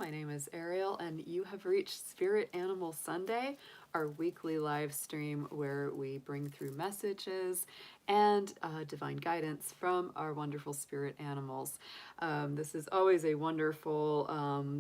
My name is Ariel, and you have reached Spirit Animal Sunday, our weekly live stream where we bring through messages and divine guidance from our wonderful spirit animals. This is always a wonderful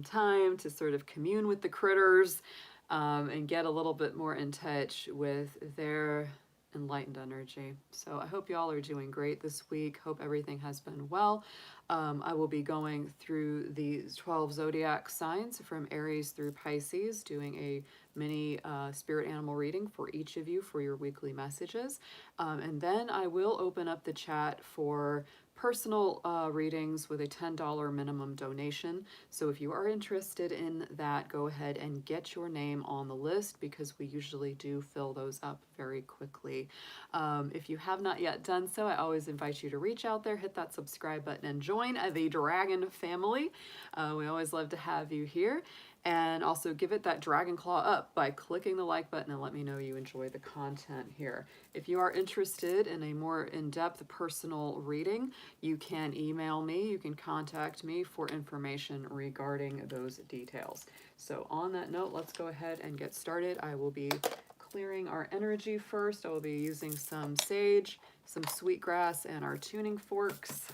time to sort of commune with the critters and get a little bit more in touch with their enlightened energy. So I hope y'all are doing great this week. Hope everything has been well. I will be going through the 12 zodiac signs from Aries through Pisces, doing a mini spirit animal reading for each of you for your weekly messages. And then I will open up the chat for personal readings with a $10 minimum donation. So if you are interested in that, go ahead and get your name on the list because we usually do fill those up very quickly. If you have not yet done so, I always invite you to reach out there, hit that subscribe button, and join the Dragon family. We always love to have you here. And also give it that dragon claw up by clicking the like button and let me know you enjoy the content here. If you are interested in a more in-depth personal reading, you can email me, you can contact me for information regarding those details. So on that note, let's go ahead and get started. I will be clearing our energy first. I will be using some sage, some sweetgrass, and our tuning forks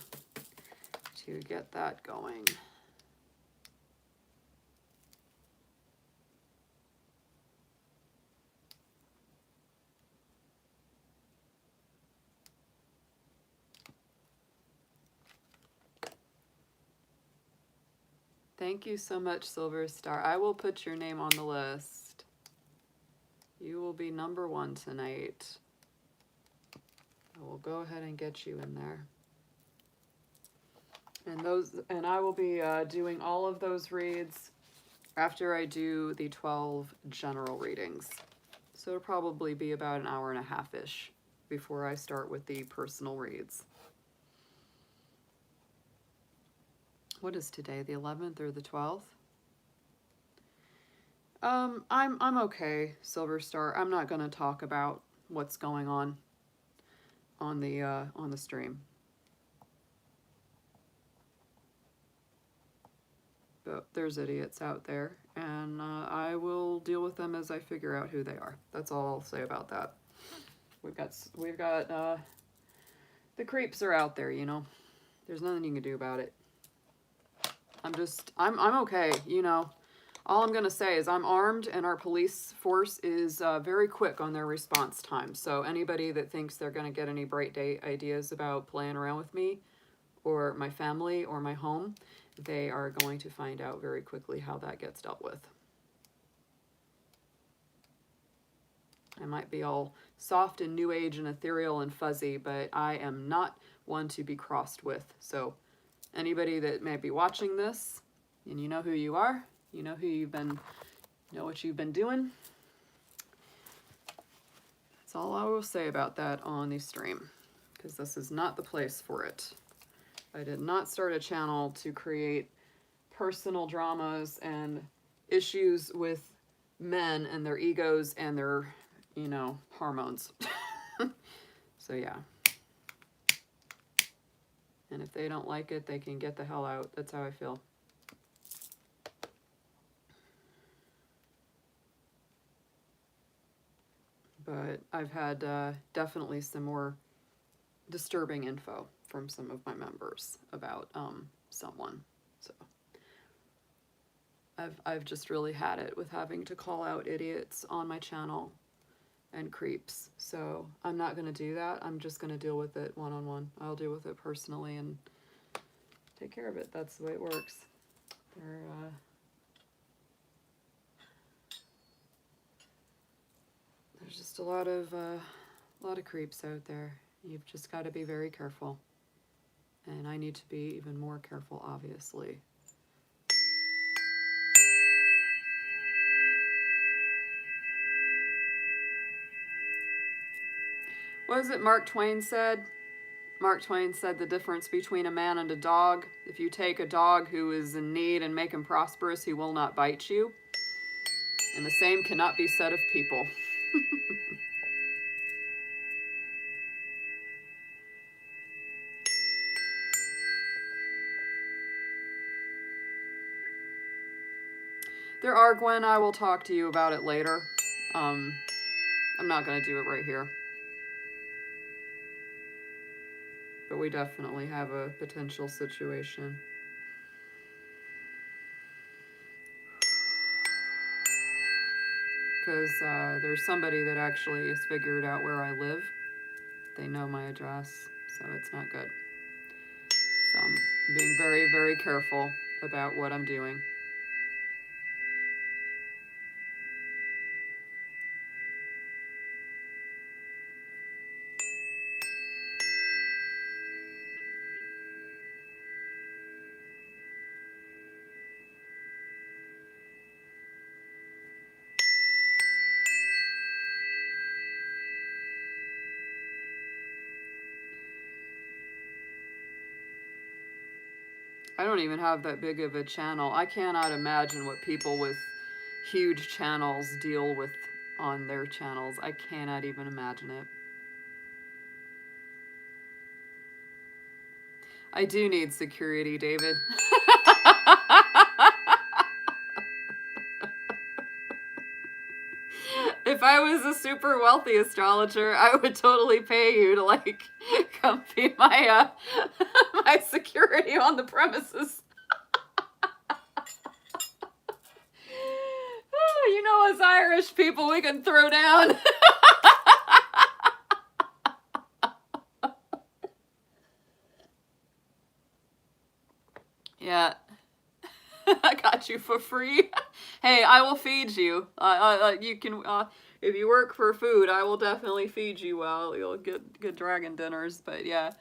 to get that going. Thank you so much, Silver Star. I will put your name on the list. You will be number one tonight. I will go ahead and get you in there. And I will be doing all of those reads after I do the 12 general readings. So it'll probably be about an hour and a half-ish before I start with the personal reads. What is today, the 11th or the 12th? I'm okay, Silver Star. I'm not gonna talk about what's going on the stream. But there's idiots out there, and I will deal with them as I figure out who they are. That's all I'll say about that. We've got the creeps are out there, you know. There's nothing you can do about it. I'm okay, you know. All I'm going to say is I'm armed and our police force is very quick on their response time. So anybody that thinks they're going to get any bright day ideas about playing around with me or my family or my home, they are going to find out very quickly how that gets dealt with. I might be all soft and new age and ethereal and fuzzy, but I am not one to be crossed with. So anybody that may be watching this, and you know who you are, you know who you've been, know what you've been doing. That's all I will say about that on the stream, because this is not the place for it. I did not start a channel to create personal dramas and issues with men and their egos and their, you know, hormones. So yeah. And if they don't like it, they can get the hell out. That's how I feel. But I've had definitely some more disturbing info from some of my members about someone. So I've just really had it with having to call out idiots on my channel and creeps. So I'm not going to do that. I'm just going to deal with it one-on-one. I'll deal with it personally and take care of it. That's the way it works. There's just a lot of creeps out there. You've just got to be very careful. And I need to be even more careful, obviously. What is it Mark Twain said? Mark Twain said the difference between a man and a dog. If you take a dog who is in need and make him prosperous, he will not bite you. And the same cannot be said of people. There are, Gwen, I will talk to you about it later. I'm not going to do it right here. But we definitely have a potential situation. Because there's somebody that actually has figured out where I live. They know my address, so it's not good. So I'm being very, very careful about what I'm doing. I don't even have that big of a channel. I cannot imagine what people with huge channels deal with on their channels. I cannot even imagine it. I do need security, David. If I was a super wealthy astrologer, I would totally pay you to like come be my my security on the premises. You know, as Irish people, we can throw down. Yeah. I got you for free. Hey, I will feed you. You can, if you work for food, I will definitely feed you well. You'll get good dragon dinners, but yeah.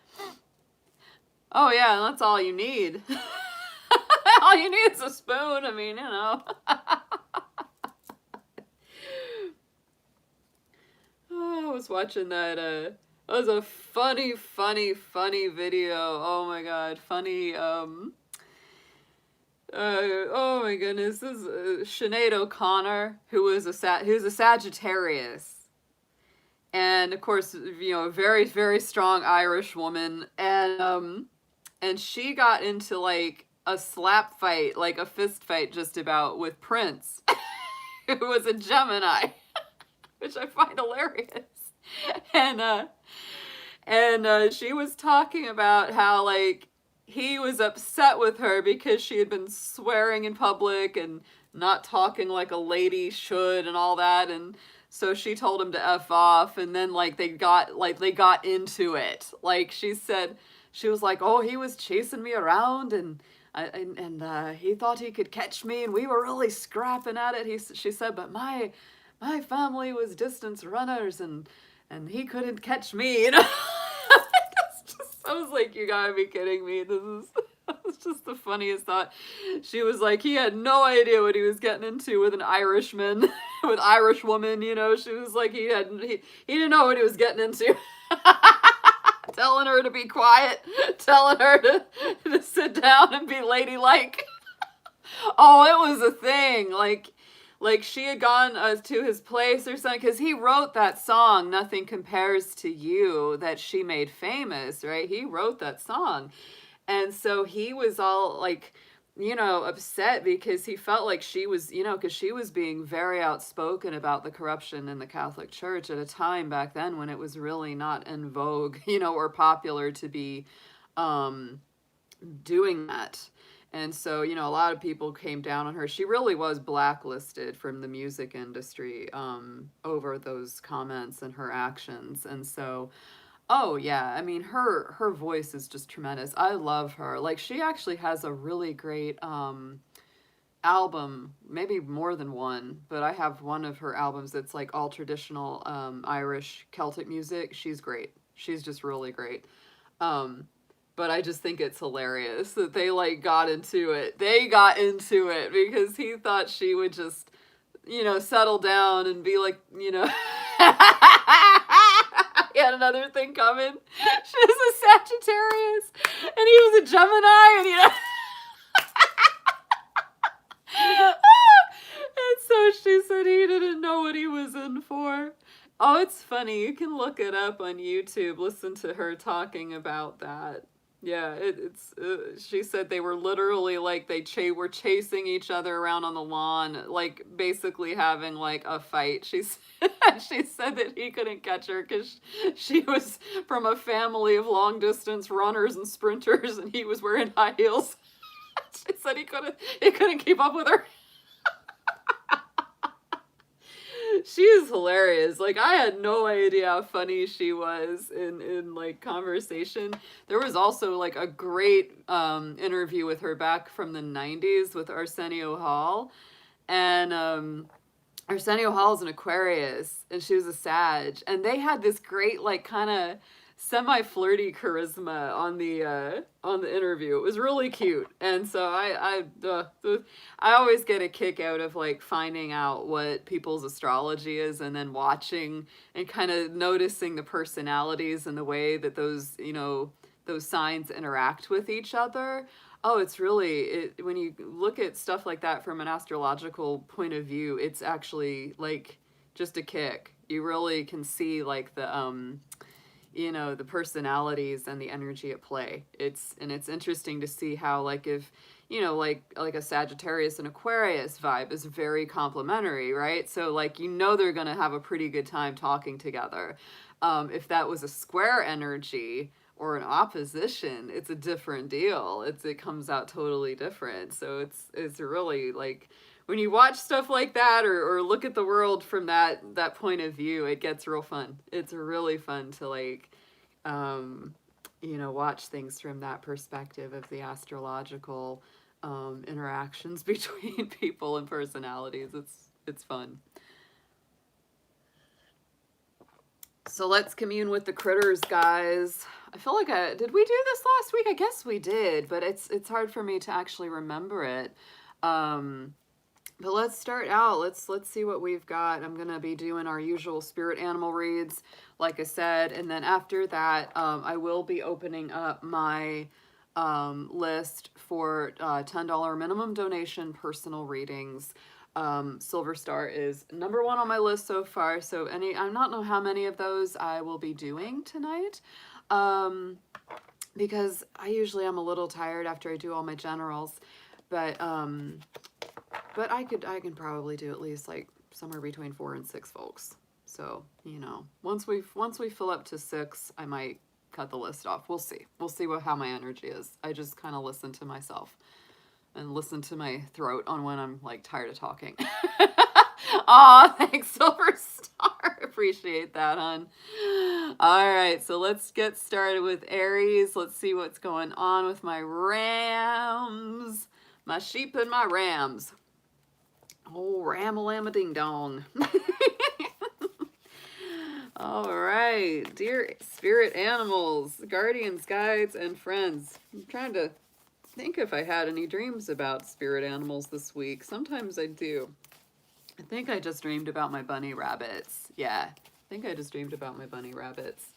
Oh yeah, that's all you need. All you need is a spoon. I mean, you know. Oh, I was watching that, that was a funny video. Oh my god, funny, oh my goodness, this is Sinead O'Connor, who's a Sagittarius. And of course, you know, a very, very strong Irish woman. And she got into like a slap fight, like a fist fight just about with Prince, who was a Gemini, which I find hilarious. And she was talking about how like he was upset with her because she had been swearing in public and not talking like a lady should and all that, and so she told him to F off, and then like they got into it. Like she said, she was like, "Oh, he was chasing me around and he thought he could catch me, and we were really scrapping at it." She said, "But my family was distance runners, and he couldn't catch me." You know, I was like, you gotta be kidding me. This is just the funniest thought. She was like, he had no idea what he was getting into with an Irishman, with Irish woman, you know. She was like, he didn't know what he was getting into. Telling her to be quiet, telling her to sit down and be ladylike. Oh, it was a thing. Like she had gone to his place or something, because he wrote that song, Nothing Compares to You, that she made famous, right? He wrote that song. And so he was all like, you know, upset because he felt like she was, you know, because she was being very outspoken about the corruption in the Catholic Church at a time back then when it was really not in vogue, you know, or popular to be doing that. And so, you know, a lot of people came down on her. She really was blacklisted from the music industry over those comments and her actions. And so, oh yeah, I mean, her voice is just tremendous. I love her. Like, she actually has a really great album, maybe more than one, but I have one of her albums that's like all traditional Irish Celtic music. She's great. She's just really great. But I just think it's hilarious that they like got into it. They got into it because he thought she would just, you know, settle down and be like, you know, he had another thing coming. She was a Sagittarius and he was a Gemini, and you know. And so she said he didn't know what he was in for. Oh, it's funny. You can look it up on YouTube. Listen to her talking about that. Yeah, it's. She said they were literally like were chasing each other around on the lawn, like basically having like a fight. She said that he couldn't catch her because she was from a family of long distance runners and sprinters, and he was wearing high heels. She said he couldn't keep up with her. She is hilarious. Like I had no idea how funny she was in like conversation. There was also like a great interview with her back from the 90s with Arsenio Hall. And Arsenio Hall is an Aquarius and she was a Sag. And they had this great like kind of semi-flirty charisma on the interview. It was really cute. And so I always get a kick out of like finding out what people's astrology is and then watching and kind of noticing the personalities and the way that those, those signs interact with each other. Oh, it's really when you look at stuff like that from an astrological point of view, it's actually like just a kick. You really can see like the personalities and the energy at play. It's interesting to see how like if like a Sagittarius and Aquarius vibe is very complementary, right? So like they're gonna have a pretty good time talking together. If that was a square energy or an opposition, it's a different deal. It comes out totally different. So it's really like when you watch stuff like that or look at the world from that point of view, it gets real fun. It's really fun to like watch things from that perspective of the astrological interactions between people and personalities. It's fun. So let's commune with the critters, guys. I feel like did we do this last week? I guess we did, but it's hard for me to actually remember it. But let's start out. Let's see what we've got. I'm gonna be doing our usual spirit animal reads, like I said, and then after that, I will be opening up my list for $10 minimum donation personal readings. Silver Star is number one on my list so far. So I don't know how many of those I will be doing tonight. Because I usually am a little tired after I do all my generals, but I can probably do at least like somewhere between 4 and 6 folks. So, once we fill up to 6, I might cut the list off. We'll see. We'll see how my energy is. I just kind of listen to myself and listen to my throat on when I'm like tired of talking. Aw, thanks, Silver Star. Appreciate that, hon. All right, so let's get started with Aries. Let's see what's going on with my rams. My sheep and my rams. Oh, ram-a-lam-a-ding-dong. All right, dear spirit animals, guardians, guides, and friends. I'm trying to think if I had any dreams about spirit animals this week. Sometimes I do. I think I just dreamed about my bunny rabbits. Yeah, I think I just dreamed about my bunny rabbits.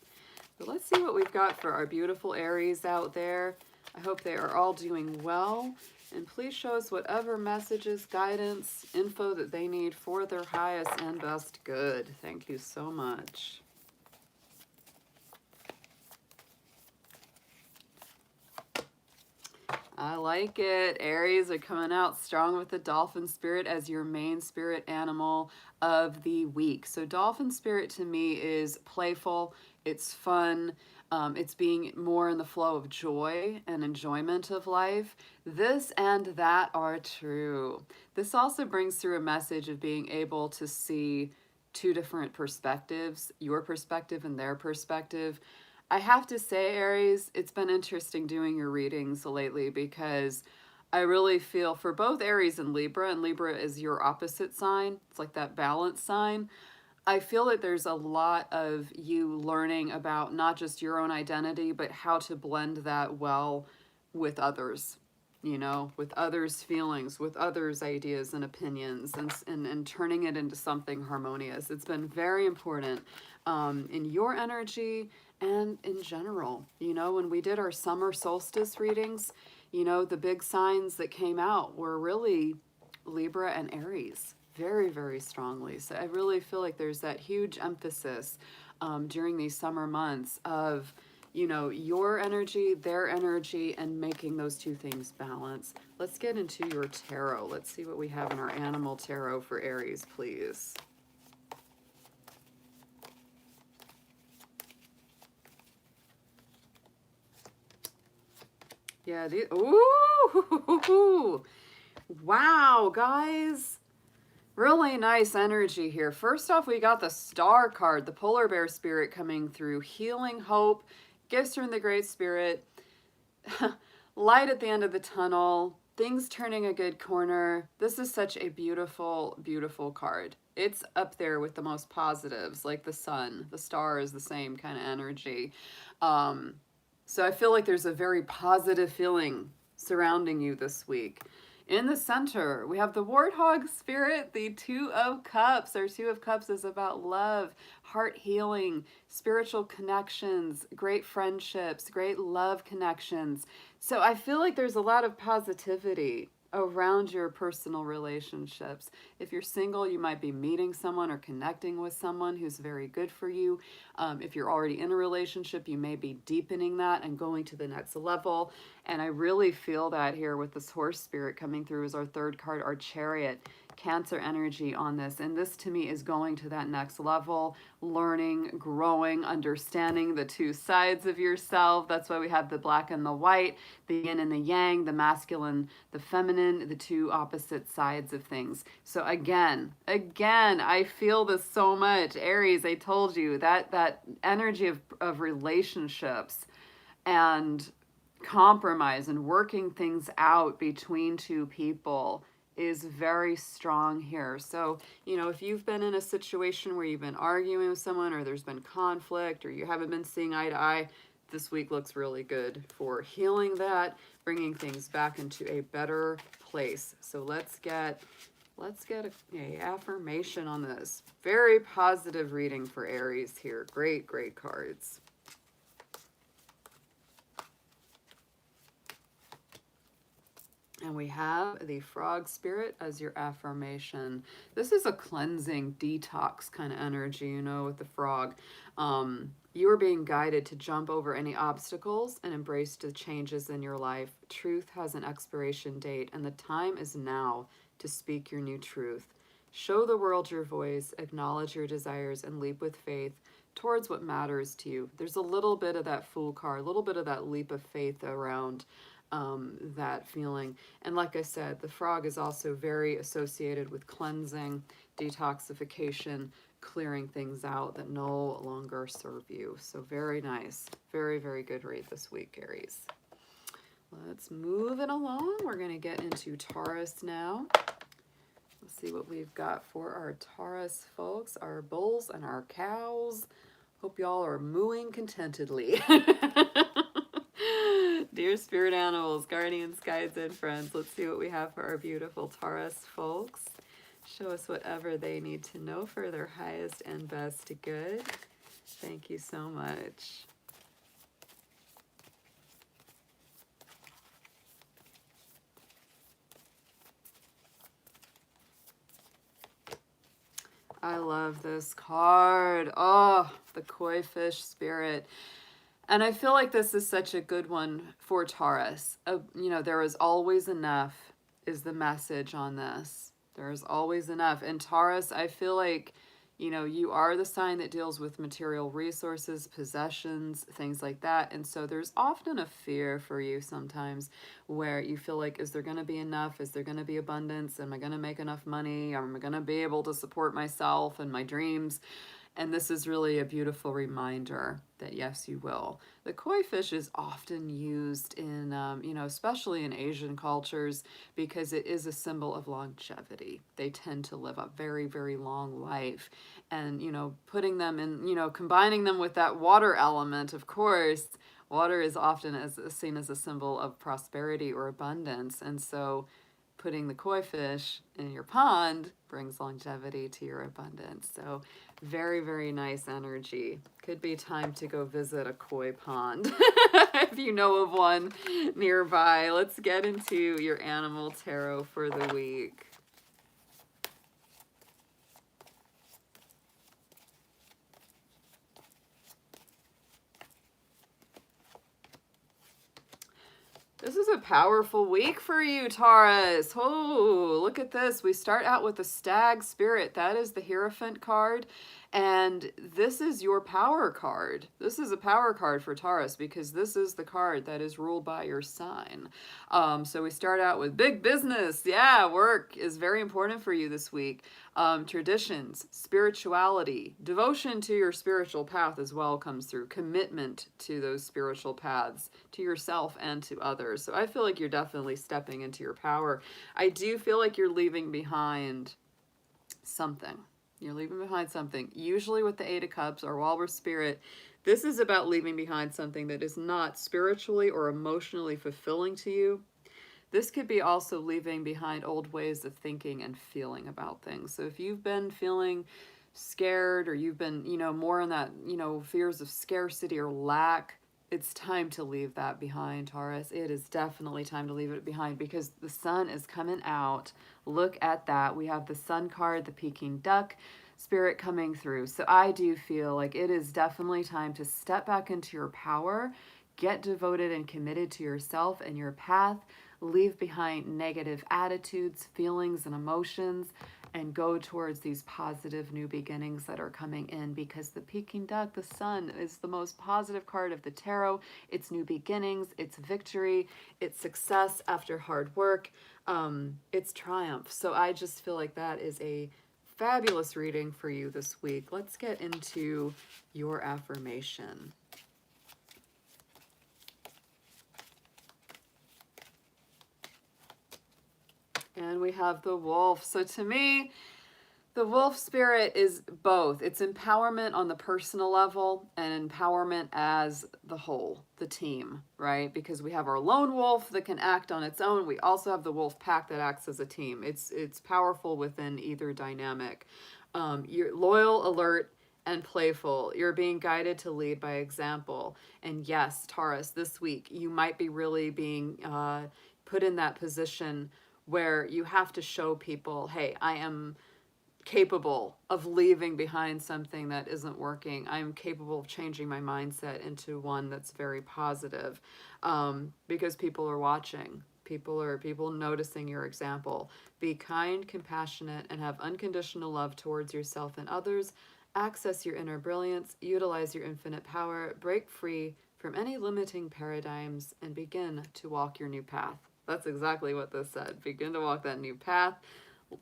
But let's see what we've got for our beautiful Aries out there. I hope they are all doing well. And please show us whatever messages, guidance, info that they need for their highest and best good. Thank you so much. I like it. Aries are coming out strong with the dolphin spirit as your main spirit animal of the week. So dolphin spirit to me is playful, it's fun, it's being more in the flow of joy and enjoyment of life. This and that are true. This also brings through a message of being able to see two different perspectives, your perspective and their perspective. I have to say, Aries, it's been interesting doing your readings lately because I really feel for both Aries and Libra is your opposite sign. It's like that balance sign. I feel that there's a lot of you learning about not just your own identity, but how to blend that well with others, with others' feelings, with others' ideas and opinions, and turning it into something harmonious. It's been very important in your energy and in general. When we did our summer solstice readings, the big signs that came out were really Libra and Aries. Very, very strongly. So I really feel like there's that huge emphasis during these summer months of, you know, your energy, their energy, and making those two things balance. Let's get into your tarot. Let's see what we have in our animal tarot for Aries, please. Yeah, ooh, wow, guys. Really nice energy here. First off, we got the Star card, the polar bear spirit coming through. Healing, hope, gifts from the Great Spirit, light at the end of the tunnel, things turning a good corner. This is such a beautiful, beautiful card. It's up there with the most positives, like the sun. The star is the same kind of energy. So I feel like there's a very positive feeling surrounding you this week. In the center, we have the Warthog Spirit, the Two of Cups. Our Two of Cups is about love, heart healing, spiritual connections, great friendships, great love connections. So I feel like there's a lot of positivity around your personal relationships. If you're single, you might be meeting someone or connecting with someone who's very good for you. If you're already in a relationship, you may be deepening that and going to the next level. And I really feel that here with this horse spirit coming through as our third card, our Chariot. Cancer energy on this, and this to me is going to that next level, learning, growing, understanding the two sides of yourself. That's why we have the black and the white, the yin and the yang, the masculine, the feminine, the two opposite sides of things. So again, I feel this so much. Aries, I told you that energy of relationships and compromise and working things out between two people is very strong here. So, you know, if you've been in a situation where you've been arguing with someone or there's been conflict or you haven't been seeing eye to eye, this week looks really good for healing that, bringing things back into a better place. So let's get a affirmation on this. Very positive reading for Aries here. Great, great cards. And we have the Frog Spirit as your affirmation. This is a cleansing, detox kind of energy, you know, with the frog. You are being guided to jump over any obstacles and embrace the changes in your life. Truth has an expiration date, and the time is now to speak your new truth. Show the world your voice, acknowledge your desires, and leap with faith towards what matters to you. There's a little bit of that Fool card, a little bit of that leap of faith around that feeling. And like I said, the frog is also very associated with cleansing, detoxification, clearing things out that no longer serve you. So very nice. Very, very good read this week, Aries. Let's move it along. We're going to get into Taurus now. Let's see what we've got for our Taurus folks, our bulls and our cows. Hope y'all are mooing contentedly. Dear spirit animals, guardians, guides, and friends, let's see what we have for our beautiful Taurus folks. Show us whatever they need to know for their highest and best good. Thank you so much. I love this card. Oh, the Koi Fish Spirit. And I feel like this is such a good one for Taurus. You know, there is always enough is the message on this. There is always enough. And Taurus, I feel like, you know, you are the sign that deals with material resources, possessions, things like that. And so there's often a fear for you sometimes where you feel like, is there going to be enough? Is there going to be abundance? Am I going to make enough money? Am I going to be able to support myself and my dreams? And this is really a beautiful reminder that yes, you will. The koi fish is often used in, you know, especially in Asian cultures because it is a symbol of longevity. They tend to live a very, very long life. And, you know, putting them in, you know, combining them with that water element, of course, water is often seen as a symbol of prosperity or abundance. And so putting the koi fish in your pond brings longevity to your abundance. So very, very nice energy. Could be time to go visit a koi pond if you know of one nearby. Let's get into your animal tarot for the week. is a powerful week for you, Taurus. Oh, look at this. We start out with the Stag Spirit. That is the Hierophant card. And this is your power card. This is a power card for Taurus because this is the card that is ruled by your sign. So we start out with big business. Yeah, work is very important for you this week. Traditions, spirituality, devotion to your spiritual path as well comes through. Commitment to those spiritual paths, to yourself and to others. So I feel like you're definitely stepping into your power. I do feel like you're leaving behind something. You're leaving behind something. Usually with the Eight of Cups or Walrus Spirit, this is about leaving behind something that is not spiritually or emotionally fulfilling to you. This could be also leaving behind old ways of thinking and feeling about things. So if you've been feeling scared or you've been, more in that, fears of scarcity or lack, it's time to leave that behind, Taurus. It is definitely time to leave it behind because the sun is coming out. Look at that. We have the sun card, the Peking duck spirit coming through. So I do feel like it is definitely time to step back into your power, get devoted and committed to yourself and your path, leave behind negative attitudes, feelings, and emotions, and go towards these positive new beginnings that are coming in because the Peking duck, the sun, is the most positive card of the tarot. It's new beginnings, it's victory, it's success after hard work, it's triumph. So I just feel like that is a fabulous reading for you this week. Let's get into your affirmation. And we have the wolf. So to me, the wolf spirit is both. It's empowerment on the personal level and empowerment as the whole, the team, right? Because we have our lone wolf that can act on its own. We also have the wolf pack that acts as a team. It's powerful within either dynamic. You're loyal, alert, and playful. You're being guided to lead by example. And yes, Taurus, this week, you might be really being put in that position where you have to show people, hey, I am capable of leaving behind something that isn't working. I am capable of changing my mindset into one that's very positive, because people are watching. People noticing your example. Be kind, compassionate, and have unconditional love towards yourself and others. Access your inner brilliance, utilize your infinite power, break free from any limiting paradigms, and begin to walk your new path. That's exactly what this said. Begin to walk that new path.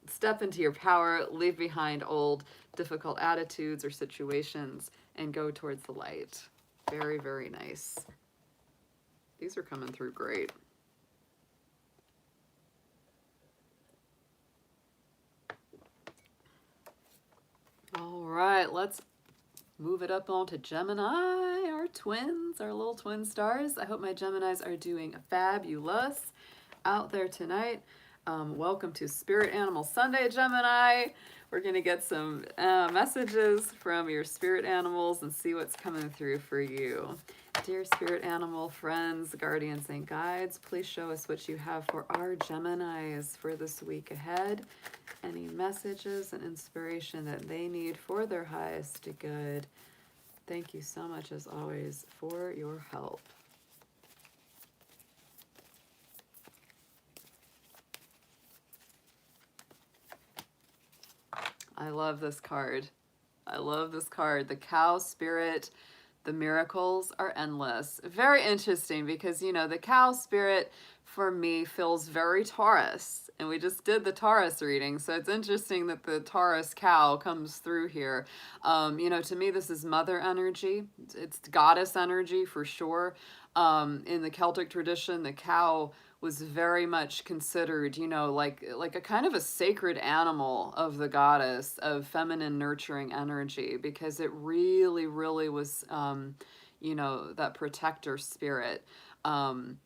Step into your power, leave behind old, difficult attitudes or situations, and go towards the light. Very, very nice. These are coming through great. All right, let's move it up on to Gemini, our twins, our little twin stars. I hope my Geminis are doing fabulous out there tonight. Welcome to Spirit Animal Sunday, Gemini. We're going to get some messages from your spirit animals and see what's coming through for you. Dear spirit animal friends, guardians, and guides, please show us what you have for our Geminis for this week ahead. Any messages and inspiration that they need for their highest good. Thank you so much, as always, for your help. I love this card. I love this card. The cow spirit, the miracles are endless. Very interesting because, the cow spirit for me feels very Taurus. And we just did the Taurus reading. So it's interesting that the Taurus cow comes through here. To me, this is mother energy. It's goddess energy for sure. In the Celtic tradition, the cow was very much considered, like a kind of a sacred animal of the goddess, of feminine nurturing energy, because it really, really was, that protector spirit. The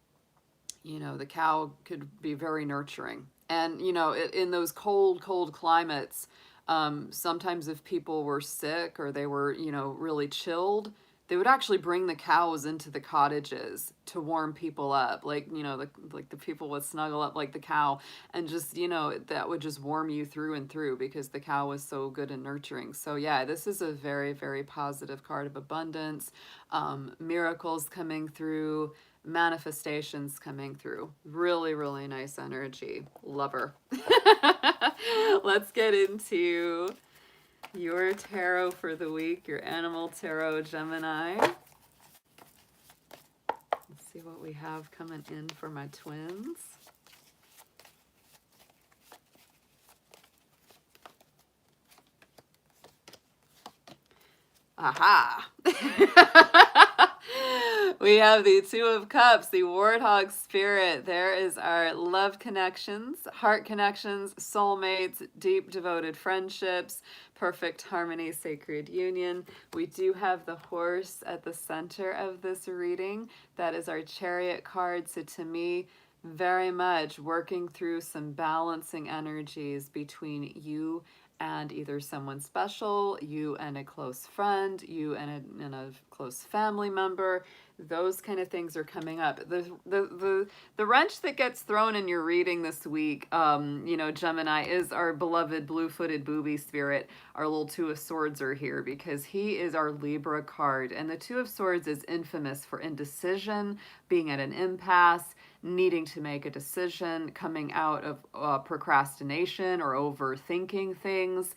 cow could be very nurturing. And, in those cold, cold climates, sometimes if people were sick or they were, really chilled, they would actually bring the cows into the cottages to warm people up. Like, the people would snuggle up like the cow and just, that would just warm you through and through because the cow was so good and nurturing. So yeah, this is a very, very positive card of abundance, miracles coming through, manifestations coming through. Really, really nice energy. Love her. Let's get into your tarot for the week, your animal tarot, Gemini. Let's see what we have coming in for my twins. Aha! We have the Two of Cups, the Warthog Spirit. There is our love connections, heart connections, soulmates, deep devoted friendships, perfect harmony, sacred union. We do have the horse at the center of this reading. That is our Chariot card. So to me, very much working through some balancing energies between you and either someone special, you and a close friend, you and a close family member. Those kind of things are coming up. The wrench that gets thrown in your reading this week, you know, Gemini, is our beloved blue-footed booby spirit. Our little Two of Swords are here because he is our Libra card. And the Two of Swords is infamous for indecision, being at an impasse, needing to make a decision, coming out of procrastination or overthinking things.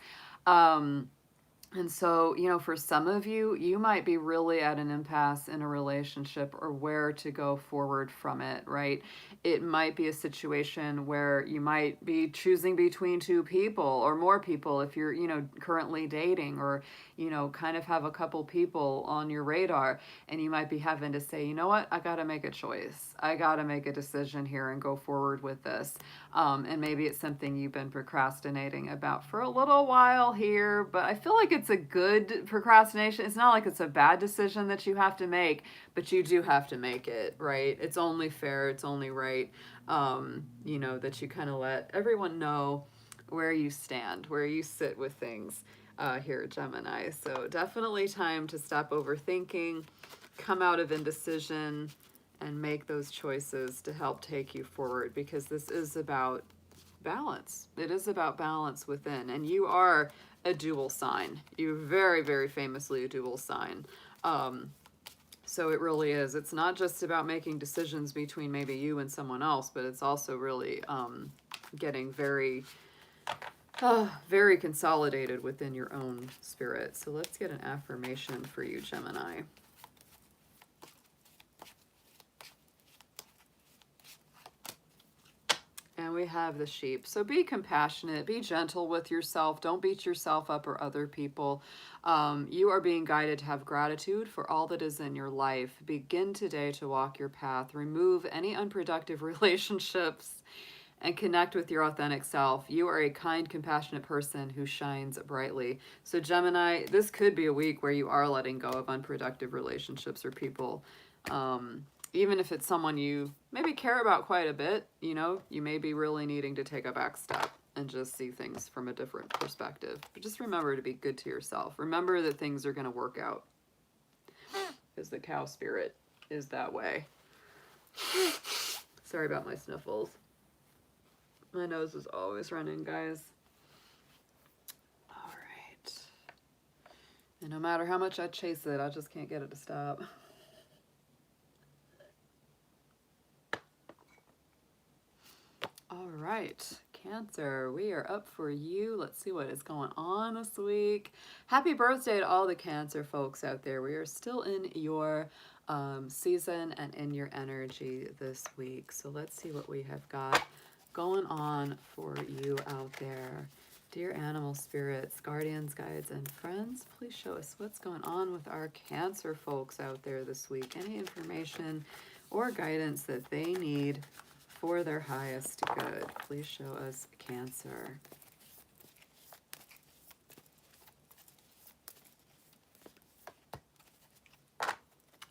And so, you know, for some of you, you might be really at an impasse in a relationship or where to go forward from it, right? It might be a situation where you might be choosing between two people or more people if you're, you know, currently dating, or, you know, kind of have a couple people on your radar, and you might be having to say, you know what, I got to make a choice. I got to make a decision here and go forward with this. And maybe it's something you've been procrastinating about for a little while here, but I feel like it's a good procrastination. It's not like it's a bad decision that you have to make, but you do have to make it, right? It's only fair, it's only right, you know, that you kind of let everyone know where you stand, where you sit with things here, Gemini. So definitely time to stop overthinking, come out of indecision, and make those choices to help take you forward, because this is about balance. It is about balance within, and you are a dual sign. You're very, very famously a dual sign. So it really is. It's not just about making decisions between maybe you and someone else, but it's also really getting very, very consolidated within your own spirit. So let's get an affirmation for you, Gemini. And we have the sheep. So be compassionate, be gentle with yourself. Don't beat yourself up or other people. You are being guided to have gratitude for all that is in your life. Begin today to walk your path. Remove any unproductive relationships and connect with your authentic self. You are a kind, compassionate person who shines brightly. So Gemini, this could be a week where you are letting go of unproductive relationships or people. Even if it's someone you maybe care about quite a bit, you know, you may be really needing to take a back step and just see things from a different perspective. But just remember to be good to yourself. Remember that things are going to work out, because the cow spirit is that way. Sorry about my sniffles. My nose is always running, guys. All right. And no matter how much I chase it, I just can't get it to stop. All right, Cancer, we are up for you. Let's see what is going on this week. Happy birthday to all the Cancer folks out there. We are still in your season and in your energy this week. So let's see what we have got going on for you out there. Dear animal spirits, guardians, guides, and friends, please show us what's going on with our Cancer folks out there this week. Any information or guidance that they need for their highest good. Please show us, Cancer.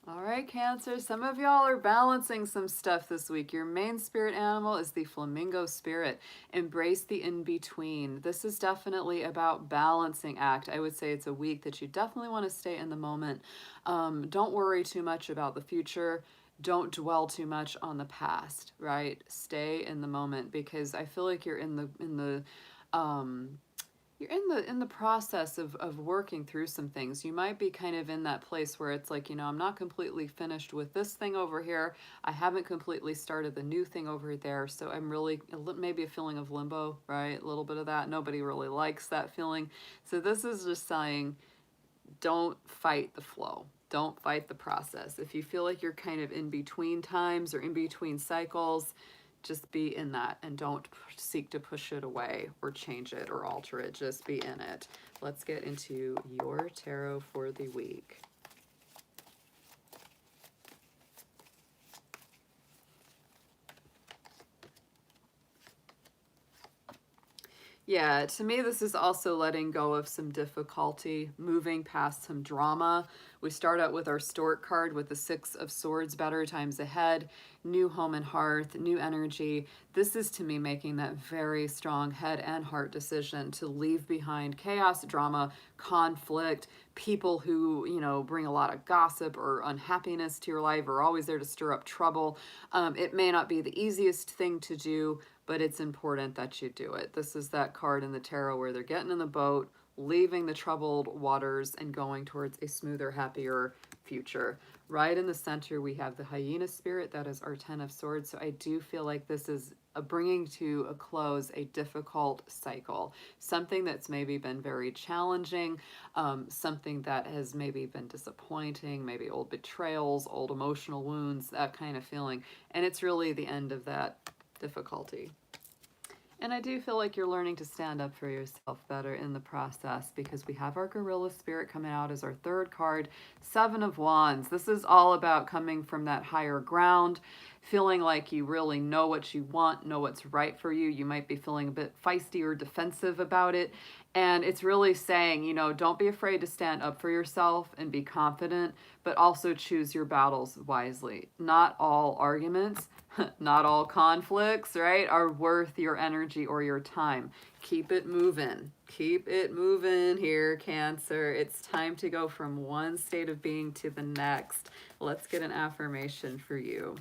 All right, Cancer, some of y'all are balancing some stuff this week. Your main spirit animal is the flamingo spirit. Embrace the in-between. This is definitely about balancing act. I would say it's a week that you definitely want to stay in the moment. Don't worry too much about the future. Don't dwell too much on the past, right? Stay in the moment, because I feel like you're in the you're in the process of working through some things. You might be kind of in that place where it's like, I'm not completely finished with this thing over here. I haven't completely started the new thing over there. So I'm really maybe a feeling of limbo, right? A little bit of that. Nobody really likes that feeling. So this is just saying, don't fight the flow. Don't fight the process. If you feel like you're kind of in between times or in between cycles, just be in that and don't seek to push it away or change it or alter it. Just be in it. Let's get into your tarot for the week. Yeah, to me, this is also letting go of some difficulty, moving past some drama. We start out with our Stork card with the Six of Swords, better times ahead, new home and hearth, new energy. This is to me making that very strong head and heart decision to leave behind chaos, drama, conflict, people who, bring a lot of gossip or unhappiness to your life, are always there to stir up trouble. It may not be the easiest thing to do, but it's important that you do it. This is that card in the tarot where they're getting in the boat, leaving the troubled waters and going towards a smoother, happier future. Right in the center, we have the hyena spirit. That is our 10 of swords. So I do feel like this is bringing to a close a difficult cycle, something that's maybe been very challenging, something that has maybe been disappointing, maybe old betrayals, old emotional wounds, that kind of feeling. And it's really the end of that difficulty. And I do feel like you're learning to stand up for yourself better in the process, because we have our gorilla spirit coming out as our third card, Seven of Wands. This is all about coming from that higher ground, feeling like you really know what you want, know what's right for you. You might be feeling a bit feisty or defensive about it. And it's really saying, don't be afraid to stand up for yourself and be confident, but also choose your battles wisely. Not all arguments, not all conflicts, right, are worth your energy or your time. Keep it moving. Keep it moving here, Cancer. It's time to go from one state of being to the next. Let's get an affirmation for you.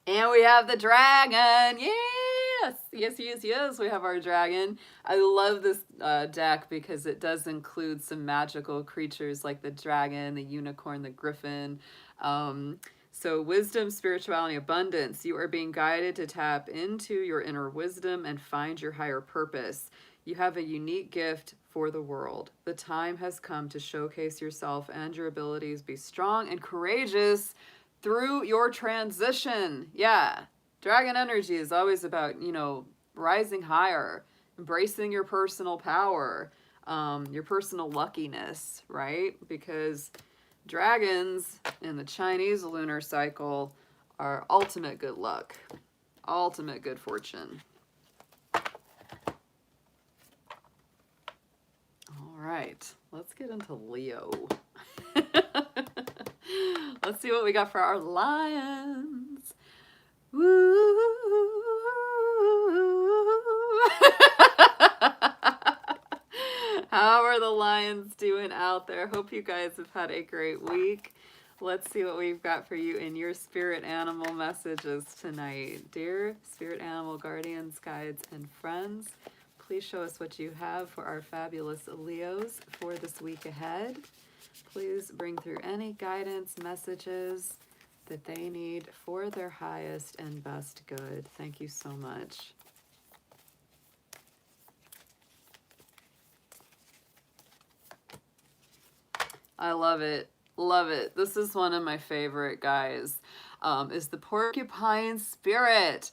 And we have the dragon. Yes, yes, yes, yes. We have our dragon. I love this deck because it does include some magical creatures like the dragon, the unicorn, the griffin. So wisdom, spirituality, abundance. You are being guided to tap into your inner wisdom and find your higher purpose. You have a unique gift for the world. The time has come to showcase yourself and your abilities. Be strong and courageous through your transition. Yeah. Dragon energy is always about, rising higher, embracing your personal power, your personal luckiness, right? Because dragons in the Chinese lunar cycle are ultimate good luck, ultimate good fortune. All right, let's get into Leo. Let's see what we got for our lions. Woo! How are the lions doing out there? Hope you guys have had a great week. Let's see what we've got for you in your spirit animal messages tonight. Dear spirit animal guardians, guides, and friends, please show us what you have for our fabulous Leos for this week ahead. Please bring through any guidance messages that they need for their highest and best good. Thank you so much. I love it. Love it. This is one of my favorite, guys, is the porcupine spirit.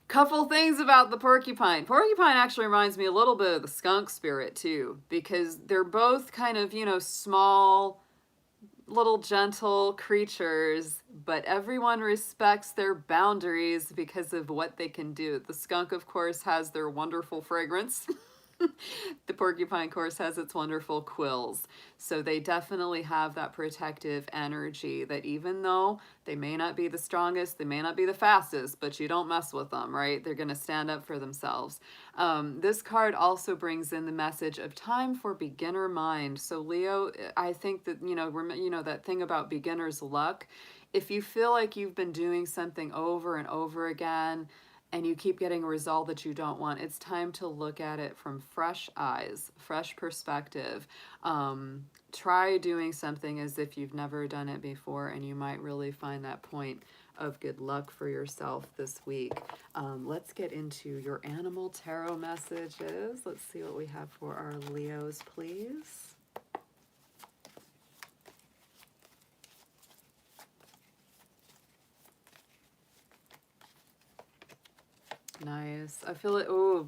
Couple things about the porcupine. Porcupine actually reminds me a little bit of the skunk spirit too, because they're both kind of, small, little gentle creatures, but everyone respects their boundaries because of what they can do. The skunk, of course, has their wonderful fragrance. The porcupine, of course, has its wonderful quills. So they definitely have that protective energy that even though they may not be the strongest, they may not be the fastest, but you don't mess with them, right? They're going to stand up for themselves. This card also brings in the message of time for beginner mind. So Leo, I think that, that thing about beginner's luck, if you feel like you've been doing something over and over again and you keep getting a result that you don't want, it's time to look at it from fresh eyes, fresh perspective. Try doing something as if you've never done it before, and you might really find that point of good luck for yourself this week. Let's get into your animal tarot messages. Let's see what we have for our Leos, please. Nice. I feel it. Oh,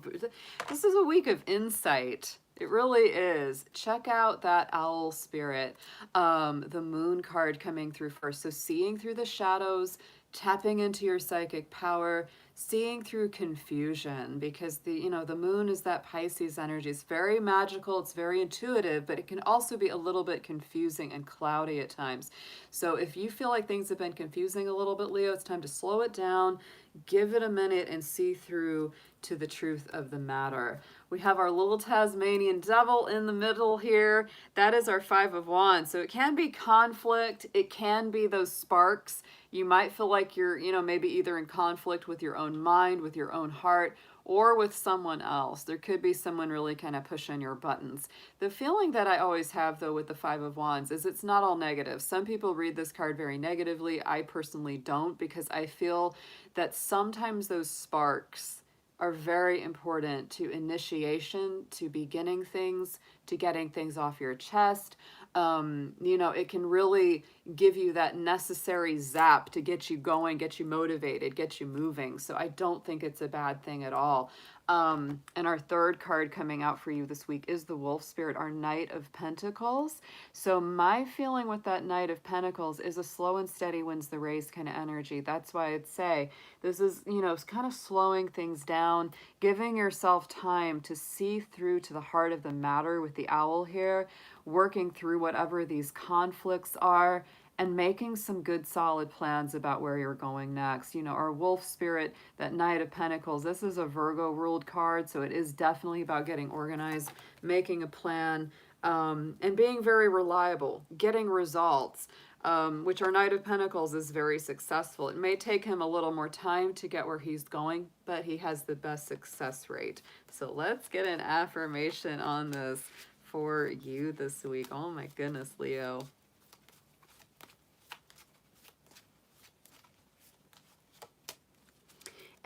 this is a week of insight. It really is. Check out that owl spirit. The moon card coming through first. So seeing through the shadows, tapping into your psychic power, seeing through confusion, because the moon is that Pisces energy. It's very magical, it's very intuitive, but it can also be a little bit confusing and cloudy at times. So if you feel like things have been confusing a little bit, Leo, it's time to slow it down, give it a minute, and see through to the truth of the matter. We have our little Tasmanian devil in the middle here. That is our Five of Wands. So it can be conflict. It can be those sparks. You might feel like you're, maybe either in conflict with your own mind, with your own heart, or with someone else. There could be someone really kind of pushing your buttons. The feeling that I always have, though, with the Five of Wands is it's not all negative. Some people read this card very negatively. I personally don't, because I feel that sometimes those sparks are very important to initiation, to beginning things, to getting things off your chest. It can really give you that necessary zap to get you going, get you motivated, get you moving. So I don't think it's a bad thing at all. And our third card coming out for you this week is the Wolf Spirit, our Knight of Pentacles. So my feeling with that Knight of Pentacles is a slow and steady wins the race kind of energy. That's why I'd say this is, kind of slowing things down, giving yourself time to see through to the heart of the matter with the owl here, working through whatever these conflicts are, and making some good solid plans about where you're going next. Our Wolf Spirit, that Knight of Pentacles, this is a Virgo ruled card, so it is definitely about getting organized, making a plan, and being very reliable, getting results, which our Knight of Pentacles is very successful. It may take him a little more time to get where he's going, but he has the best success rate. So let's get an affirmation on this for you this week. Oh my goodness, Leo.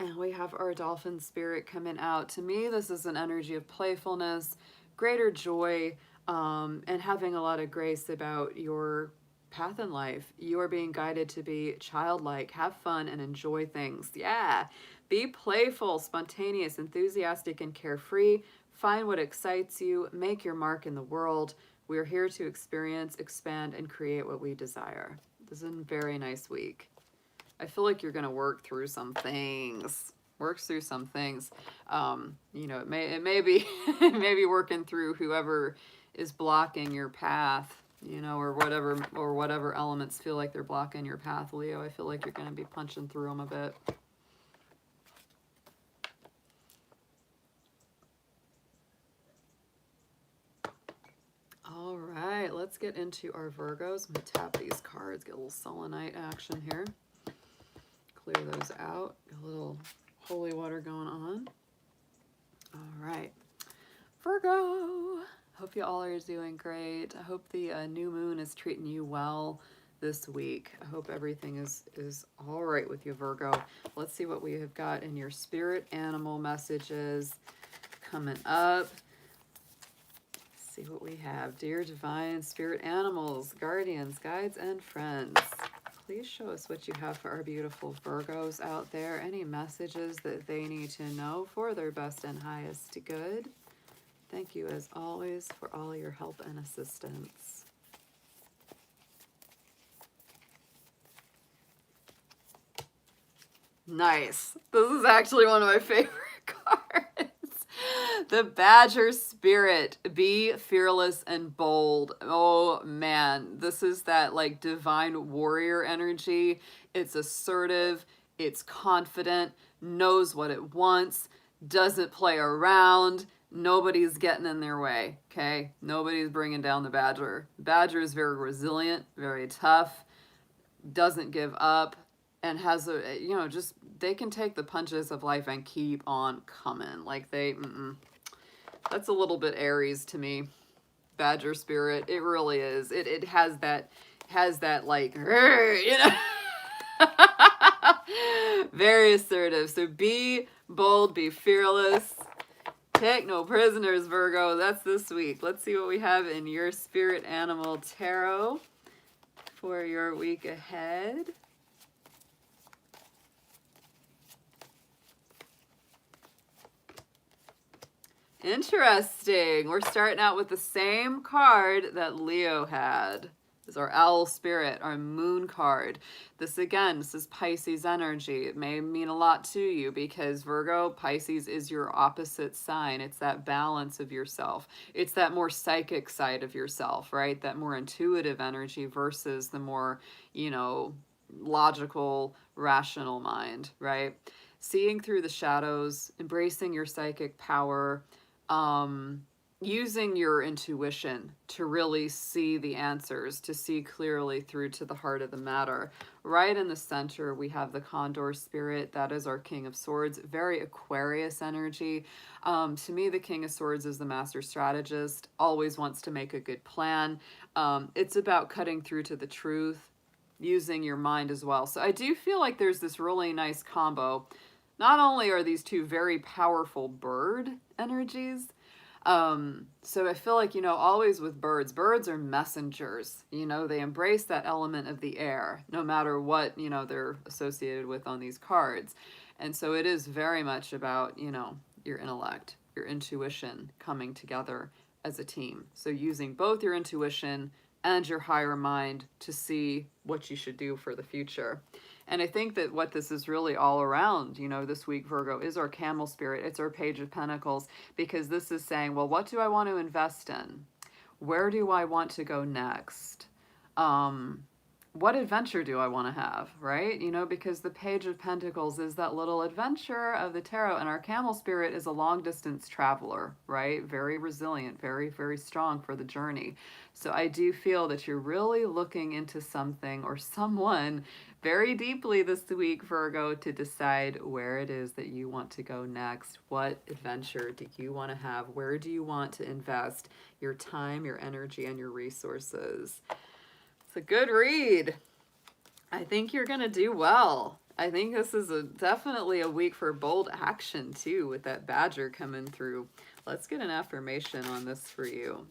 And we have our Dolphin Spirit coming out. To me, this is an energy of playfulness, greater joy, and having a lot of grace about your path in life. You are being guided to be childlike, have fun, and enjoy things. Yeah, be playful, spontaneous, enthusiastic, and carefree. Find what excites you. Make your mark in the world. We're here to experience, expand, and create what we desire. This is a very nice week. I feel like you're going to work through some things. It may be it may be working through whoever is blocking your path, or whatever elements feel like they're blocking your path, Leo. I feel like you're going to be punching through them a bit. All right, let's get into our Virgos. I'm going to tap these cards, get a little selenite action here. Clear those out. A little holy water going on. All right. Virgo. Hope you all are doing great. I hope the new moon is treating you well this week. I hope everything is all right with you, Virgo. Let's see what we have got in your spirit animal messages coming up. See what we have. Dear divine spirit animals, guardians, guides, and friends, please show us what you have for our beautiful Virgos out there. Any messages that they need to know for their best and highest good. Thank you, as always, for all your help and assistance. Nice. This is actually one of my favorite cards. The Badger Spirit. Be fearless and bold. Oh man, this is that like divine warrior energy. It's assertive, it's confident, knows what it wants, doesn't play around. Nobody's getting in their way, okay? Nobody's bringing down the Badger. Badger is very resilient, very tough, doesn't give up, and has a, just, they can take the punches of life and keep on coming. Like that's a little bit Aries to me. Badger spirit, it really is. It has that like, very assertive. So be bold, be fearless. Take no prisoners, Virgo. That's this week. Let's see what we have in your Spirit Animal Tarot for your week ahead. Interesting. We're starting out with the same card that Leo had. This is our Owl Spirit, our Moon card. This is Pisces energy. It may mean a lot to you because Virgo, Pisces is your opposite sign. It's that balance of yourself. It's that more psychic side of yourself, right? That more intuitive energy versus the more, logical, rational mind, right? Seeing through the shadows, embracing your psychic power, using your intuition to really see the answers, to see clearly through to the heart of the matter. Right in the center, we have the Condor Spirit. That is our King of Swords, very Aquarius energy. To me, the King of Swords is the master strategist, always wants to make a good plan. It's about cutting through to the truth, using your mind as well. So I do feel like there's this really nice combo. Not only are these two very powerful bird energies, so I feel like, always with birds are messengers, they embrace that element of the air, no matter what, they're associated with on these cards. And so it is very much about, your intellect, your intuition coming together as a team. So using both your intuition and your higher mind to see what you should do for the future. And I think that what this is really all around, this week, Virgo, is our Camel Spirit. It's our Page of Pentacles, because this is saying, well, what do I want to invest in? Where do I want to go next? What adventure do I want to have, right? Because the Page of Pentacles is that little adventure of the tarot, and our Camel Spirit is a long-distance traveler, right? Very resilient, very, very strong for the journey. So I do feel that you're really looking into something or someone very deeply this week, Virgo, to decide where it is that you want to go next. What adventure do you want to have? Where do you want to invest your time, your energy, and your resources? It's a good read. I think you're going to do well. I think this is definitely a week for bold action, too, with that Badger coming through. Let's get an affirmation on this for you.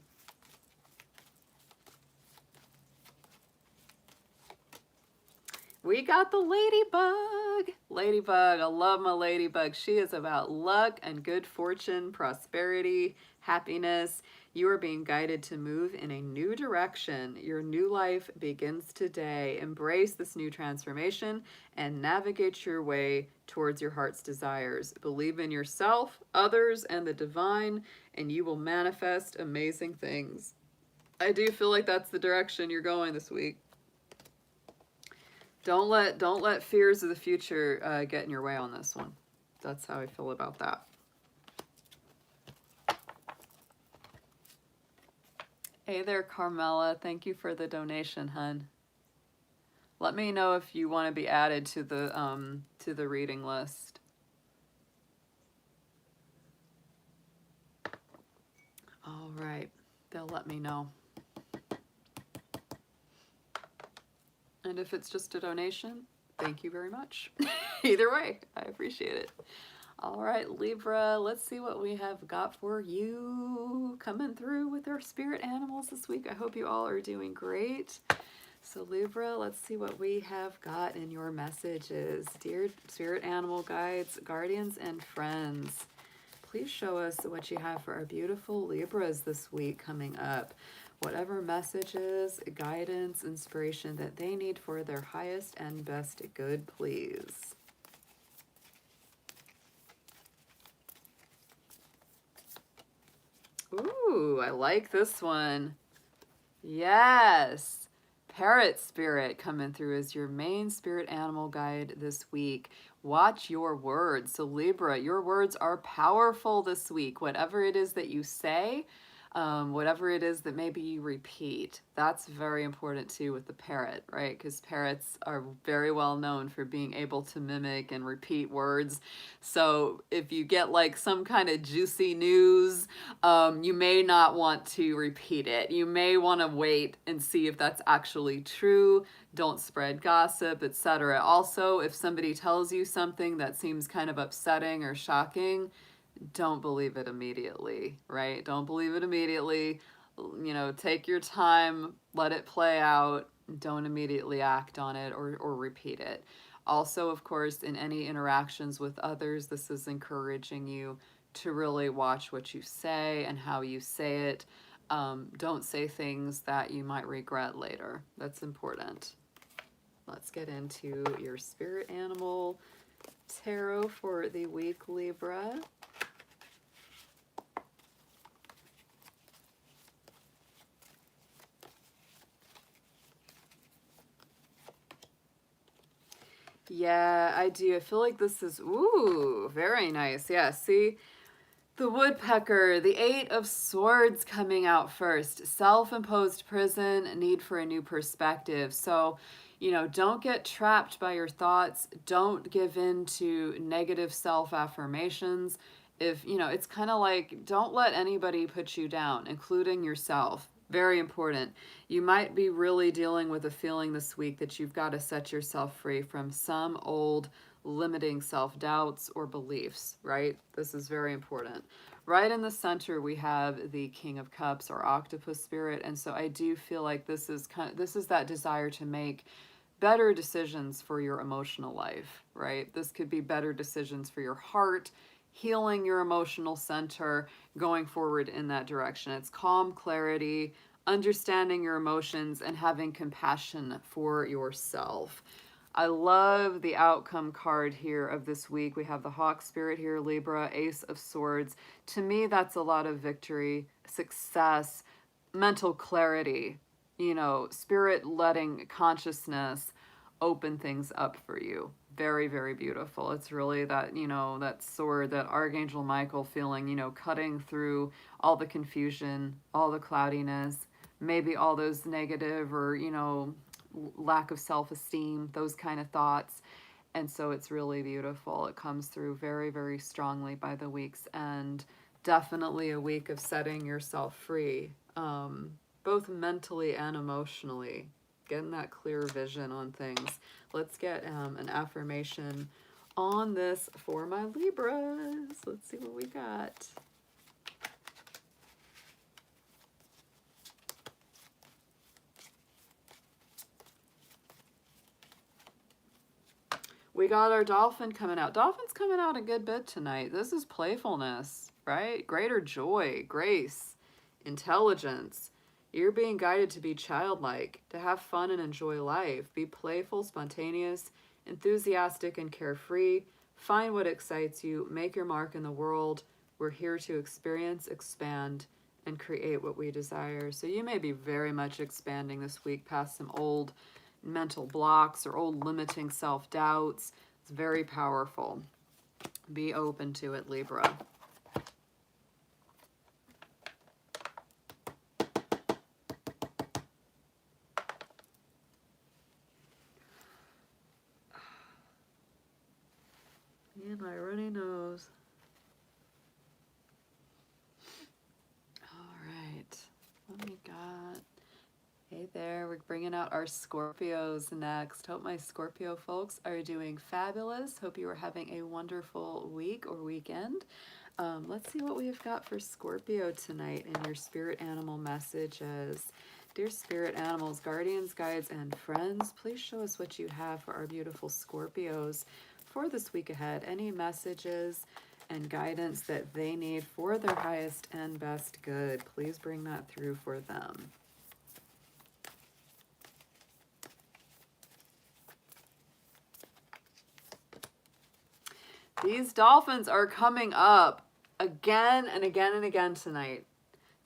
We got the ladybug. Ladybug, I love my ladybug. She is about luck and good fortune, prosperity, happiness. You are being guided to move in a new direction. Your new life begins today. Embrace this new transformation and navigate your way towards your heart's desires. Believe in yourself, others, and the divine, and you will manifest amazing things. I do feel like that's the direction you're going this week. Don't let fears of the future get in your way on this one. That's how I feel about that. Hey there, Carmela. Thank you for the donation, hun. Let me know if you want to be added to the reading list. All right. They'll let me know. And if it's just a donation, thank you very much. Either way, I appreciate it. All right, Libra, let's see what we have got for you coming through with our spirit animals this week. I hope you all are doing great. So Libra, let's see what we have got in your messages. Dear spirit animal guides, guardians, and friends, please show us what you have for our beautiful Libras this week coming up. Whatever messages, guidance, inspiration that they need for their highest and best good, please. Ooh, I like this one. Yes. Parrot Spirit coming through as your main spirit animal guide this week. Watch your words. So Libra, your words are powerful this week. Whatever it is that you say, whatever it is that maybe you repeat. That's very important too with the parrot, right? Because parrots are very well known for being able to mimic and repeat words. So if you get like some kind of juicy news, you may not want to repeat it. You may want to wait and see if that's actually true. Don't spread gossip, etc. Also, if somebody tells you something that seems kind of upsetting or shocking, don't believe it immediately, right? Don't believe it immediately. You know, take your time, let it play out. Don't immediately act on it or repeat it. Also, of course, in any interactions with others, this is encouraging you to really watch what you say and how you say it. Don't say things that you might regret later. That's important. Let's get into your spirit animal tarot for the week, Libra. Yeah, I do. I feel like this is, ooh, very nice. Yeah, see? The woodpecker, the Eight of Swords coming out first. Self-imposed prison, need for a new perspective. So, you know, don't get trapped by your thoughts. Don't give in to negative self-affirmations. If, you know, it's kind of like, don't let anybody put you down, including yourself. Very important. You might be really dealing with a feeling this week that you've got to set yourself free from some old limiting self-doubts or beliefs, right? This is very important. Right in the center, we have the King of Cups or octopus spirit. And so I do feel like this is that desire to make better decisions for your emotional life, right? This could be better decisions for your heart, healing your emotional center, going forward in that direction. It's calm, clarity, understanding your emotions, and having compassion for yourself. I love the outcome card here of this week. We have the Hawk Spirit here, Libra, Ace of Swords. To me, that's a lot of victory, success, mental clarity, you know, spirit letting consciousness open things up for you. Very, very beautiful. It's really that, you know, that sword, that Archangel Michael feeling, you know, cutting through all the confusion, all the cloudiness, maybe all those negative or, you know, lack of self-esteem, those kind of thoughts. And so it's really beautiful. It comes through very, very strongly by the week's end. Definitely a week of setting yourself free, both mentally and emotionally, getting that clear vision on things. Let's get an affirmation on this for my Libras. Let's see what we got. We got our dolphin coming out. Dolphin's coming out a good bit tonight. This is playfulness, right? Greater joy, grace, intelligence. You're being guided to be childlike, to have fun and enjoy life. Be playful, spontaneous, enthusiastic, and carefree. Find what excites you. Make your mark in the world. We're here to experience, expand, and create what we desire. So you may be very much expanding this week past some old mental blocks or old limiting self-doubts. It's very powerful. Be open to it, Libra. And my runny nose. All right. What we got? Hey there, we're bringing out our Scorpios next. Hope my Scorpio folks are doing fabulous. Hope you are having a wonderful week or weekend. Let's see what we have got for Scorpio tonight in your spirit animal messages. Dear spirit animals, guardians, guides, and friends, please show us what you have for our beautiful Scorpios for this week ahead. Any messages and guidance that they need for their highest and best good, please bring that through for them. These dolphins are coming up again and again and again tonight.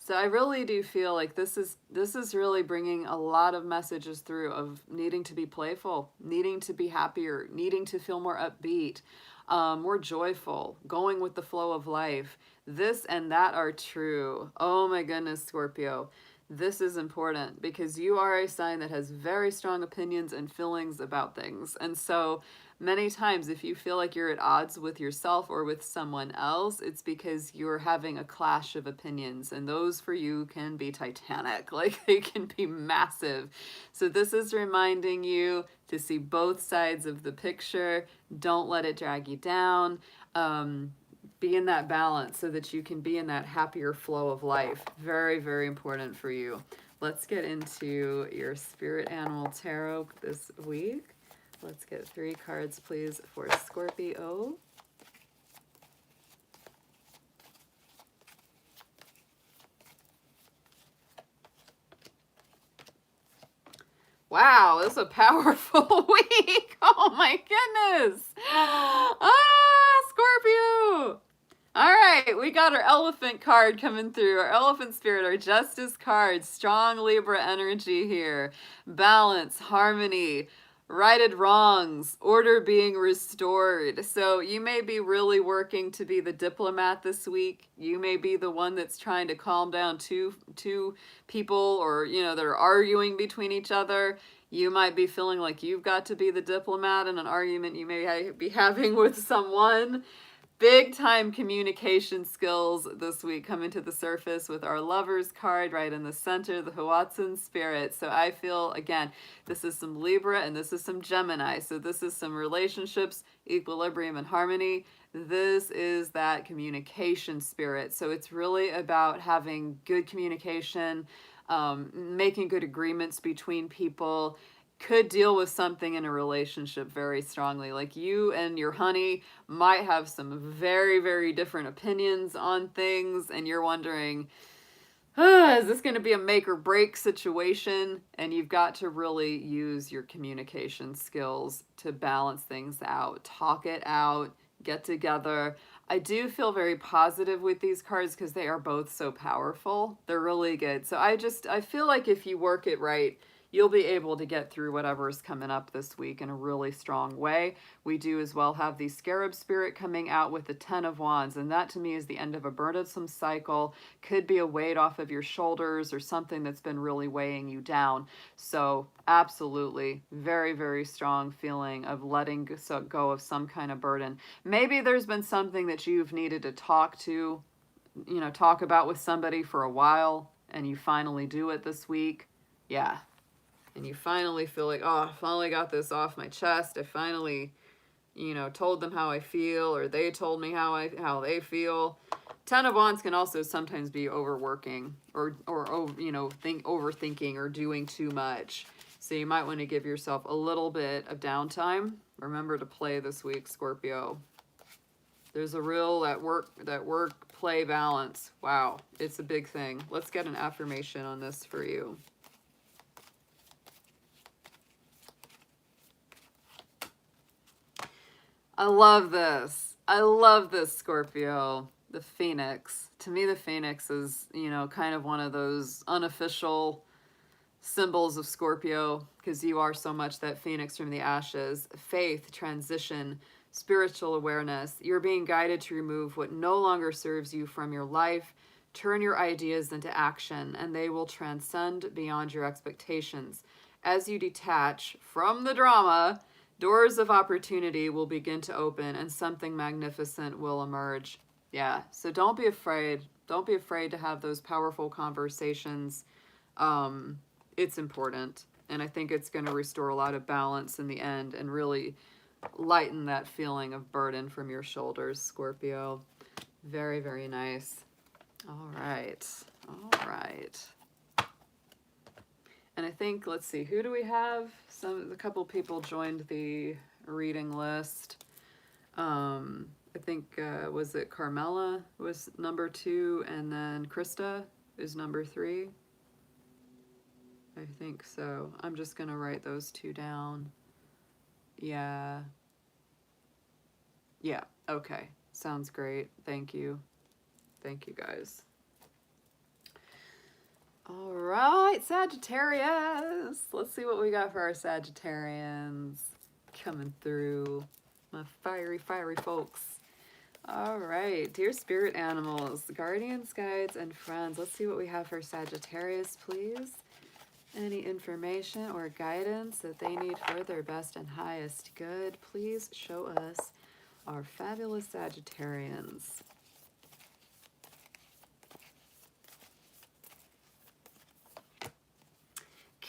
So I really do feel like this is really bringing a lot of messages through of needing to be playful, needing to be happier, needing to feel more upbeat, more joyful, going with the flow of life. This and that are true. Oh my goodness, Scorpio. This is important because you are a sign that has very strong opinions and feelings about things. And so many times, if you feel like you're at odds with yourself or with someone else, it's because you're having a clash of opinions. And those for you can be titanic, like they can be massive. So, this is reminding you to see both sides of the picture. Don't let it drag you down. Be in that balance so that you can be in that happier flow of life. Very, very important for you. Let's get into your spirit animal tarot this week. Let's get 3 cards, please, for Scorpio. Wow, this is a powerful week. Oh my goodness. Scorpio. All right, we got our elephant card coming through. Our elephant spirit, our justice card. Strong Libra energy here. Balance, harmony, righted wrongs, order being restored. So you may be really working to be the diplomat this week. You may be the one that's trying to calm down two people, or that are arguing between each other. You might be feeling like you've got to be the diplomat in an argument you may be having with someone. Big time communication skills this week coming to the surface with our lovers card right in the center, the Huatsun spirit. So I feel, again, this is some Libra and this is some Gemini. So this is some relationships, equilibrium, and harmony. This is that communication spirit. So it's really about having good communication, making good agreements between people. Could deal with something in a relationship very strongly. Like you and your honey might have some very, very different opinions on things, and you're wondering, is this going to be a make or break situation? And you've got to really use your communication skills to balance things out, talk it out, get together. I do feel very positive with these cards because they are both so powerful. They're really good. So I feel like if you work it right, you'll be able to get through whatever's coming up this week in a really strong way. We do as well have the Scarab Spirit coming out with the 10 of Wands, and that to me is the end of a burdensome cycle. Could be a weight off of your shoulders or something that's been really weighing you down. So absolutely, very, very strong feeling of letting go of some kind of burden. Maybe there's been something that you've needed to talk about with somebody for a while, and you finally do it this week. Yeah. And you finally feel like, oh, I finally got this off my chest. I finally, told them how I feel, or they told me how they feel. 10 of Wands can also sometimes be overworking or overthinking or doing too much. So you might want to give yourself a little bit of downtime. Remember to play this week, Scorpio. There's a real that work play balance. Wow, it's a big thing. Let's get an affirmation on this for you. I love this. I love this, Scorpio. The Phoenix. To me, the Phoenix is, kind of one of those unofficial symbols of Scorpio, because you are so much that Phoenix from the ashes. Faith, transition, spiritual awareness. You're being guided to remove what no longer serves you from your life. Turn your ideas into action, and they will transcend beyond your expectations. As you detach from the drama, doors of opportunity will begin to open and something magnificent will emerge. Yeah, so don't be afraid. Don't be afraid to have those powerful conversations. It's important. And I think it's going to restore a lot of balance in the end and really lighten that feeling of burden from your shoulders, Scorpio. Very, very nice. All right. All right. And I think, let's see, who do we have? A couple people joined the reading list. I think, was it Carmela was number 2, and then Krista is number 3? I think so. I'm just going to write those 2 down. Yeah. Yeah, okay. Sounds great. Thank you. Thank you, guys. All right, Sagittarius. Let's see what we got for our Sagittarians coming through. My fiery, fiery folks. All right, dear spirit animals, guardians, guides, and friends. Let's see what we have for Sagittarius, please. Any information or guidance that they need for their best and highest good, please show us, our fabulous Sagittarians.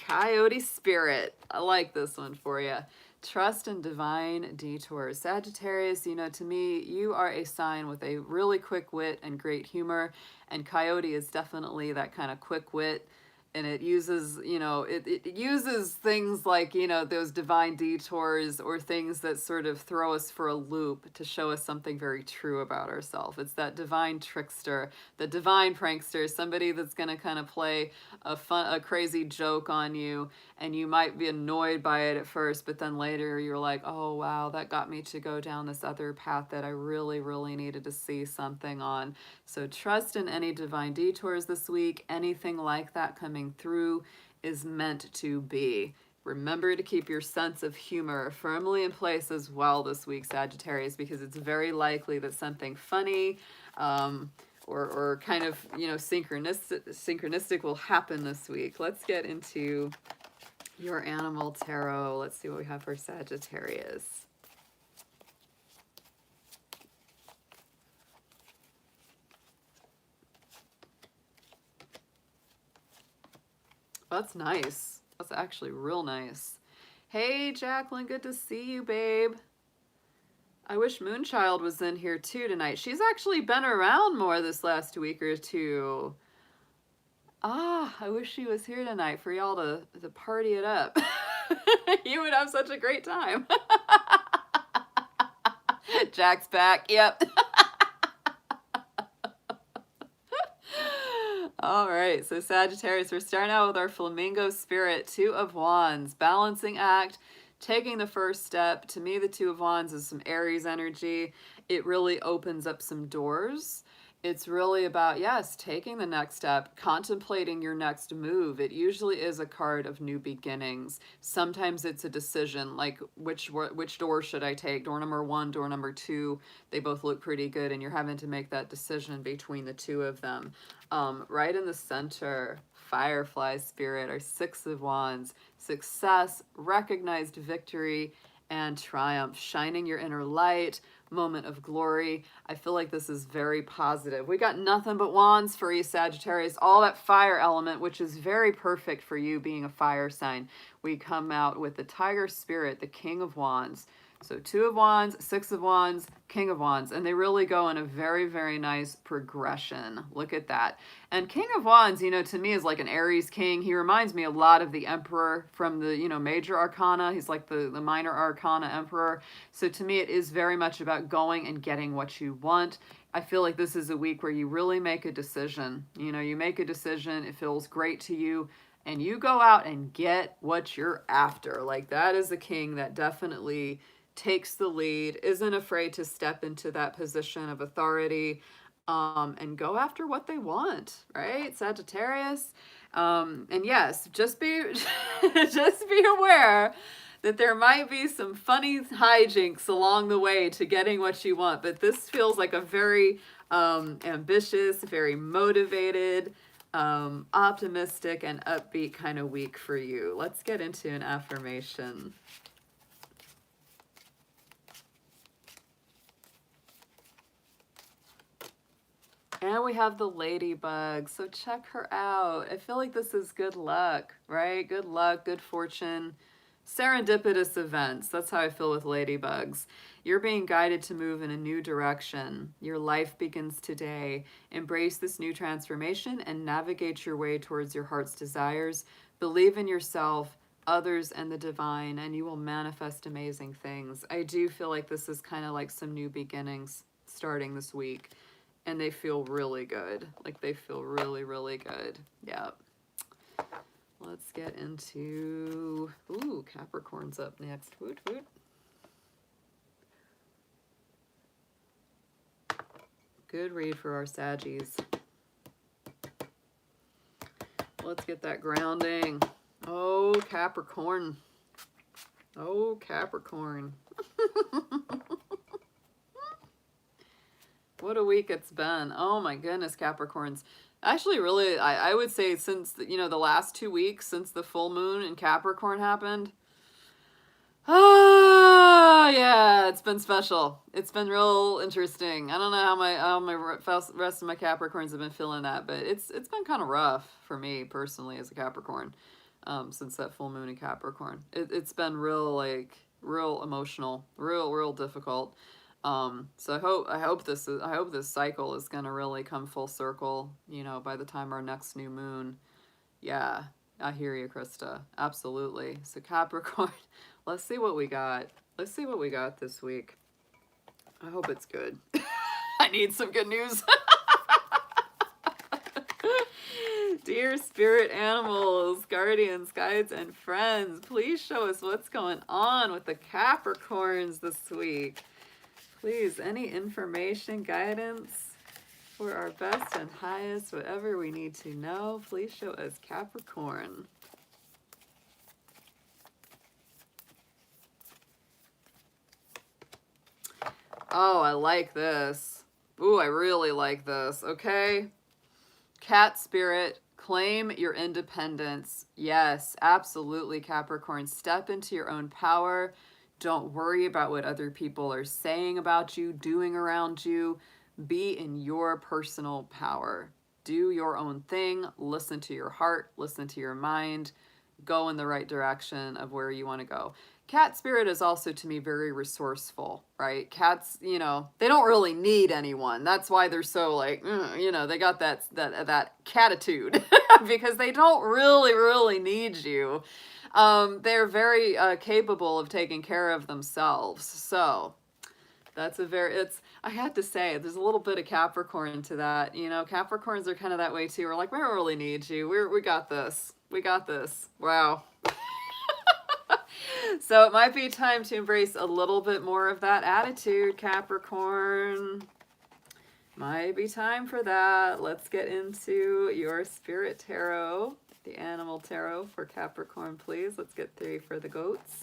Coyote Spirit. I like this one for you. Trust in divine detours. Sagittarius, you know, to me, you are a sign with a really quick wit and great humor, and Coyote is definitely that kind of quick wit. And it uses, you know, it uses things like, you know, those divine detours or things that sort of throw us for a loop to show us something very true about ourselves. It's that divine trickster, the divine prankster, somebody that's going to kind of play a crazy joke on you, and you might be annoyed by it at first, but then later you're like, oh wow, that got me to go down this other path that I really, really needed to see something on. So trust in any divine detours this week. Anything like that coming through is meant to be. Remember to keep your sense of humor firmly in place as well this week, Sagittarius, because it's very likely that something funny or kind of, you know, synchronistic will happen this week. Let's get into your animal tarot. Let's see what we have for Sagittarius. That's nice. That's actually real nice. Hey, Jacqueline, good to see you, babe. I wish Moonchild was in here too tonight. She's actually been around more this last week or two. Ah, I wish she was here tonight for y'all to party it up. You would have such a great time. Jack's back. Yep. All right, so Sagittarius, we're starting out with our Flamingo Spirit, Two of Wands, balancing act, taking the first step. To me, the Two of Wands is some Aries energy. It really opens up some doors. It's really about, yes, taking the next step, contemplating your next move. It usually is a card of new beginnings. Sometimes it's a decision, like which door should I take? Door number 1, door number 2. They both look pretty good, and you're having to make that decision between the two of them. Right in the center, Firefly Spirit, our Six of Wands, success, recognized victory, and triumph, shining your inner light, moment of glory. I feel like this is very positive. We got nothing but wands for you, Sagittarius, all that fire element, which is very perfect for you being a fire sign. We come out with the Tiger Spirit, the King of Wands. So Two of Wands, Six of Wands, King of Wands, and they really go in a very, very nice progression. Look at that. And King of Wands, you know, to me is like an Aries king. He reminds me a lot of the Emperor from the, you know, major arcana. He's like the minor arcana Emperor. So to me, it is very much about going and getting what you want. I feel like this is a week where you really make a decision. You know, you make a decision, it feels great to you, and you go out and get what you're after. Like, that is a king that definitely takes the lead, isn't afraid to step into that position of authority, and go after what they want, right, Sagittarius? And yes, just be just be aware that there might be some funny hijinks along the way to getting what you want, but this feels like a very ambitious, very motivated, optimistic, and upbeat kind of week for you. Let's get into an affirmation. And we have the ladybug, so check her out. I feel like this is good luck, right? Good luck, good fortune, serendipitous events. That's how I feel with ladybugs. You're being guided to move in a new direction. Your life begins today. Embrace this new transformation and navigate your way towards your heart's desires. Believe in yourself, others, and the divine, and you will manifest amazing things. I do feel like this is kind of like some new beginnings starting this week. And they feel really good. Like, they feel really, really good. Yeah. Let's get into... Ooh, Capricorn's up next. Woot, woot. Good read for our Saggies. Let's get that grounding. Oh, Capricorn. Oh, Capricorn. What a week it's been. Oh my goodness, Capricorns. Actually, really, I would say since, the last 2 weeks since the full moon in Capricorn happened. Oh, yeah, it's been special. It's been real interesting. I don't know how my rest of my Capricorns have been feeling that, but it's been kind of rough for me personally as a Capricorn, since that full moon in Capricorn. It's been real emotional, real difficult. So I hope this cycle is gonna really come full circle, by the time our next new moon. Yeah, I hear you, Krista. Absolutely. So Capricorn, let's see what we got. Let's see what we got this week. I hope it's good. I need some good news. Dear spirit animals, guardians, guides, and friends, please show us what's going on with the Capricorns this week. Please, any information, guidance for our best and highest, whatever we need to know, please show us, Capricorn. Oh, I like this. Ooh, I really like this. Okay. Cat spirit, claim your independence. Yes, absolutely, Capricorn. Step into your own power. Don't worry about what other people are saying about you, doing around you. Be in your personal power. Do your own thing. Listen to your heart. Listen to your mind. Go in the right direction of where you want to go. Cat spirit is also, to me, very resourceful, right? Cats, they don't really need anyone. That's why they're so they got that catitude because they don't really need you. They're very capable of taking care of themselves. So that's I have to say, there's a little bit of Capricorn to that. Capricorns are kind of that way too. We're like, we don't really need you. We got this. We got this. Wow. So it might be time to embrace a little bit more of that attitude, Capricorn. Might be time for that. Let's get into your spirit tarot, the animal tarot for Capricorn, please. Let's get 3 for the goats.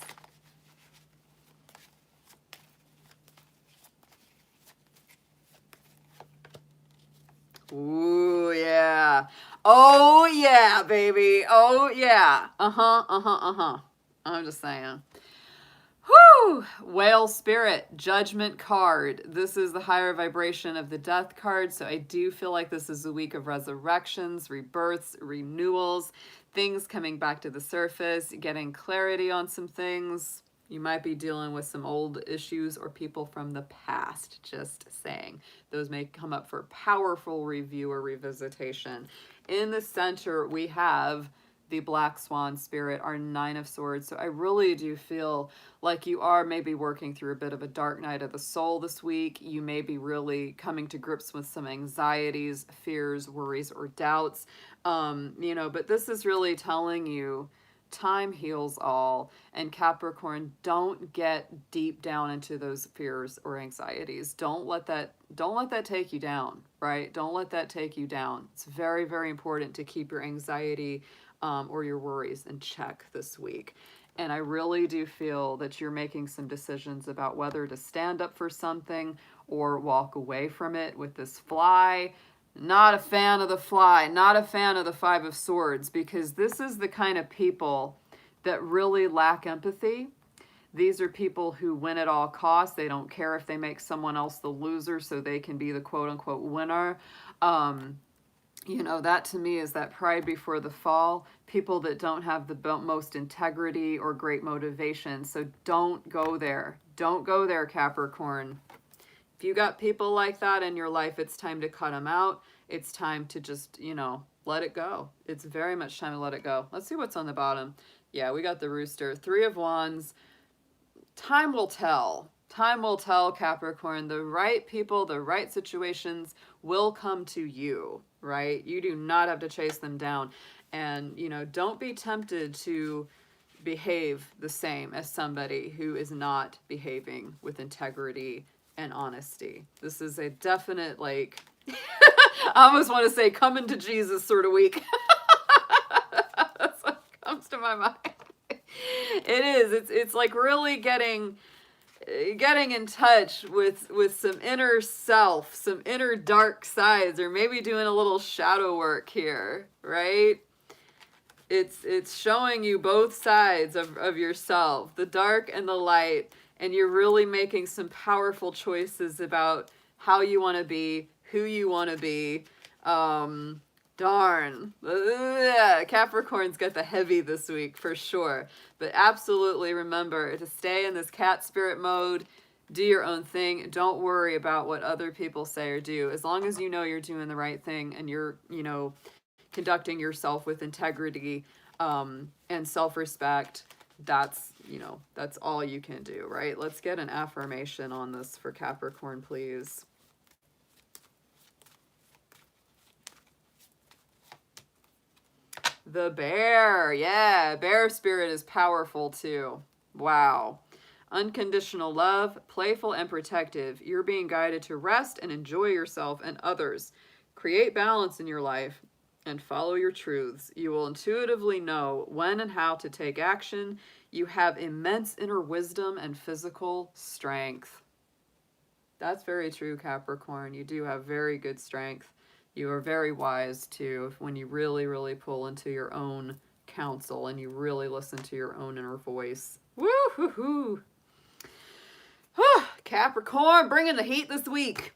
Ooh, yeah. Oh, yeah, baby. Oh, yeah. I'm just saying. Whew! Whale spirit, judgment card. This is the higher vibration of the death card. So I do feel like this is a week of resurrections, rebirths, renewals, things coming back to the surface, getting clarity on some things. You might be dealing with some old issues or people from the past, just saying. Those may come up for powerful review or revisitation. In the center, we have the Black Swan spirit, our 9 of Swords. So I really do feel like you are maybe working through a bit of a dark night of the soul this week. You may be really coming to grips with some anxieties, fears, worries, or doubts. But this is really telling you time heals all. And Capricorn, don't get deep down into those fears or anxieties. Don't let that take you down, right? Don't let that take you down. It's very, very important to keep your anxiety or your worries in check this week. And I really do feel that you're making some decisions about whether to stand up for something or walk away from it with this fly. Not a fan of the fly, not a fan of the 5 of Swords, because this is the kind of people that really lack empathy. These are people who win at all costs. They don't care if they make someone else the loser so they can be the quote-unquote winner. That to me is that pride before the fall. People that don't have the most integrity or great motivation. So don't go there. Don't go there, Capricorn. If you got people like that in your life, it's time to cut them out. It's time to just, let it go. It's very much time to let it go. Let's see what's on the bottom. Yeah, we got the Rooster. 3 of Wands. Time will tell. Time will tell, Capricorn. The right people, the right situations will come to you, right? You do not have to chase them down. And, don't be tempted to behave the same as somebody who is not behaving with integrity and honesty. This is a definite, I almost want to say, come into Jesus sort of week. my mind. It is. It's like really getting in touch with some inner self, some inner dark sides, or maybe doing a little shadow work here, right? It's showing you both sides of yourself, the dark and the light, and you're really making some powerful choices about how you want to be, who you want to be. Darn. Capricorn's got the heavy this week for sure. But absolutely remember to stay in this cat spirit mode. Do your own thing. Don't worry about what other people say or do. As long as you know you're doing the right thing and you're, conducting yourself with integrity and self-respect, that's all you can do, right? Let's get an affirmation on this for Capricorn, please. The bear. Yeah, bear spirit is powerful too. Wow. Unconditional love, playful and protective. You're being guided to rest and enjoy yourself and others. Create balance in your life and follow your truths. You will intuitively know when and how to take action. You have immense inner wisdom and physical strength. That's very true, Capricorn. You do have very good strength. You are very wise too when you really, really pull into your own counsel and you really listen to your own inner voice. Woo-hoo-hoo. Capricorn, bringing the heat this week.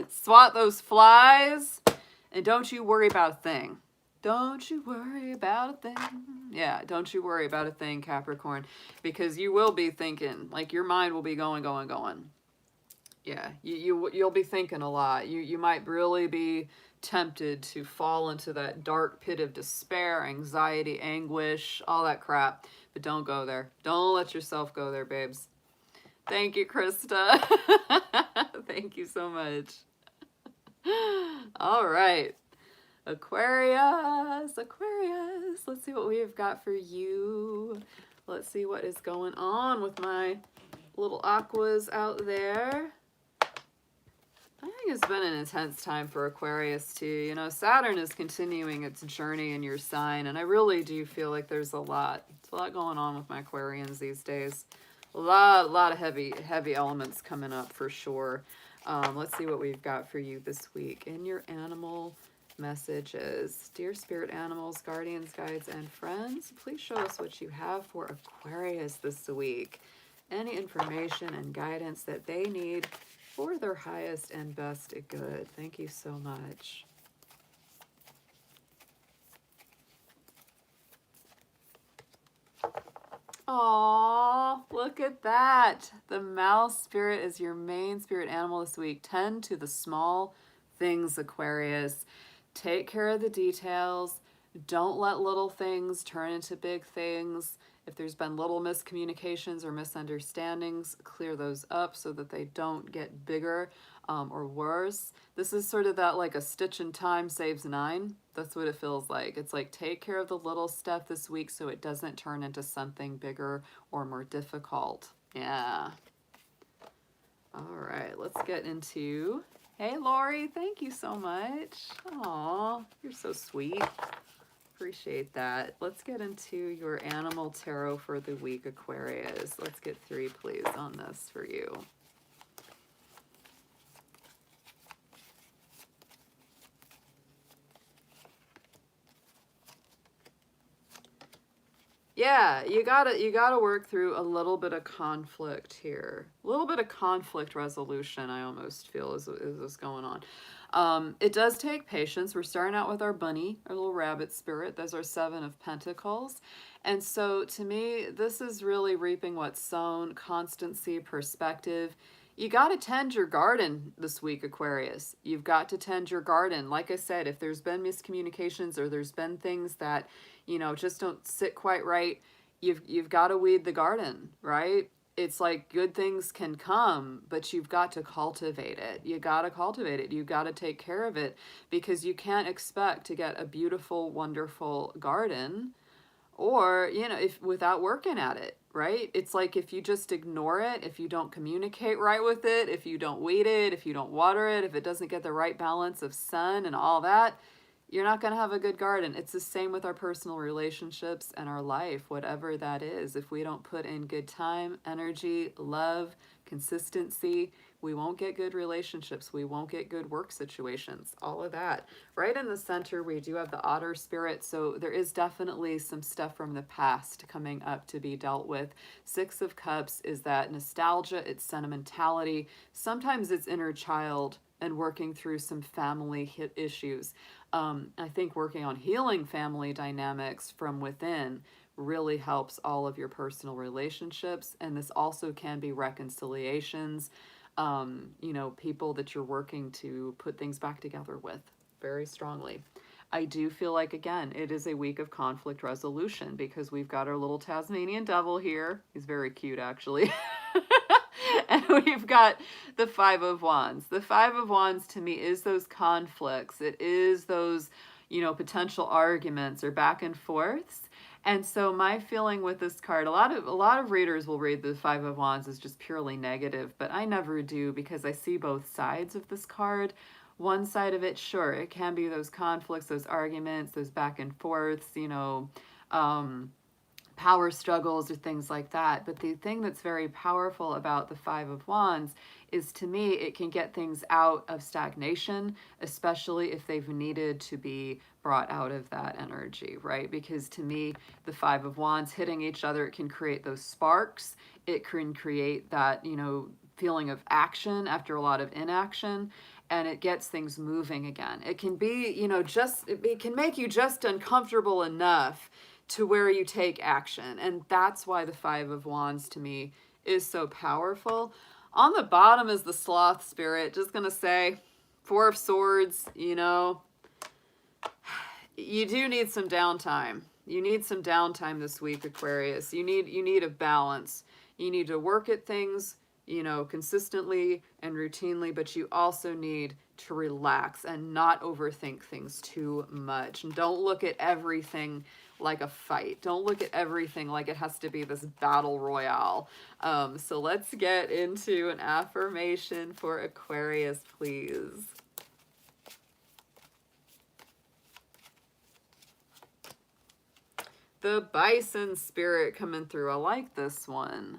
Swat those flies and don't you worry about a thing. Don't you worry about a thing. Yeah, don't you worry about a thing, Capricorn, because you will be thinking, like your mind will be going. Yeah, you'll be thinking a lot. You might really be tempted to fall into that dark pit of despair, anxiety, anguish, all that crap. But don't go there. Don't let yourself go there, babes. Thank you, Krista. Thank you so much. All right. Aquarius. Let's see what we've got for you. Let's see what is going on with my little aquas out there. I think it's been an intense time for Aquarius too. Saturn is continuing its journey in your sign, and I really do feel like there's a lot going on with my Aquarians these days. A lot of heavy elements coming up for sure. Let's see what we've got for you this week in your animal messages. Dear spirit animals, guardians, guides, and friends, please show us what you have for Aquarius this week. Any information and guidance that they need for their highest and best good. Thank you so much. Aww, look at that. The mouse spirit is your main spirit animal this week. Tend to the small things, Aquarius. Take care of the details. Don't let little things turn into big things. If there's been little miscommunications or misunderstandings, clear those up so that they don't get bigger or worse. This is sort of that like a stitch in time saves 9. That's what it feels like. It's like take care of the little stuff this week so it doesn't turn into something bigger or more difficult. Yeah. All right, let's get into... Hey, Lori, thank you so much. Aw, you're so sweet. Appreciate that. Let's get into your animal tarot for the week, Aquarius. Let's get 3, please, on this for you. Yeah, you gotta work through a little bit of conflict here. A little bit of conflict resolution, I almost feel, is what's going on. It does take patience. We're starting out with our bunny, our little rabbit spirit. There's our 7 of Pentacles. And so to me, this is really reaping what's sown, constancy, perspective. You got to tend your garden this week, Aquarius. You've got to tend your garden. Like I said, if there's been miscommunications or there's been things that, just don't sit quite right, you've got to weed the garden, right? It's like good things can come, but you've got to cultivate it. You got to cultivate it. You got to take care of it because you can't expect to get a beautiful, wonderful garden or, if without working at it, right? It's like if you just ignore it, if you don't communicate right with it, if you don't weed it, if you don't water it, if it doesn't get the right balance of sun and all that, you're not going to have a good garden. It's the same with our personal relationships and our life, whatever that is. If we don't put in good time, energy, love, consistency, we won't get good relationships. We won't get good work situations, all of that. Right in the center, we do have the otter spirit. So there is definitely some stuff from the past coming up to be dealt with. Six of Cups is that nostalgia, it's sentimentality. Sometimes it's inner child and working through some family issues. I think working on healing family dynamics from within really helps all of your personal relationships. And this also can be reconciliations, you know, people that you're working to put things back together with very strongly. I do feel like, again, it is a week of conflict resolution because we've got our little Tasmanian devil here. He's very cute, actually. And we've got the Five of Wands. The Five of Wands to me is those conflicts. It is those, you know, potential arguments or back and forths. And so my feeling with this card, a lot of readers will read the Five of Wands as just purely negative, but I never do because I see both sides of this card. One side of it, sure, it can be those conflicts, those arguments, those back and forths, you know, power struggles or things like that. But the thing that's very powerful about the Five of Wands is, to me, it can get things out of stagnation, especially if they've needed to be brought out of that energy, right? Because to me, the Five of Wands hitting each other, it can create those sparks. It can create that, you know, feeling of action after a lot of inaction, and it gets things moving again. It can be, you know, just, it can make you just uncomfortable enough to where you take action. And that's why the Five of Wands to me is so powerful. On the bottom is the Sloth spirit. Just gonna say, Four of Swords, you know, you do need some downtime. You need some downtime this week, Aquarius. You need a balance. You need to work at things, you know, consistently and routinely, but you also need to relax and not overthink things too much. And don't look at everything like a fight. Don't look at everything like it has to be this battle royale. So let's get into an affirmation for Aquarius, please. The Bison spirit coming through. I like this one.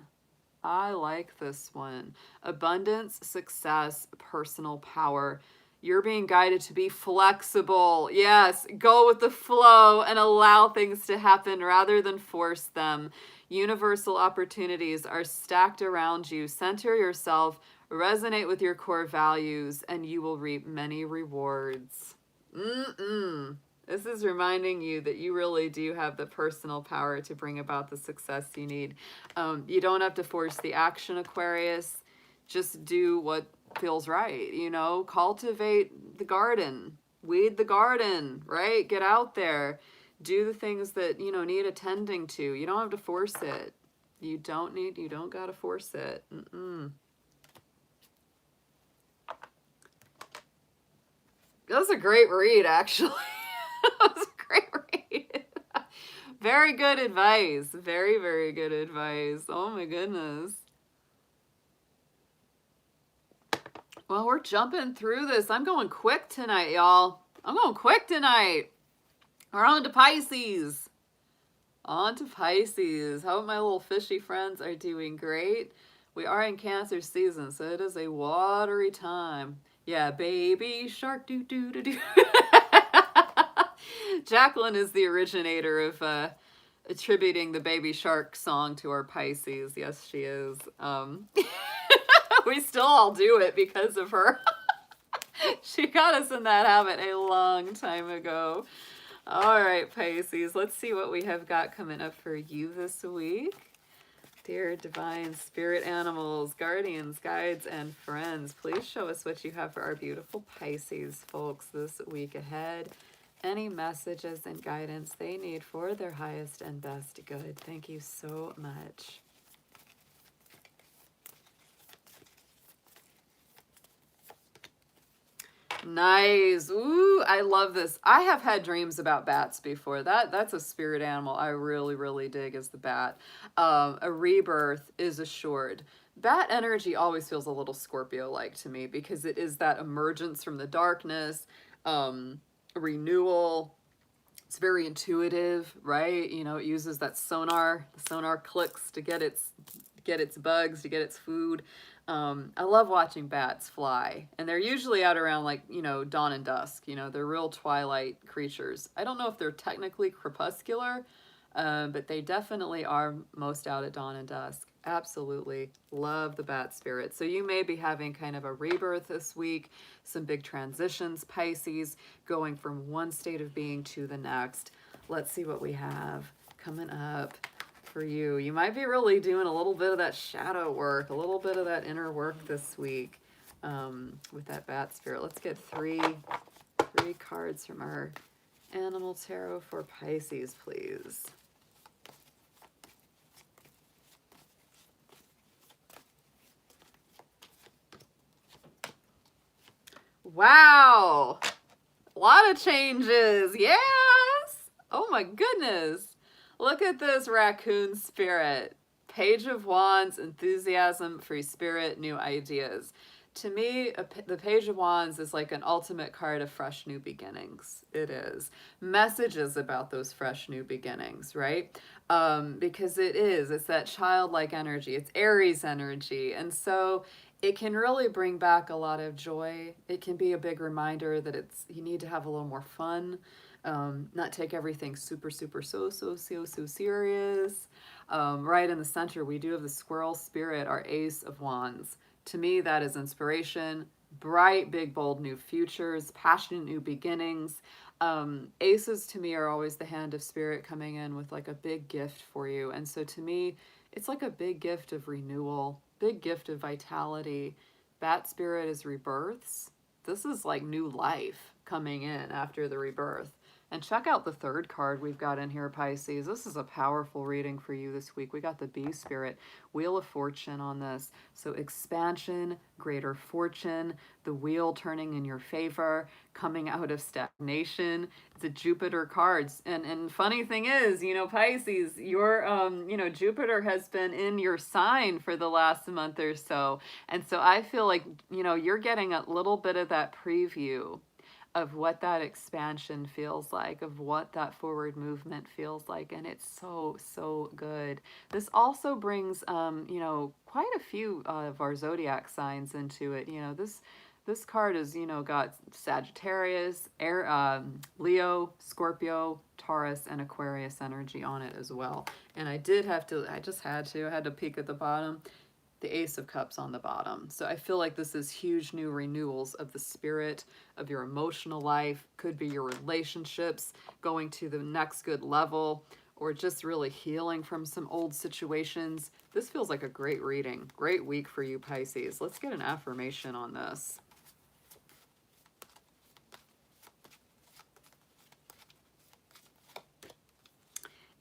I like this one. Abundance, success, personal power. You're being guided to be flexible. Yes, go with the flow and allow things to happen rather than force them. Universal opportunities are stacked around you. Center yourself, resonate with your core values, and you will reap many rewards. This is reminding you that you really do have the personal power to bring about the success you need. You don't have to force the action, Aquarius. Just do what feels right, you know? Cultivate the garden. Weed the garden, right? Get out there. Do the things that, you know, need attending to. You don't have to force it. You don't gotta force it. That was a great read, actually. That was a great read. Very good advice. Very, very good advice. Oh my goodness. Well, we're jumping through this. I'm going quick tonight, y'all. I'm going quick tonight. We're on to Pisces. On to Pisces. Hope my little fishy friends are doing great. We are in Cancer season, so it is a watery time. Yeah, baby shark, do do do do. Jacqueline is the originator of attributing the baby shark song to our Pisces. Yes, she is. We still all do it because of her. She got us in that habit a long time ago. All right, Pisces, let's see what we have got coming up for you this week. Dear divine spirit animals, guardians, guides, and friends, please show us what you have for our beautiful Pisces folks this week ahead. Any messages and guidance they need for their highest and best good. Thank you so much. Nice. Ooh, I love this. I have had dreams about bats before. That's a spirit animal I really, really dig, is the bat. A rebirth is assured. Bat energy always feels a little Scorpio-like to me because it is that emergence from the darkness. renewal. It's very intuitive, right? You know, it uses that sonar. The sonar clicks to get its bugs, to get its food. I love watching bats fly, and they're usually out around, like, you know, dawn and dusk. You know, they're real twilight creatures. I don't know if they're technically crepuscular, but they definitely are most out at dawn and dusk. Absolutely love the bat spirit. So you may be having kind of a rebirth this week, some big transitions, Pisces, going from one state of being to the next. Let's see what we have coming up for you. You might be really doing a little bit of that shadow work, a little bit of that inner work this week with that bat spirit. Let's get three cards from our Animal Tarot for Pisces, please. Wow! A lot of changes. Yes! Oh my goodness. Look at this raccoon spirit. Page of Wands, enthusiasm, free spirit, new ideas. To me, the Page of Wands is like an ultimate card of fresh new beginnings. It is. Messages about those fresh new beginnings, right? Because it's that childlike energy. It's Aries energy. And so it can really bring back a lot of joy. It can be a big reminder that you need to have a little more fun, not take everything super so serious. Right in the center, we do have the squirrel spirit, our Ace of Wands. To me, that is inspiration, bright, big, bold new futures, passionate new beginnings. Aces to me are always the hand of spirit coming in with like a big gift for you. And so to me, it's like a big gift of renewal, big gift of vitality. Bat spirit is rebirths. This is like new life coming in after the rebirth. And check out the third card we've got in here, Pisces. This is a powerful reading for you this week. We got the Bee Spirit, Wheel of Fortune on this. So expansion, greater fortune, the wheel turning in your favor, coming out of stagnation. It's a Jupiter cards. And funny thing is, you know, Pisces, your Jupiter has been in your sign for the last month or so. And so I feel like, you know, you're getting a little bit of that preview of what that expansion feels like, of what that forward movement feels like, and it's so good. This also brings, you know, quite a few of our zodiac signs into it. You know, this card is, you know, got Sagittarius, Leo, Scorpio, Taurus, and Aquarius energy on it as well. And I just had to peek at the bottom. The Ace of Cups on the bottom. So I feel like this is huge new renewals of the spirit, of your emotional life, could be your relationships going to the next good level, or just really healing from some old situations. This feels like a great reading, great week for you, Pisces. Let's get an affirmation on this.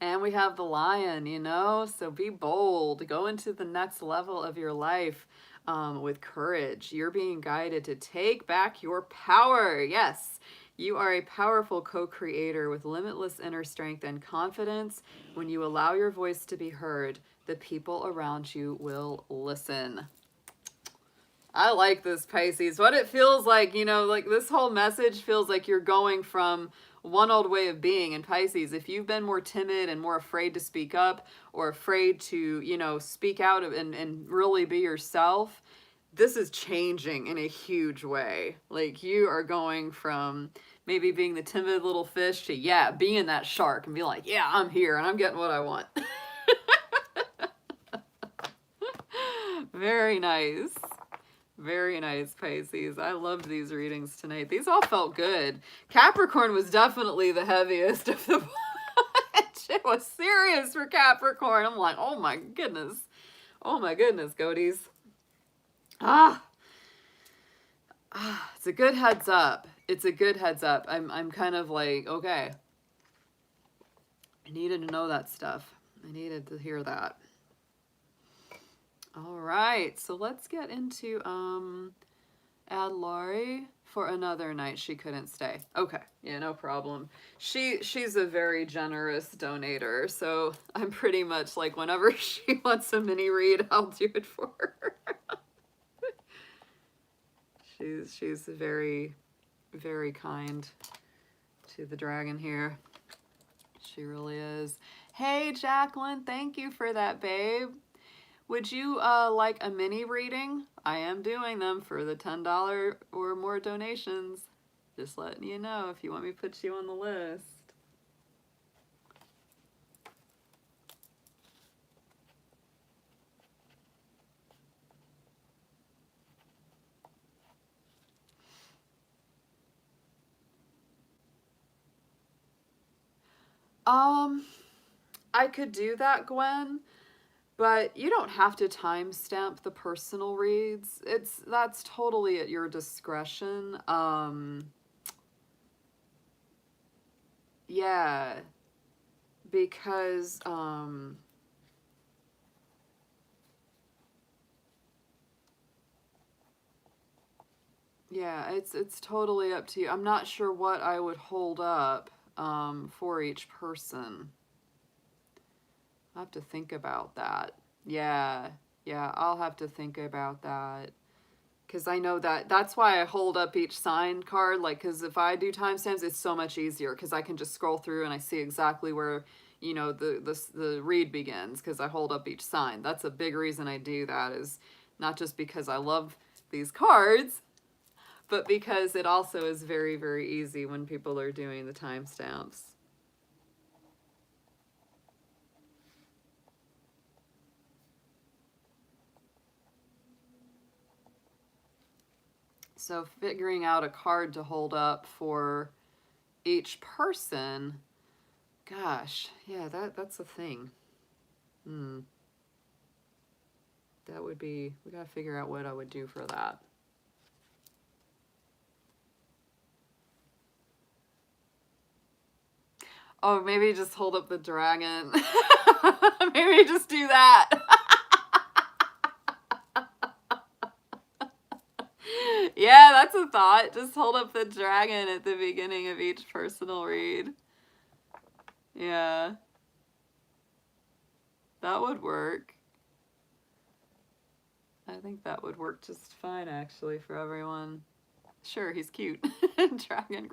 And we have the Lion, you know, so be bold, go into the next level of your life with courage. You're being guided to take back your power. Yes, you are a powerful co-creator with limitless inner strength and confidence. When you allow your voice to be heard, the people around you will listen. I like this, Pisces. What it feels like, you know, like this whole message feels like you're going from one old way of being. In Pisces, if you've been more timid and more afraid to speak up or afraid to, you know, speak out and really be yourself, this is changing in a huge way. Like you are going from maybe being the timid little fish to, yeah, being that shark and be like, yeah, I'm here and I'm getting what I want. Very nice. Very nice, Pisces. I loved these readings tonight. These all felt good. Capricorn was definitely the heaviest of the bunch. It was serious for Capricorn. I'm like, oh my goodness. Oh my goodness, goaties. It's a good heads up. It's a good heads up. I'm kind of like, okay. I needed to know that stuff. I needed to hear that. All right, so let's get into add Laurie for another night. She couldn't stay. Okay, yeah, no problem. She's a very generous donator, so I'm pretty much like whenever she wants a mini read, I'll do it for her. She's very, very kind. to the dragon here. She really is. Hey, Jacqueline, thank you for that, babe. Would you like a mini reading? I am doing them for the $10 or more donations. Just letting you know if you want me to put you on the list. I could do that, Gwen, but you don't have to timestamp the personal reads. That's totally at your discretion. Yeah, because yeah, it's totally up to you. I'm not sure what I would hold up for each person. I'll have to think about that. Yeah, yeah, I'll have to think about that. Because I know that's why I hold up each signed card. Like, because if I do timestamps, it's so much easier because I can just scroll through and I see exactly where, you know, the read begins because I hold up each sign. That's a big reason I do that, is not just because I love these cards, but because it also is very, very easy when people are doing the timestamps. So figuring out a card to hold up for each person, gosh, yeah, that's a thing. That would be, we gotta figure out what I would do for that. Oh, maybe just hold up the dragon. Maybe just do that. Yeah, that's a thought. Just hold up the dragon at the beginning of each personal read. Yeah. That would work. I think that would work just fine, actually, for everyone. Sure, he's cute. Dragon.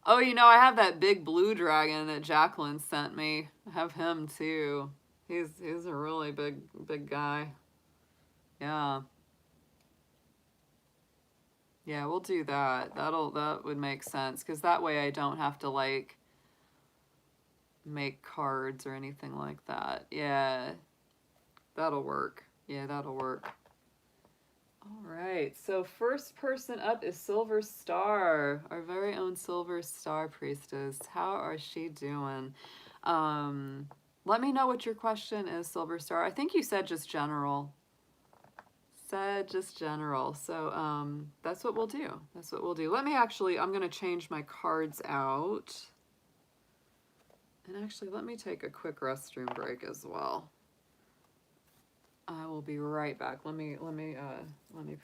Oh, you know, I have that big blue dragon that Jacqueline sent me. I have him too. He's a really big guy. Yeah. Yeah, we'll do that. That would make sense because that way I don't have to like make cards or anything like that. Yeah. That'll work. Yeah, that'll work. All right. So first person up is Silver Star, our very own Silver Star priestess. How are she doing? Let me know what your question is, Silver Star. I think you said just general. Said just general. So that's what we'll do. That's what we'll do. Let me actually, I'm going to change my cards out. And actually, let me take a quick restroom break as well. I will be right back. Let me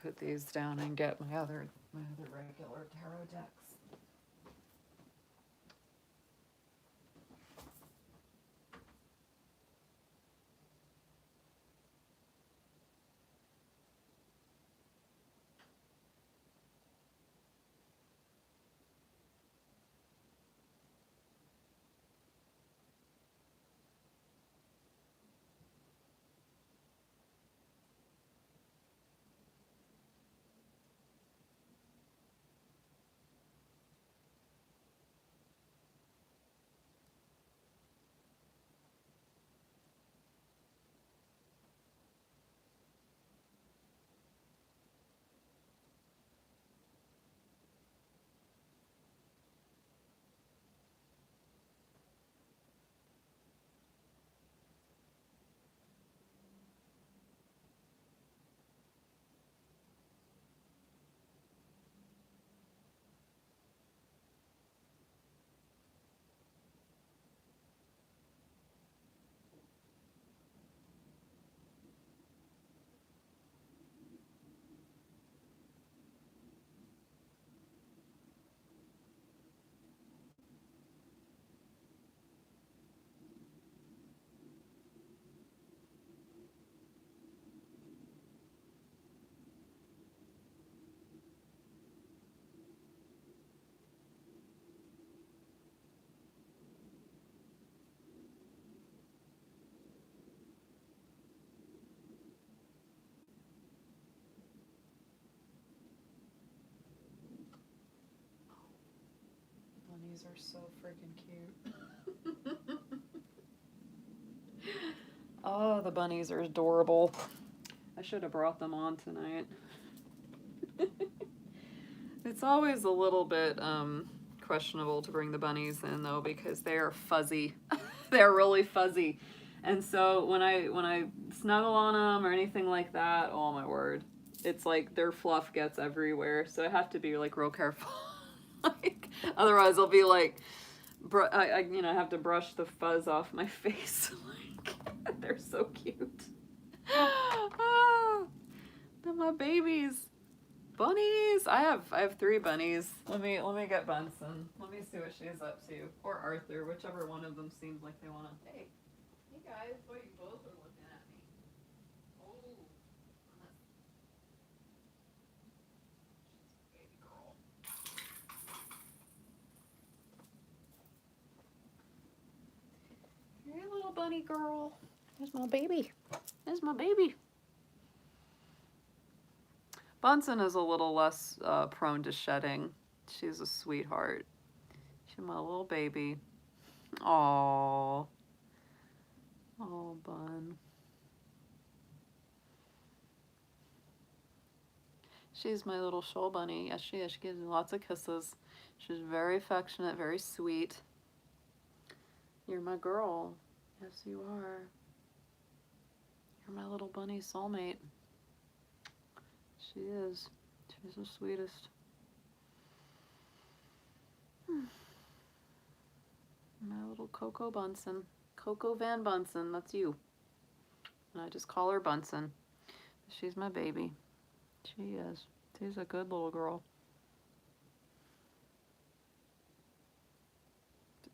put these down and get my other regular tarot decks. bunnies are so freaking cute. Oh, the bunnies are adorable. I should have brought them on tonight. It's always a little bit questionable to bring the bunnies in though, because they are fuzzy. They're really fuzzy. And so when I snuggle on them or anything like that, oh my word, it's like their fluff gets everywhere. So I have to be like real careful. Like, otherwise I'll be like, I have to brush the fuzz off my face. Like, they're so cute. Ah, they're my babies. Bunnies. I have 3 bunnies. Let me get Bunsen. Let me see what she's up to, or Arthur, whichever one of them seems like they want to. Hey guys, boy, you both are looking at me. Oh, baby girl. Hey, little bunny girl. There's my baby. There's my baby. Bunsen is a little less prone to shedding. She's a sweetheart. She's my little baby. Aww. Oh, Bun. She's my little shoal bunny. Yes, she is. She gives me lots of kisses. She's very affectionate, very sweet. You're my girl. Yes, you are. You're my little bunny soulmate. She is. She's the sweetest. My little Coco Bunsen. Coco Van Bunsen, that's you. And I just call her Bunsen. She's my baby. She is. She's a good little girl.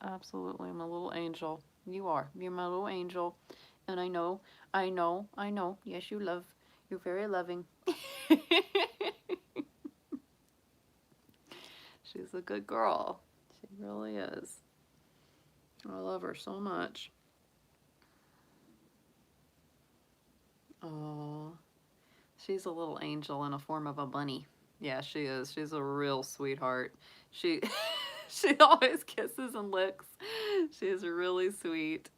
Absolutely, my little angel. You are. You're my little angel. And I know. Yes, you're very loving. She's a good girl. She really is. I love her so much. Oh, she's a little angel in a form of a bunny. Yeah, she is. She's a real sweetheart. She she always kisses and licks. She's really sweet.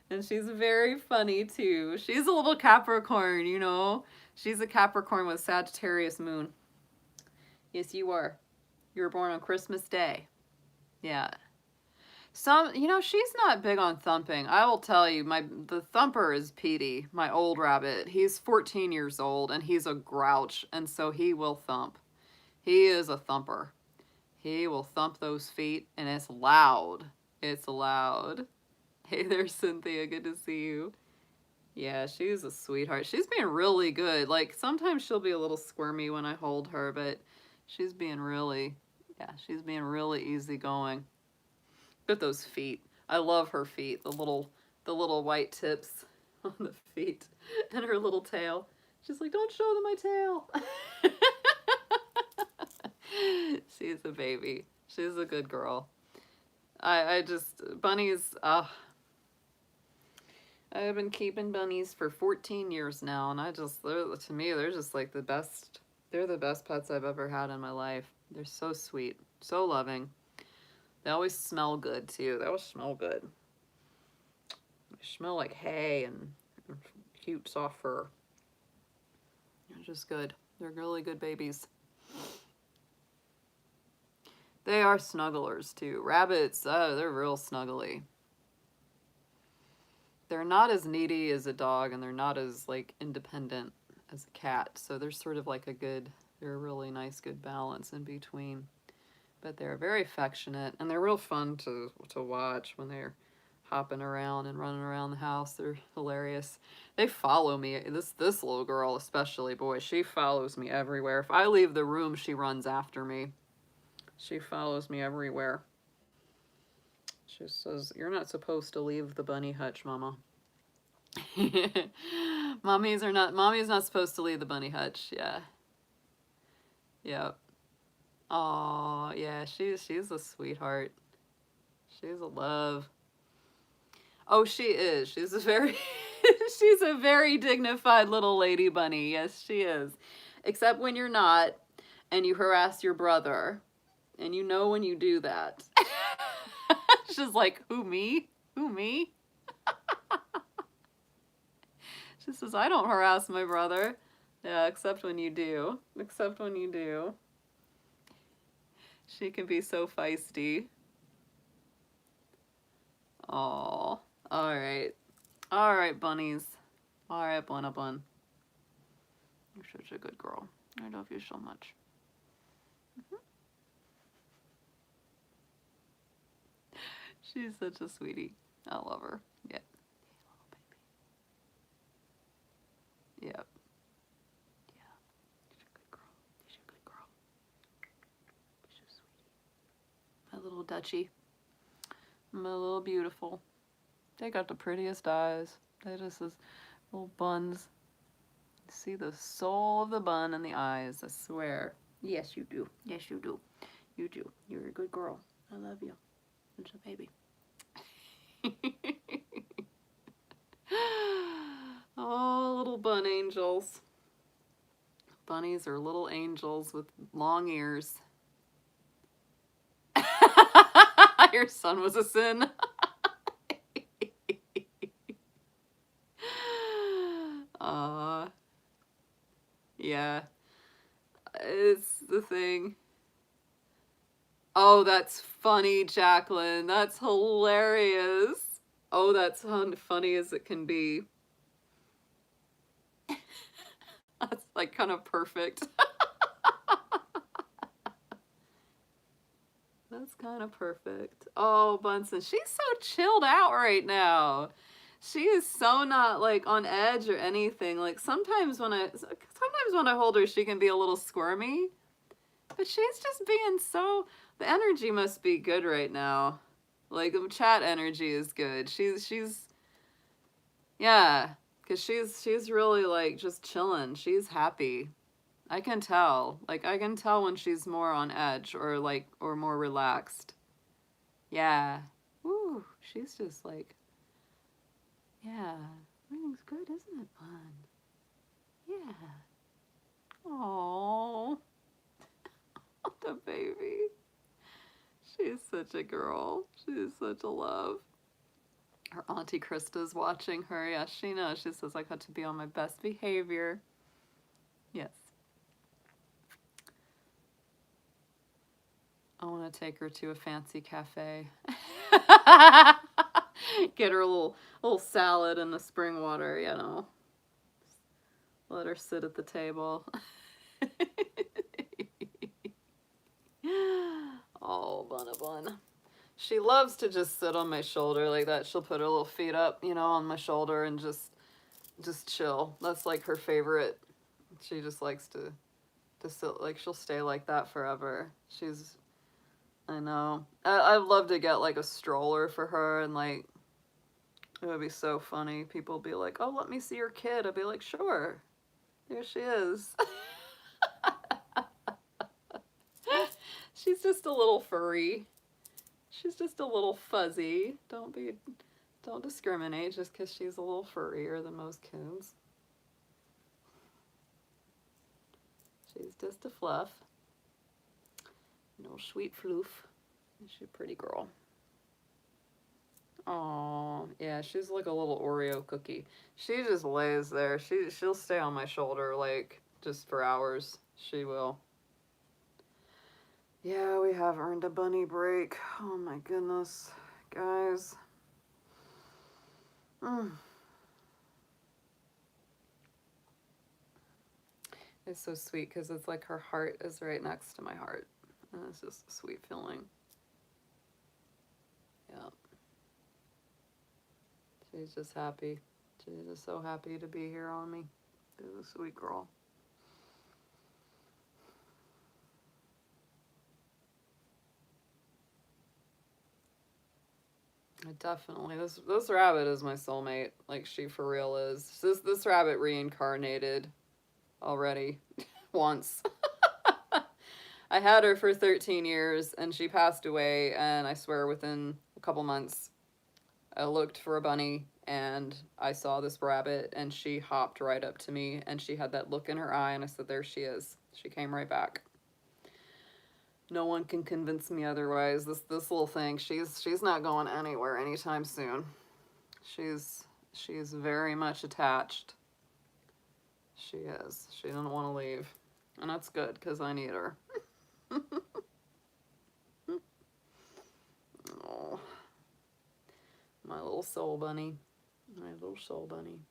And she's very funny too. She's a little Capricorn, you know. She's a Capricorn with Sagittarius moon. Yes, you are. You were born on Christmas Day. Yeah. She's not big on thumping. I will tell you, the thumper is Petey, my old rabbit. He's 14 years old and he's a grouch, and so he will thump. He is a thumper. He will thump those feet, and it's loud. It's loud. Hey there, Cynthia. Good to see you. Yeah, she's a sweetheart. She's being really good. Like, sometimes she'll be a little squirmy when I hold her, but she's being really easygoing. Look at those feet. I love her feet. The little white tips on the feet and her little tail. She's like, don't show them my tail. She's a baby. She's a good girl. Bunnies, I've been keeping bunnies for 14 years now, and to me, they're just like the best. They're the best pets I've ever had in my life. They're so sweet, so loving. They always smell good, too. They always smell good. They smell like hay and cute, soft fur. They're just good. They're really good babies. They are snugglers, too. Rabbits, oh, they're real snuggly. They're not as needy as a dog, and they're not as, like, independent as a cat. So they're sort of like they're a really nice, good balance in between. But they're very affectionate, and they're real fun to watch when they're hopping around and running around the house. They're hilarious. They follow me. This little girl especially, boy, she follows me everywhere. If I leave the room, she runs after me. She follows me everywhere. She says, "You're not supposed to leave the bunny hutch, Mama." Mommy's not supposed to leave the bunny hutch. Yeah. Yep. Oh, yeah, she's a sweetheart. She's a love. Oh, she is. She's a very she's a very dignified little lady bunny. Yes, she is. Except when you're not and you harass your brother. And you know when you do that. She's like, who, me? Who, me? She says, I don't harass my brother. Yeah, except when you do. Except when you do. She can be so feisty. Oh, all right. All right, bunnies. All right, Bunna Bun. You're such a good girl. I love you so much. She's such a sweetie. I love her. Yeah. Yep. Yeah. She's a good girl. She's a good girl. She's a sweetie. My little Dutchie. My little beautiful. They got the prettiest eyes. They just this little buns. See the soul of the bun in the eyes, I swear. Yes, you do. Yes, you do. You do. You're a good girl. I love you. It's a baby. Oh, little bun angels. Bunnies are little angels with long ears. Your son was a sin. Yeah. It's the thing. Oh, that's funny, Jacqueline. That's hilarious. Oh, that's funny as it can be. That's like kind of perfect. That's kind of perfect. Oh, Bunsen, she's so chilled out right now. She is so not like on edge or anything. Like sometimes when I hold her, she can be a little squirmy, but she's just being so. The energy must be good right now. Like the chat energy is good. Yeah, because she's really like just chilling. She's happy. I can tell. Like I can tell when she's more on edge or more relaxed. Yeah. Woo. She's just like, yeah. Everything's good, isn't it, Bun? Yeah. Oh, the baby. She's such a girl. She's such a love. Her auntie Krista's watching her. Yeah, she knows. She says I got to be on my best behavior. Yes. I want to take her to a fancy cafe. Get her a little salad and the spring water, you know. Let her sit at the table. Oh, Bunna Bun. She loves to just sit on my shoulder like that. She'll put her little feet up, you know, on my shoulder and just chill. That's like her favorite. She just likes to sit, like she'll stay like that forever. I know. I'd love to get like a stroller for her and like it would be so funny. People would be like, oh, let me see your kid. I'd be like, sure. There she is. She's just a little furry. She's just a little fuzzy. Don't discriminate just because she's a little furrier than most kids. She's just a fluff. No sweet floof. She's a pretty girl. Oh, yeah, she's like a little Oreo cookie. She just lays there. She'll stay on my shoulder like just for hours. She will. Yeah, we have earned a bunny break. Oh my goodness, guys. It's so sweet because it's like her heart is right next to my heart. And it's just a sweet feeling. Yeah. She's just happy. She's just so happy to be here on me. She's a sweet girl. I definitely, this rabbit is my soulmate. Like she for real is. This rabbit reincarnated already once. I had her for 13 years and she passed away, and I swear within a couple months I looked for a bunny and I saw this rabbit and she hopped right up to me and she had that look in her eye and I said, there she is. She came right back. No one can convince me otherwise. This little thing, she's not going anywhere anytime soon. She's very much attached. She is. She doesn't want to leave. And that's good, because I need her. Oh, my little soul bunny. My little soul bunny.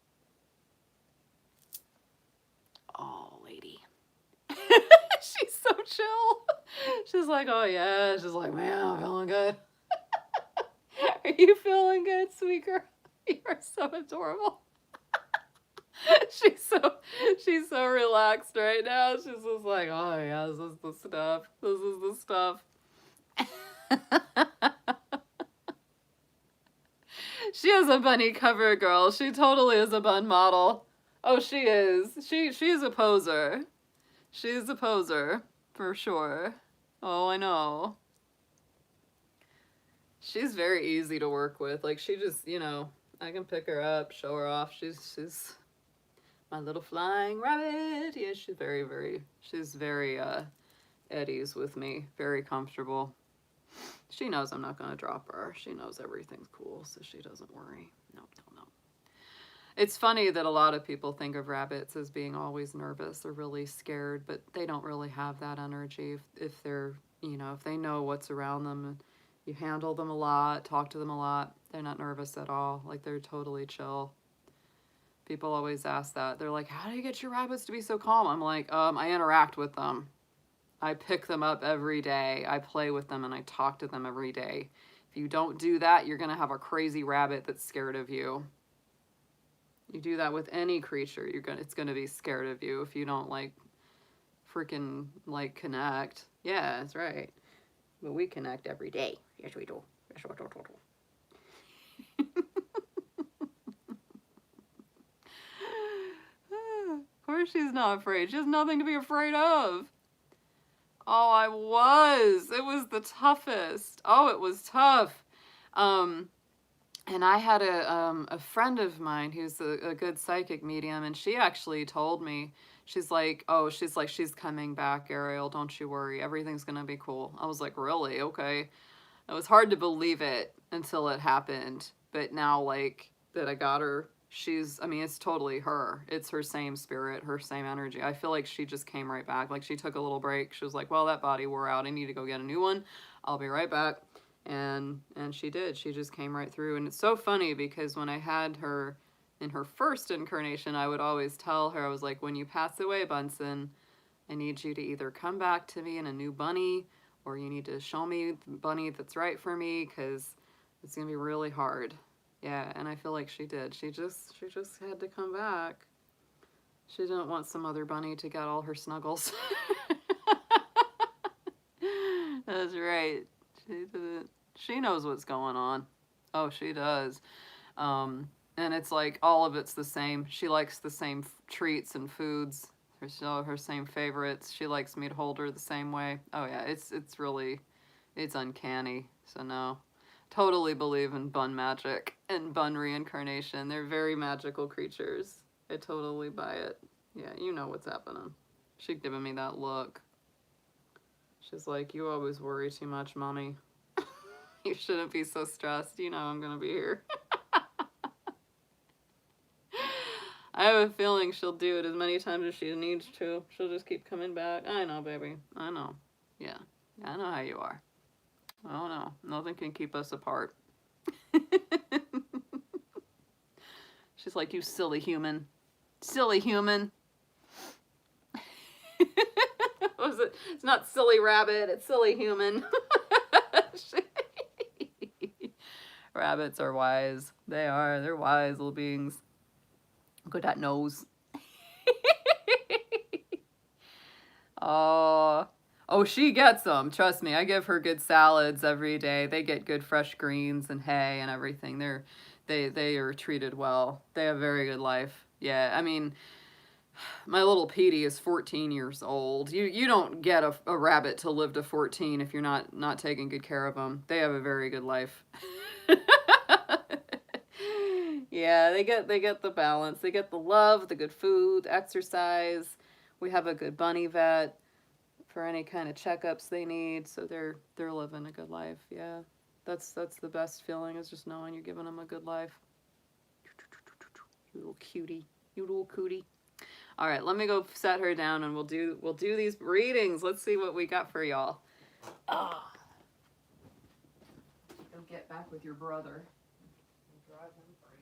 Oh, lady. She's so chill. She's like, oh yeah. She's like, man, I'm feeling good. Are you feeling good, sweet girl? You're so adorable. She's so relaxed right now. She's just like, oh yeah, this is the stuff. This is the stuff. She is a bunny cover girl. She totally is a bun model. Oh, she is. She's a poser. She's a poser, for sure. Oh, I know. She's very easy to work with. Like, she just, I can pick her up, show her off. She's my little flying rabbit. Yeah, she's very at ease with me. Very comfortable. She knows I'm not going to drop her. She knows everything's cool, so she doesn't worry. No. It's funny that a lot of people think of rabbits as being always nervous or really scared, but they don't really have that energy if they're, if they know what's around them. You handle them a lot, talk to them a lot. They're not nervous at all. Like, they're totally chill. People always ask that. They're like, how do you get your rabbits to be so calm? I'm like, I interact with them. I pick them up every day. I play with them and I talk to them every day. If you don't do that, you're going to have a crazy rabbit that's scared of you. You do that with any creature, it's going to be scared of you if you don't freaking connect. Yeah, that's right. But we connect every day. Yes, we do. Yes, we do. Of course she's not afraid. She has nothing to be afraid of. Oh, I was. It was the toughest. Oh, it was tough. And I had a friend of mine who's a good psychic medium, and she actually told me, she's coming back, Ariel, don't you worry, everything's gonna be cool. I was like, really? Okay. It was hard to believe it until it happened, but now, that I got her, it's totally her. It's her same spirit, her same energy. I feel like she just came right back. Like, she took a little break. She was like, well, that body wore out. I need to go get a new one. I'll be right back. And she did. She just came right through. And it's so funny because when I had her in her first incarnation, I would always tell her, I was like, when you pass away, Bunsen, I need you to either come back to me in a new bunny, or you need to show me the bunny that's right for me, because it's going to be really hard. Yeah, and I feel like she did. She just had to come back. She didn't want some other bunny to get all her snuggles. That's right. She didn't. She knows what's going on. Oh, she does. And it's like all of it's the same. She likes the same treats and foods. Her same favorites. She likes me to hold her the same way. Oh yeah, it's uncanny. So no. Totally believe in bun magic and bun reincarnation. They're very magical creatures. I totally buy it. Yeah, you know what's happening. She's giving me that look. She's like, you always worry too much, Mommy. You shouldn't be so stressed. You know I'm gonna be here. I have a feeling she'll do it as many times as she needs to. She'll just keep coming back. I know, baby. I know. Yeah. I know how you are. Oh no, nothing can keep us apart. She's like, you silly human. Silly human. What was it? It's not silly rabbit, it's silly human. Rabbits are wise. They are. They're wise little beings. Look at that nose. Oh, she gets them. Trust me, I give her good salads every day. They get good fresh greens and hay and everything. They are treated well. They have a very good life. Yeah, I mean, my little Petey is 14 years old. You don't get a rabbit to live to 14 if you're not taking good care of them. They have a very good life. Yeah, they get the balance. They get the love, the good food, exercise. We have a good bunny vet. for any kind of checkups they need, so they're living a good life. Yeah, that's the best feeling, is just knowing you're giving them a good life. You little cutie, you little cootie. All right, let me go set her down, and we'll do these readings. Let's see what we got for y'all. Ah, go get back with your brother. Drive him crazy.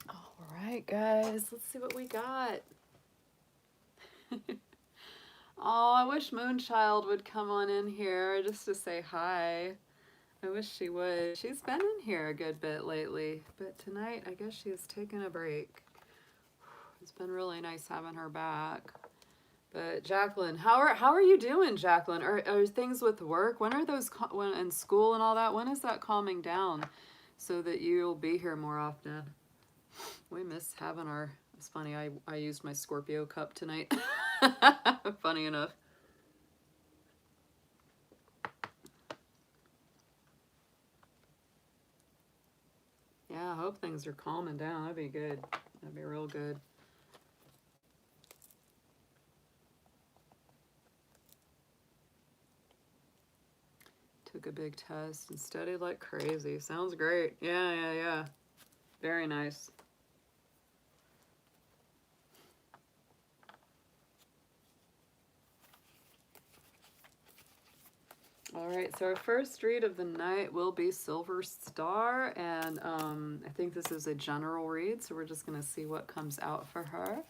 All right, guys, let's see what we got. Oh, I wish Moonchild would come on in here just to say hi. I wish she would. She's been in here a good bit lately, but tonight I guess she has taken a break. It's been really nice having her back. But Jacqueline, how are you doing, Jacqueline? Are things with work? When are those when in school and all that? When is that calming down so that you'll be here more often? We miss having our. It's funny. I used my Scorpio cup tonight. Funny enough. Yeah, I hope things are calming down. That'd be good. That'd be real good. Took a big test and studied like crazy. Sounds great. Yeah. Very nice. All right, so our first read of the night will be Silver Star, and I think this is a general read, so we're just going to see what comes out for her.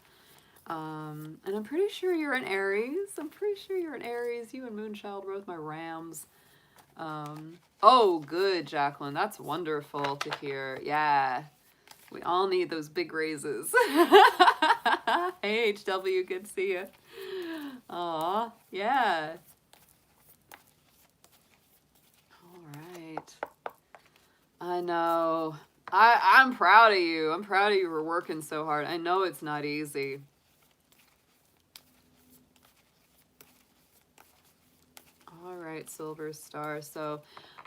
And I'm pretty sure you're an Aries. You and Moonchild were both my Rams. Oh, good, Jacqueline. That's wonderful to hear. Yeah, we all need those big raises. Hey, HW, good to see you. Aw, yeah. I know. I'm proud of you. I'm proud of you for working so hard. I know it's not easy. All right, Silver Star. So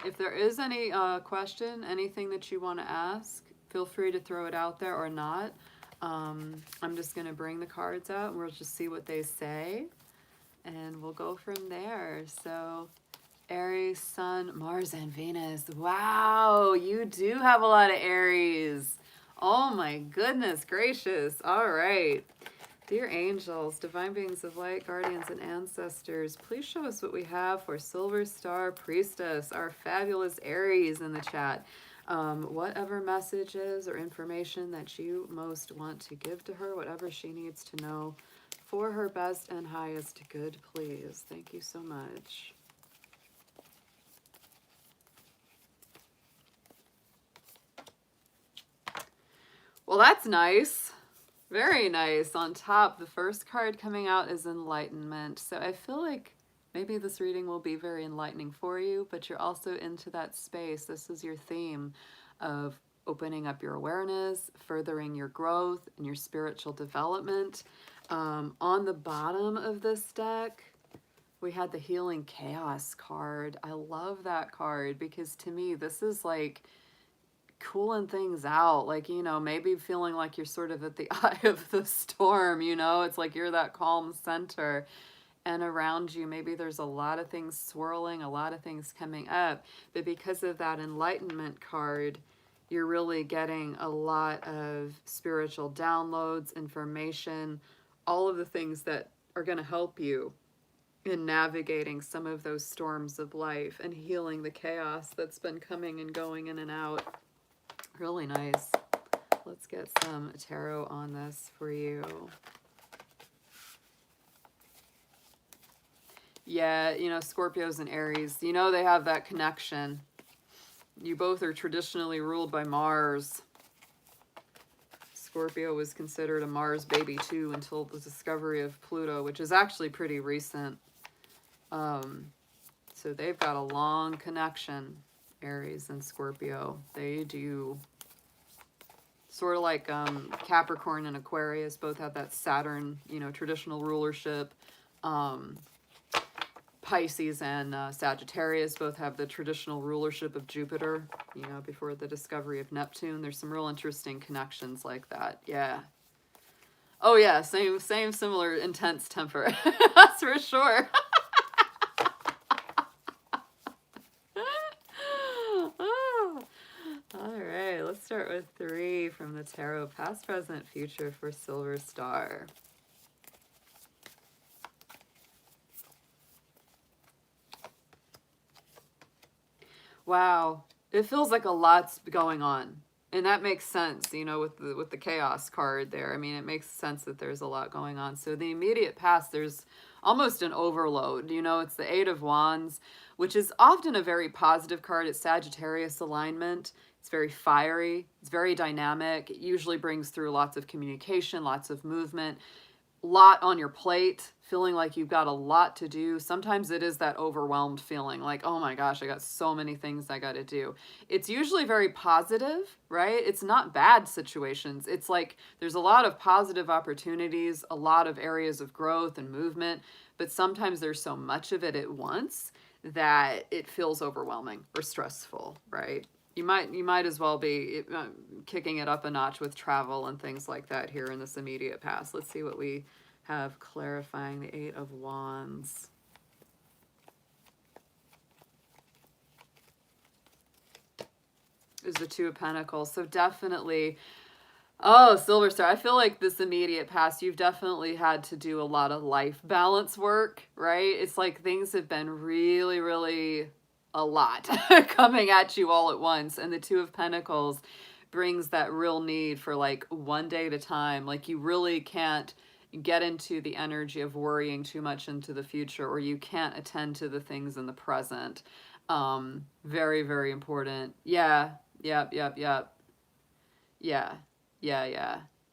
if there is any question, anything that you want to ask, feel free to throw it out there or not. I'm just going to bring the cards out and we'll just see what they say. And we'll go from there. So Aries, Sun, Mars, and Venus. Wow, you do have a lot of Aries. Oh my goodness gracious. All right. Dear angels, divine beings of light, guardians, and ancestors, please show us what we have for Silver Star Priestess, our fabulous Aries in the chat. Whatever messages or information that you most want to give to her, whatever she needs to know for her best and highest good, please. Thank you so much. Well, that's nice. Very nice. On top, the first card coming out is Enlightenment. So I feel like maybe this reading will be very enlightening for you, but you're also into that space. This is your theme of opening up your awareness, furthering your growth and your spiritual development. On the bottom of this deck, we had the Healing Chaos card. I love that card because to me, this is like cooling things out, like, you know, maybe feeling like you're sort of at the eye of the storm, you know, it's like you're that calm center, and around you maybe there's a lot of things swirling, a lot of things coming up, but because of that Enlightenment card, You're really getting a lot of spiritual downloads, information, all of the things that are going to help you in navigating some of those storms of life and healing the chaos that's been coming and going in and out. Really nice. Let's get some tarot on this for you. Yeah, you know, Scorpios and Aries, you know, they have that connection. You both are traditionally ruled by Mars. Scorpio was considered a Mars baby too until the discovery of Pluto, which is actually pretty recent. So they've got a long connection, Aries and Scorpio. They do. Sort of like Capricorn and Aquarius both have that Saturn, you know, traditional rulership. Pisces and Sagittarius both have the traditional rulership of Jupiter, you know, before the discovery of Neptune. There's some real interesting connections like that. Yeah. Oh yeah, same similar intense temper. That's for sure. All right, let's start with 3 from the tarot, past, present, future for Silver Star. Wow, it feels like a lot's going on, and that makes sense, you know, with the chaos card there. I mean, it makes sense that there's a lot going on. So the immediate past, there's almost an overload. You know, it's the 8 of Wands, which is often a very positive card. It's Sagittarius alignment. It's very fiery. It's very dynamic. It usually brings through lots of communication, lots of movement, lot on your plate, feeling like you've got a lot to do. Sometimes it is that overwhelmed feeling like, oh my gosh, I got so many things I got to do. It's usually very positive, right? It's not bad situations. It's like there's a lot of positive opportunities, a lot of areas of growth and movement, but sometimes there's so much of it at once that it feels overwhelming or stressful, right? You might as well be kicking it up a notch with travel and things like that here in this immediate past. Let's see what we have clarifying the 8 of Wands. Is the 2 of Pentacles. So definitely, oh, Silver Star, I feel like this immediate past, you've definitely had to do a lot of life balance work, right? It's like things have been really, really a lot coming at you all at once. And the 2 of Pentacles brings that real need for like one day at a time. Like you really can't get into the energy of worrying too much into the future, or you can't attend to the things in the present. Very, very important. Yeah. Yep. Yeah.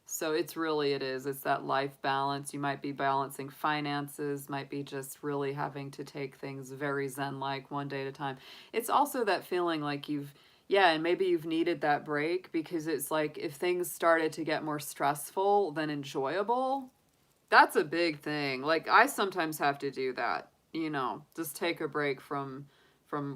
So it's that life balance. You might be balancing finances, might be just really having to take things very zen-like one day at a time. It's also that feeling like and maybe you've needed that break, because it's like if things started to get more stressful than enjoyable, that's a big thing. Like I sometimes have to do that, you know, just take a break from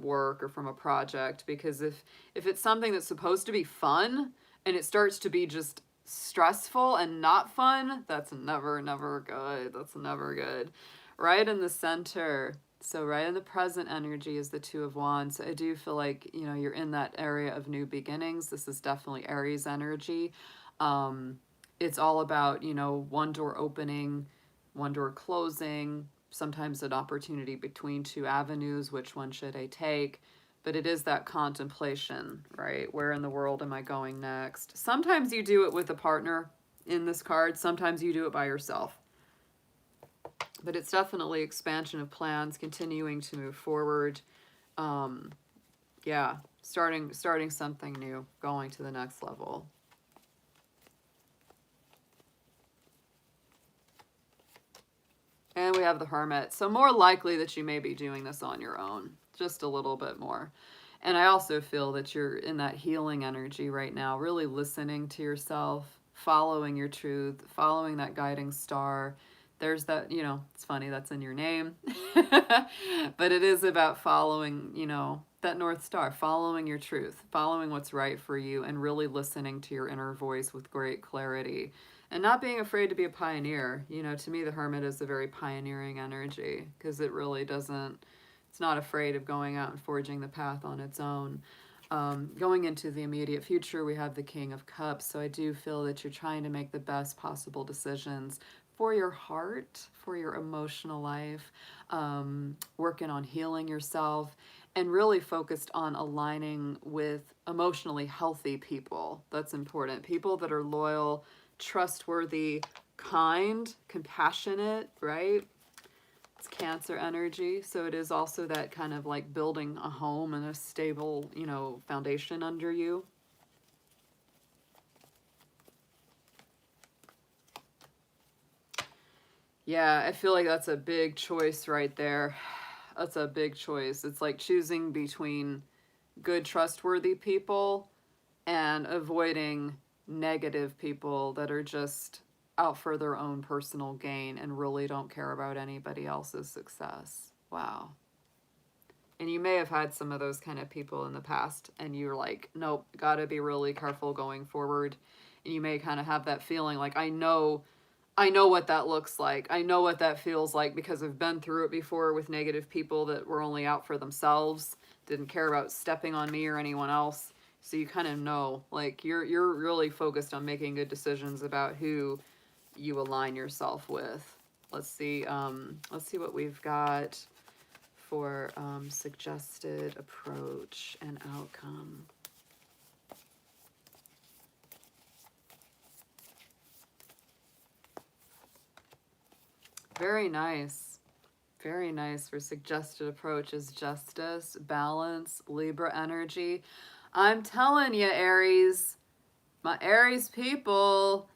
work or from a project, because if it's something that's supposed to be fun and it starts to be just stressful and not fun, that's never good. That's never good. Right in the center, so right in the present energy is the 2 of Wands. I do feel like, you know, you're in that area of new beginnings. This is definitely Aries energy. It's all about, you know, one door opening, one door closing, sometimes an opportunity between 2 avenues. Which one should I take? But it is that contemplation, right? Where in the world am I going next? Sometimes you do it with a partner in this card. Sometimes you do it by yourself. But it's definitely expansion of plans, continuing to move forward. Yeah, starting something new, going to the next level. And we have the Hermit. So more likely that you may be doing this on your own, just a little bit more. And I also feel that you're in that healing energy right now, really listening to yourself, following your truth, following that guiding star. There's that, you know, it's funny, that's in your name. But it is about following, you know, that North Star, following your truth, following what's right for you, and really listening to your inner voice with great clarity. And not being afraid to be a pioneer. You know, to me, the Hermit is a very pioneering energy, because it really doesn't, it's not afraid of going out and forging the path on its own. Going into the immediate future, we have the King of Cups. So I do feel that you're trying to make the best possible decisions for your heart, for your emotional life, working on healing yourself, and really focused on aligning with emotionally healthy people. That's important. People that are loyal, trustworthy, kind, compassionate, right? It's Cancer energy, so it is also that kind of like building a home and a stable, you know, foundation under you. Yeah, I feel like that's a big choice right there. That's a big choice. It's like choosing between good, trustworthy people and avoiding negative people that are just out for their own personal gain and really don't care about anybody else's success. Wow. And you may have had some of those kind of people in the past, and you're like, nope, gotta be really careful going forward. And you may kind of have that feeling like, I know what that looks like. I know what that feels like because I've been through it before with negative people that were only out for themselves, didn't care about stepping on me or anyone else. So you kind of know, like you're really focused on making good decisions about who you align yourself with. Let's see what we've got for suggested approach and outcome. Very nice. Very nice for suggested approach is justice, balance, Libra energy. I'm telling you, Aries, my Aries people,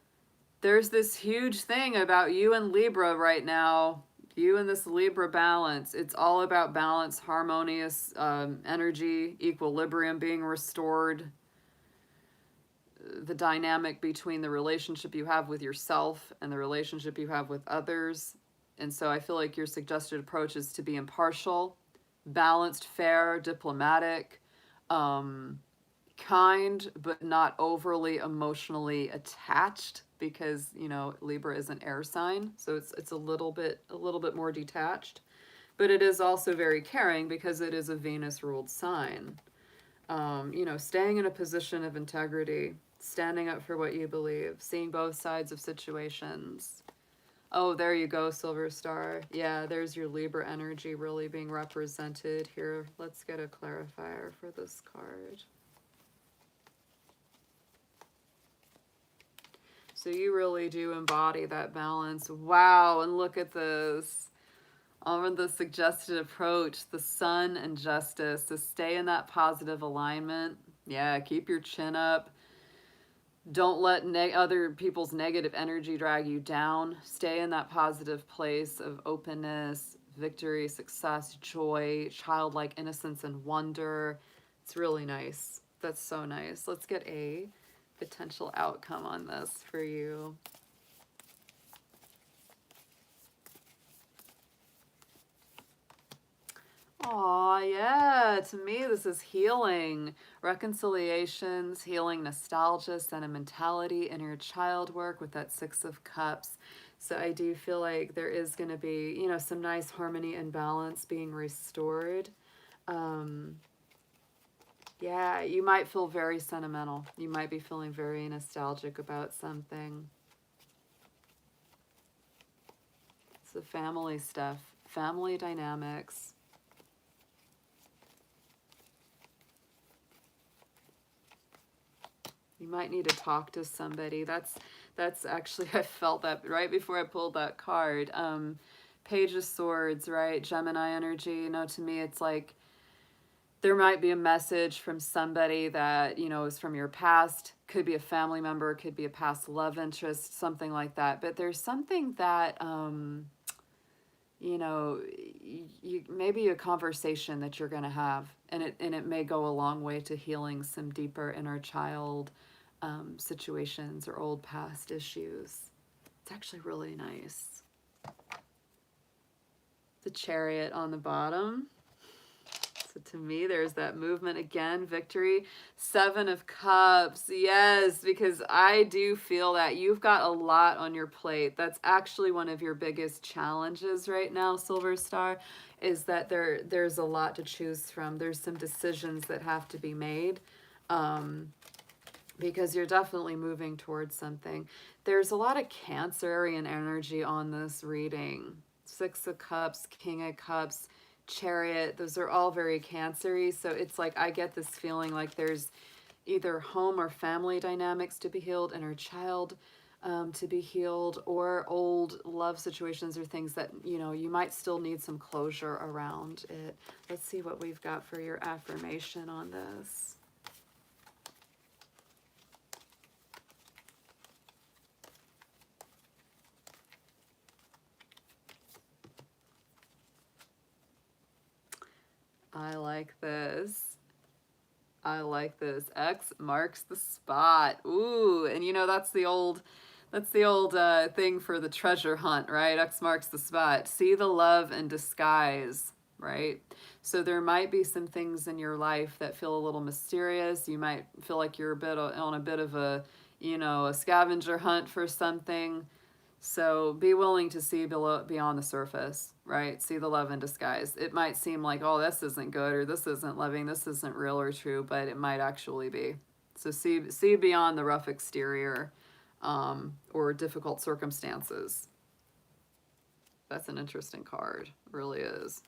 there's this huge thing about you and Libra right now. You and this Libra balance. It's all about balance, harmonious energy, equilibrium being restored, the dynamic between the relationship you have with yourself and the relationship you have with others. And so I feel like your suggested approach is to be impartial, balanced, fair, diplomatic, kind, but not overly emotionally attached because, you know, Libra is an air sign. So it's a little bit more detached. But it is also very caring because it is a Venus ruled sign. You know, staying in a position of integrity, standing up for what you believe, seeing both sides of situations. Oh, there you go, Silver Star. Yeah, there's your Libra energy really being represented here. Let's get a clarifier for this card. So you really do embody that balance. Wow, and look at this. On the suggested approach, the Sun and Justice, to stay in that positive alignment. Yeah, keep your chin up. Don't let other people's negative energy drag you down. Stay in that positive place of openness, victory, success, joy, childlike innocence and wonder. It's really nice. That's so nice. Let's get a potential outcome on this for you. Aw, yeah, to me this is healing, reconciliations, healing nostalgia, sentimentality, inner child work with that Six of Cups. So I do feel like there is going to be, you know, some nice harmony and balance being restored. Yeah, you might feel very sentimental. You might be feeling very nostalgic about something. It's the family stuff, family dynamics. You might need to talk to somebody. That's actually, I felt that right before I pulled that card. Page of Swords, right? Gemini energy. You know, to me, it's like there might be a message from somebody that, you know, is from your past. Could be a family member, could be a past love interest, something like that. But there's something that, you know, maybe a conversation that you're going to have, and it may go a long way to healing some deeper inner child situations or old past issues. It's actually really nice. The Chariot on the bottom. So to me, there's that movement again, victory. 7 of Cups. Yes, because I do feel that you've got a lot on your plate. That's actually one of your biggest challenges right now, Silver Star, is that there's a lot to choose from. There's some decisions that have to be made. Because you're definitely moving towards something. There's a lot of Cancerian energy on this reading. 6 of Cups, King of Cups, Chariot. Those are all very Cancery. So it's like I get this feeling like there's either home or family dynamics to be healed, inner child to be healed, or old love situations or things that, you know, you might still need some closure around it. Let's see what we've got for your affirmation on this. I like this. I like this. X marks the spot. Ooh, and you know that's the old thing for the treasure hunt, right? X marks the spot. See the love in disguise, right? So there might be some things in your life that feel a little mysterious. You might feel like you're on a bit of a, you know, a scavenger hunt for something. So be willing to see beyond the surface, right? See the love in disguise. It might seem like, oh, this isn't good, or this isn't loving, this isn't real or true, but it might actually be. So see beyond the rough exterior or difficult circumstances. That's an interesting card. It really is.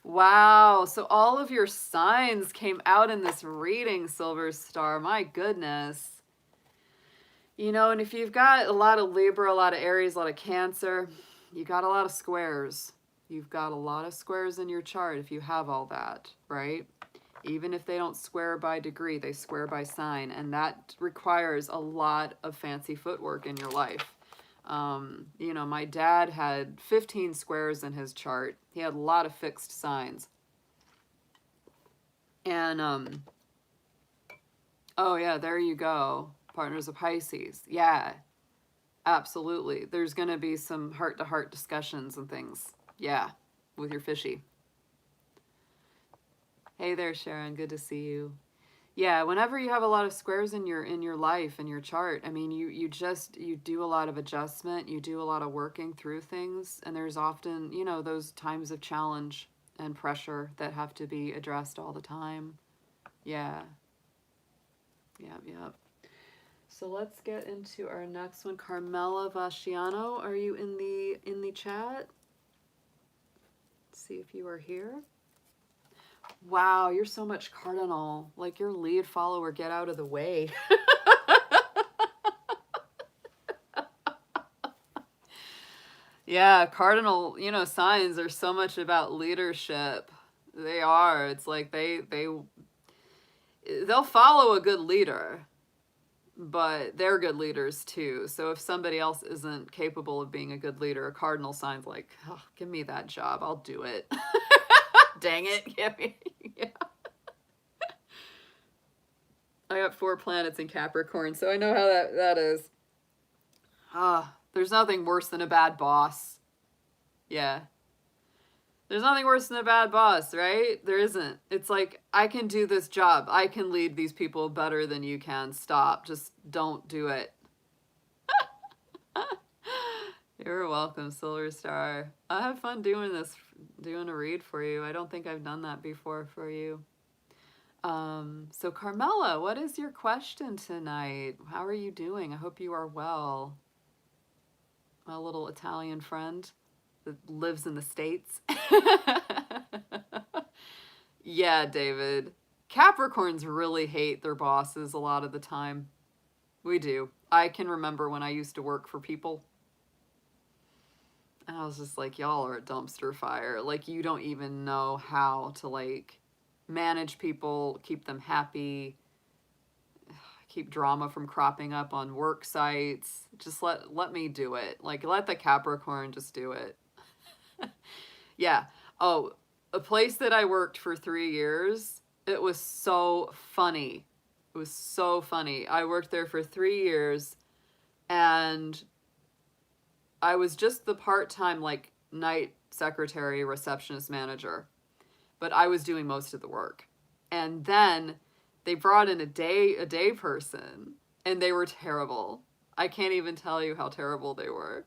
Wow, so all of your signs came out in this reading, Silver Star. My goodness. You know, and if you've got a lot of Libra, a lot of Aries, a lot of Cancer, you got a lot of squares. You've got a lot of squares in your chart if you have all that, right? Even if they don't square by degree, they square by sign. And that requires a lot of fancy footwork in your life. You know, my dad had 15 squares in his chart. He had a lot of fixed signs. And, oh yeah, there you go. Partners of Pisces. Yeah, absolutely. There's going to be some heart-to-heart discussions and things. Yeah, with your fishy. Hey there, Sharon. Good to see you. Yeah, whenever you have a lot of squares in your life, in your chart, I mean, you do a lot of adjustment, you do a lot of working through things, and there's often, you know, those times of challenge and pressure that have to be addressed all the time. Yeah. Yep. So let's get into our next one. Carmela Vasciano, are you in the chat? Let's see if you are here. Wow, you're so much cardinal. Like your lead follower, get out of the way. Yeah, cardinal, you know, signs are so much about leadership. They are. It's like they'll follow a good leader, but they're good leaders too. So if somebody else isn't capable of being a good leader, a cardinal sign's like, oh, give me that job. I'll do it. Dang it. Give me. Yeah. I got 4 planets in Capricorn, so I know how that is. There's nothing worse than a bad boss. Yeah. There's nothing worse than a bad boss, right? There isn't. It's like, I can do this job. I can lead these people better than you can. Stop. Just don't do it. You're welcome, Silver Star. I have fun doing this, doing a read for you. I don't think I've done that before for you. So Carmela, what is your question tonight? How are you doing? I hope you are well. My little Italian friend that lives in the States. Yeah, David. Capricorns really hate their bosses a lot of the time. We do. I can remember when I used to work for people. And I was just like, y'all are a dumpster fire. Like, you don't even know how to, like, manage people, keep them happy, keep drama from cropping up on work sites. Just let me do it. Like, let the Capricorn just do it. Yeah. Oh, a place that I worked for 3 years, it was so funny. It was so funny. I worked there for 3 years, and I was just the part-time, like, night secretary, receptionist manager, but I was doing most of the work. And then they brought in a day person, and they were terrible. I can't even tell you how terrible they were.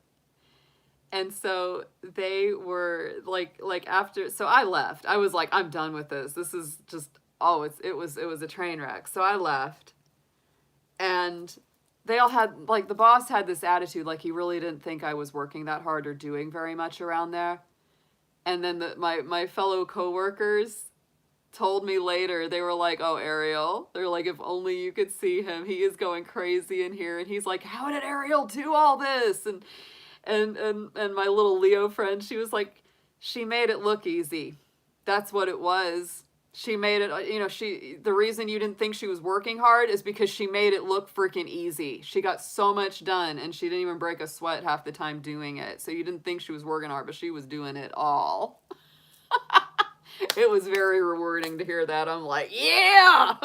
And so they were like after, so I left. I was like, I'm done with this. This is just, oh, it was a train wreck. So I left, and they all had, like, the boss had this attitude like he really didn't think I was working that hard or doing very much around there. And then my fellow coworkers told me later, they were like, oh, Ariel, they're like, if only you could see him, he is going crazy in here. And he's like, how did Ariel do all this? And my little Leo friend, she was like, she made it look easy. That's what it was. She made it, the reason you didn't think she was working hard is because she made it look freaking easy. She got so much done, and she didn't even break a sweat half the time doing it. So you didn't think she was working hard, but she was doing it all. It was very rewarding to hear that. I'm like, yeah!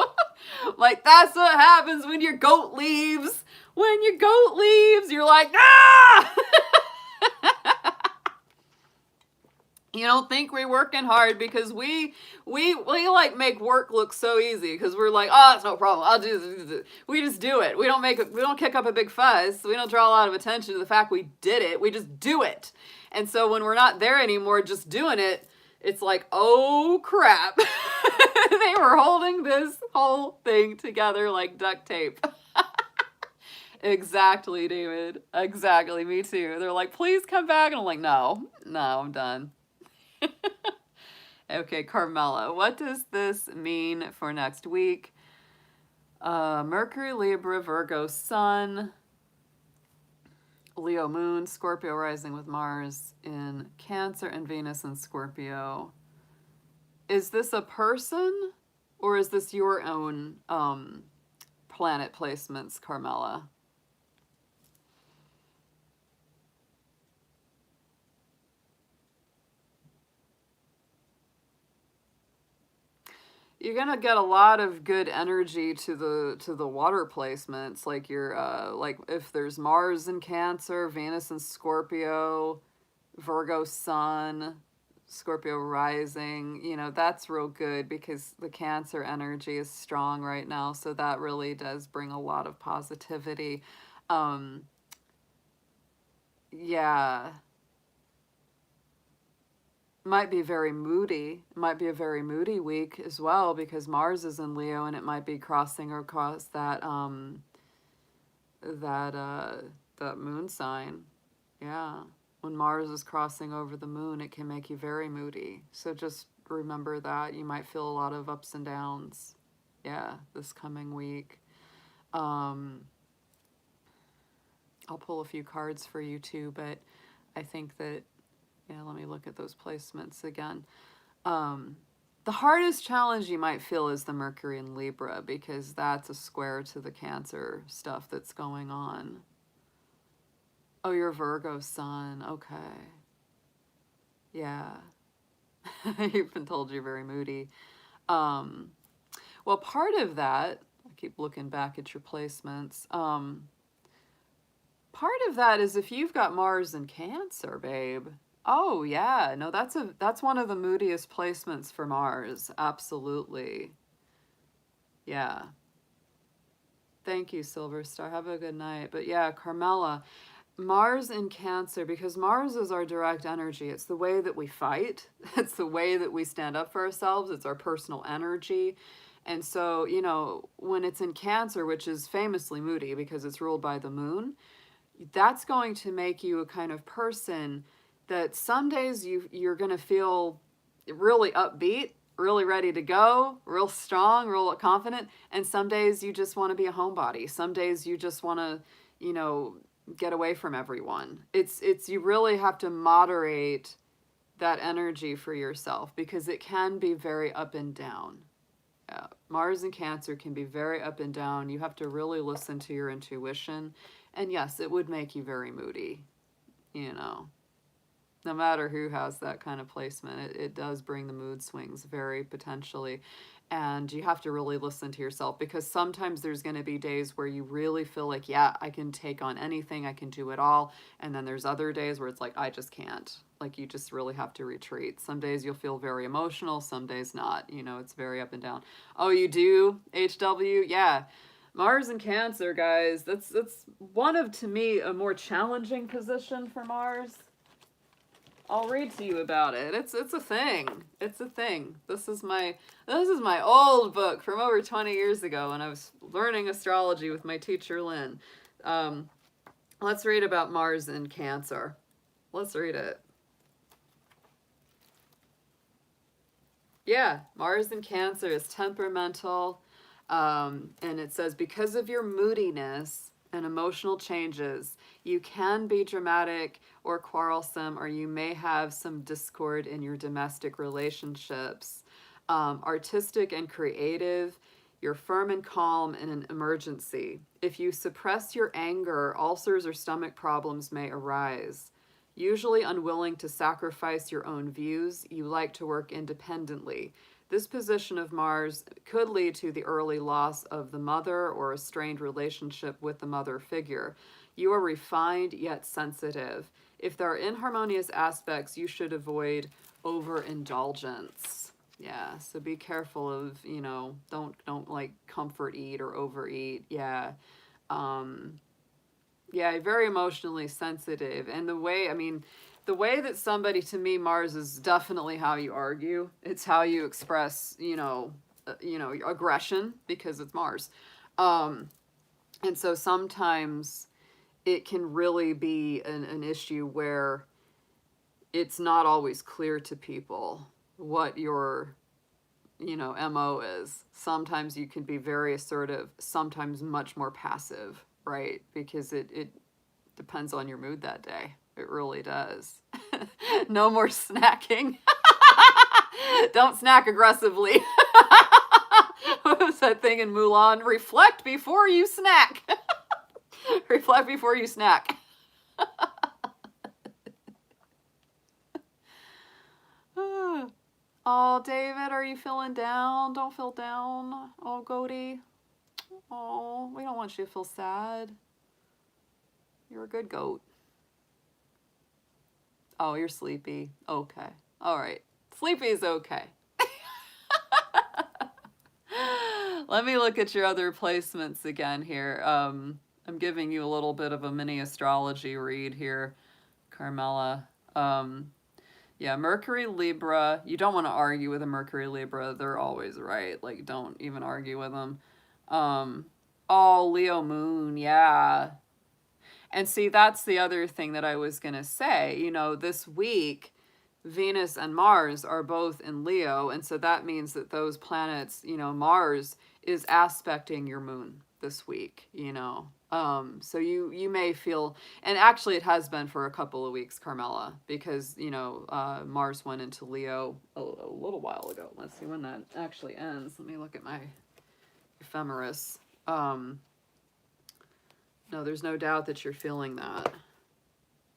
Like, that's what happens when your goat leaves. When your goat leaves, you're like, ah! You don't think we're working hard because we like make work look so easy because we're like, oh, it's no problem. I'll do this. We just do it. We don't kick up a big fuss. We don't draw a lot of attention to the fact we did it. We just do it. And so when we're not there anymore, just doing it, it's like, oh crap. They were holding this whole thing together like duct tape. Exactly, David. Exactly. Me too. They're like, please come back. And I'm like, no, I'm done. Okay, Carmela, what does this mean for next week? Mercury, Libra, Virgo, Sun, Leo, Moon, Scorpio rising with Mars in Cancer, and Venus in Scorpio. Is this a person, or is this your own planet placements, Carmela? You're gonna get a lot of good energy to the water placements, like your like if there's Mars in Cancer, Venus in Scorpio, Virgo Sun, Scorpio rising, that's real good because the Cancer energy is strong right now, so that really does bring a lot of positivity. Yeah. Might be very moody. It might be a very moody week as well because Mars is in Leo, and it might be crossing across that that moon sign. Yeah. When Mars is crossing over the moon, it can make you very moody. So just remember that. You might feel a lot of ups and downs. Yeah, this coming week. I'll pull a few cards for you too, but I think that, yeah, let me look at those placements again. The hardest challenge you might feel is the Mercury in Libra because that's a square to the Cancer stuff that's going on. Oh, you're Virgo Sun. Okay. Yeah. You've been told you're very moody. Well, part of that, I keep looking back at your placements. Part of that is if you've got Mars in Cancer, babe. Oh, yeah. No, that's one of the moodiest placements for Mars. Absolutely. Yeah. Thank you, Silver Star. Have a good night. But yeah, Carmela, Mars in Cancer, because Mars is our direct energy. It's the way that we fight. It's the way that we stand up for ourselves. It's our personal energy. And so, when it's in Cancer, which is famously moody because it's ruled by the moon, that's going to make you a kind of person that some days you're going to feel really upbeat, really ready to go, real strong, real confident, and some days you just want to be a homebody. Some days you just want to, get away from everyone. It's you really have to moderate that energy for yourself because it can be very up and down. Yeah. Mars and Cancer can be very up and down. You have to really listen to your intuition. And yes, it would make you very moody, No matter who has that kind of placement, it does bring the mood swings very potentially. And you have to really listen to yourself, because sometimes there's going to be days where you really feel like, yeah, I can take on anything, I can do it all. And then there's other days where it's like, I just can't. Like, you just really have to retreat. Some days you'll feel very emotional, some days not. You know, it's very up and down. Oh, you do, HW? Yeah. Mars and Cancer, guys. That's one of, to me, a more challenging position for Mars. I'll read to you about it. It's a thing. It's a thing. This is my old book from over 20 years ago when I was learning astrology with my teacher Lynn. Let's read about Mars in Cancer. Let's read it. Yeah, Mars in Cancer is temperamental, and it says, because of your moodiness and emotional changes, you can be dramatic or quarrelsome, or you may have some discord in your domestic relationships. Artistic and creative, you're firm and calm in an emergency. If you suppress your anger, ulcers or stomach problems may arise. Usually unwilling to sacrifice your own views, you like to work independently. This position of Mars could lead to the early loss of the mother or a strained relationship with the mother figure. You are refined yet sensitive. If there are inharmonious aspects, you should avoid overindulgence. Yeah, so be careful of, you know, don't like comfort eat or overeat. Yeah. Yeah, very emotionally sensitive. And the way, I mean, the way that somebody, to me, Mars is definitely how you argue. It's how you express, aggression, because it's Mars. And so sometimes it can really be an issue where it's not always clear to people what your, MO is. Sometimes you can be very assertive, sometimes much more passive, right? Because it depends on your mood that day. It really does. No more snacking. Don't snack aggressively. What was that thing in Mulan? Reflect before you snack. Reflect before you snack. Oh, David, are you feeling down? Don't feel down. Oh, Goaty. Oh, we don't want you to feel sad. You're a good goat. Oh, you're sleepy. Okay. All right. Sleepy is okay. Let me look at your other placements again here. I'm giving you a little bit of a mini astrology read here, Carmela. Yeah, Mercury Libra. You don't want to argue with a Mercury Libra. They're always right. Like, don't even argue with them. Oh, Leo Moon. Yeah. And see, that's the other thing that I was going to say. You know, this week, Venus and Mars are both in Leo. And so that means that those planets, Mars is aspecting your moon this week, So you may feel, and actually it has been for a couple of weeks, Carmela, because, Mars went into Leo a little while ago. Let's see when that actually ends. Let me look at my ephemeris. No, there's no doubt that you're feeling that.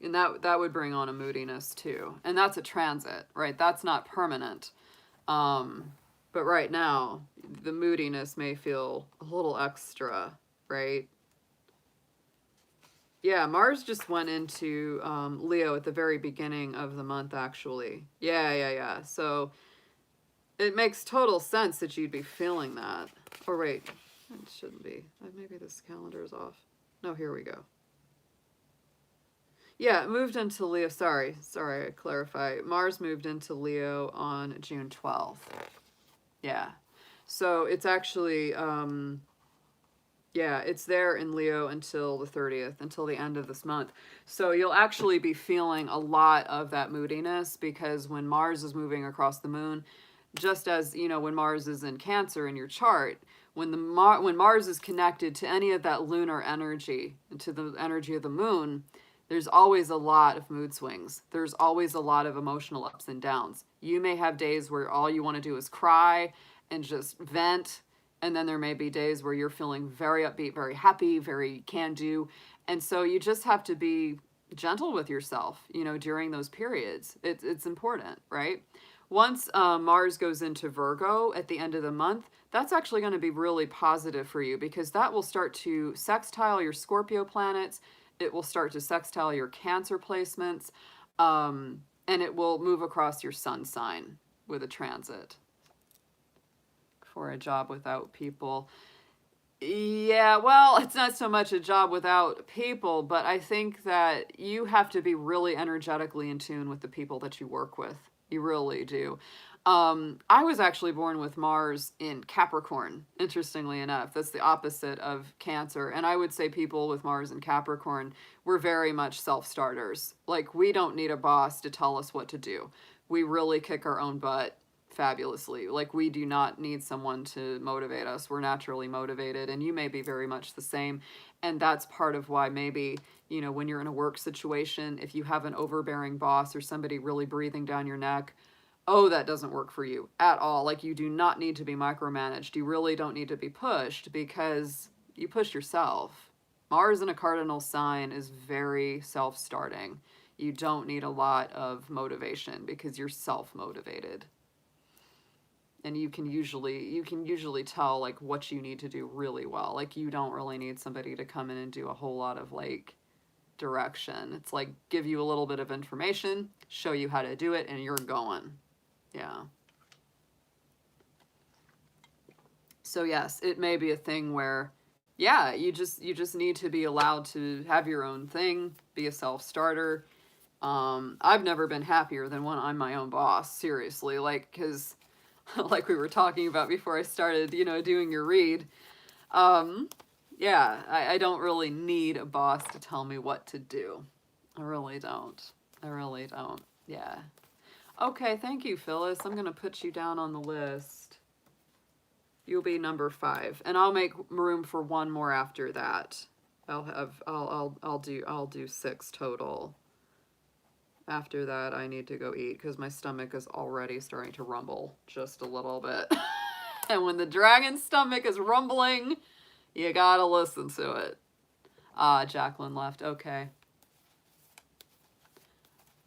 And that would bring on a moodiness too. And that's a transit, right? That's not permanent. But right now, the moodiness may feel a little extra, right? Yeah, Mars just went into Leo at the very beginning of the month, actually. Yeah. So it makes total sense that you'd be feeling that. Or wait, it shouldn't be. Maybe this calendar is off. No, here we go. Yeah, it moved into Leo. Sorry, I clarify. Mars moved into Leo on June 12th. Yeah. So it's actually, it's there in Leo until the 30th, until the end of this month. So you'll actually be feeling a lot of that moodiness, because when Mars is moving across the moon, just as, when Mars is in Cancer in your chart, when Mars is connected to any of that lunar energy, to the energy of the moon, there's always a lot of mood swings. There's always a lot of emotional ups and downs. You may have days where all you want to do is cry and just vent. And then there may be days where you're feeling very upbeat, very happy, very can-do. And so you just have to be gentle with yourself, during those periods. It's important, right? once Mars goes into Virgo at the end of the month, that's actually going to be really positive for you because that will start to sextile your Scorpio planets. It will start to sextile your Cancer placements, and it will move across your sun sign with a transit. For a job without people. Yeah, well, it's not so much a job without people, but I think that you have to be really energetically in tune with the people that you work with. You really do. I was actually born with Mars in Capricorn, interestingly enough. That's the opposite of Cancer. And I would say people with Mars in Capricorn, we're very much self-starters. Like, we don't need a boss to tell us what to do. We really kick our own butt fabulously. Like, we do not need someone to motivate us. We're naturally motivated, and you may be very much the same. And that's part of why maybe, you know, when you're in a work situation, if you have an overbearing boss or somebody really breathing down your neck, oh, that doesn't work for you at all. Like, you do not need to be micromanaged. You really don't need to be pushed because you push yourself. Mars in a cardinal sign is very self-starting. You don't need a lot of motivation because you're self-motivated. And you can usually tell like what you need to do really well. Like, you don't really need somebody to come in and do a whole lot of like direction. It's like give you a little bit of information, show you how to do it, and you're going. Yeah. So yes, it may be a thing where, yeah, you just need to be allowed to have your own thing, be a self-starter. I've never been happier than when I'm my own boss, seriously, like, because like we were talking about before I started, you know, doing your read. Yeah, I don't really need a boss to tell me what to do. I really don't. I really don't. Yeah. Okay, thank you, Phyllis. I'm gonna put you down on the list. You'll be number 5, and I'll make room for one more after that. I'll do 6 total. After that, I need to go eat because my stomach is already starting to rumble just a little bit. And when the dragon's stomach is rumbling, you gotta listen to it. Jacqueline left. Okay.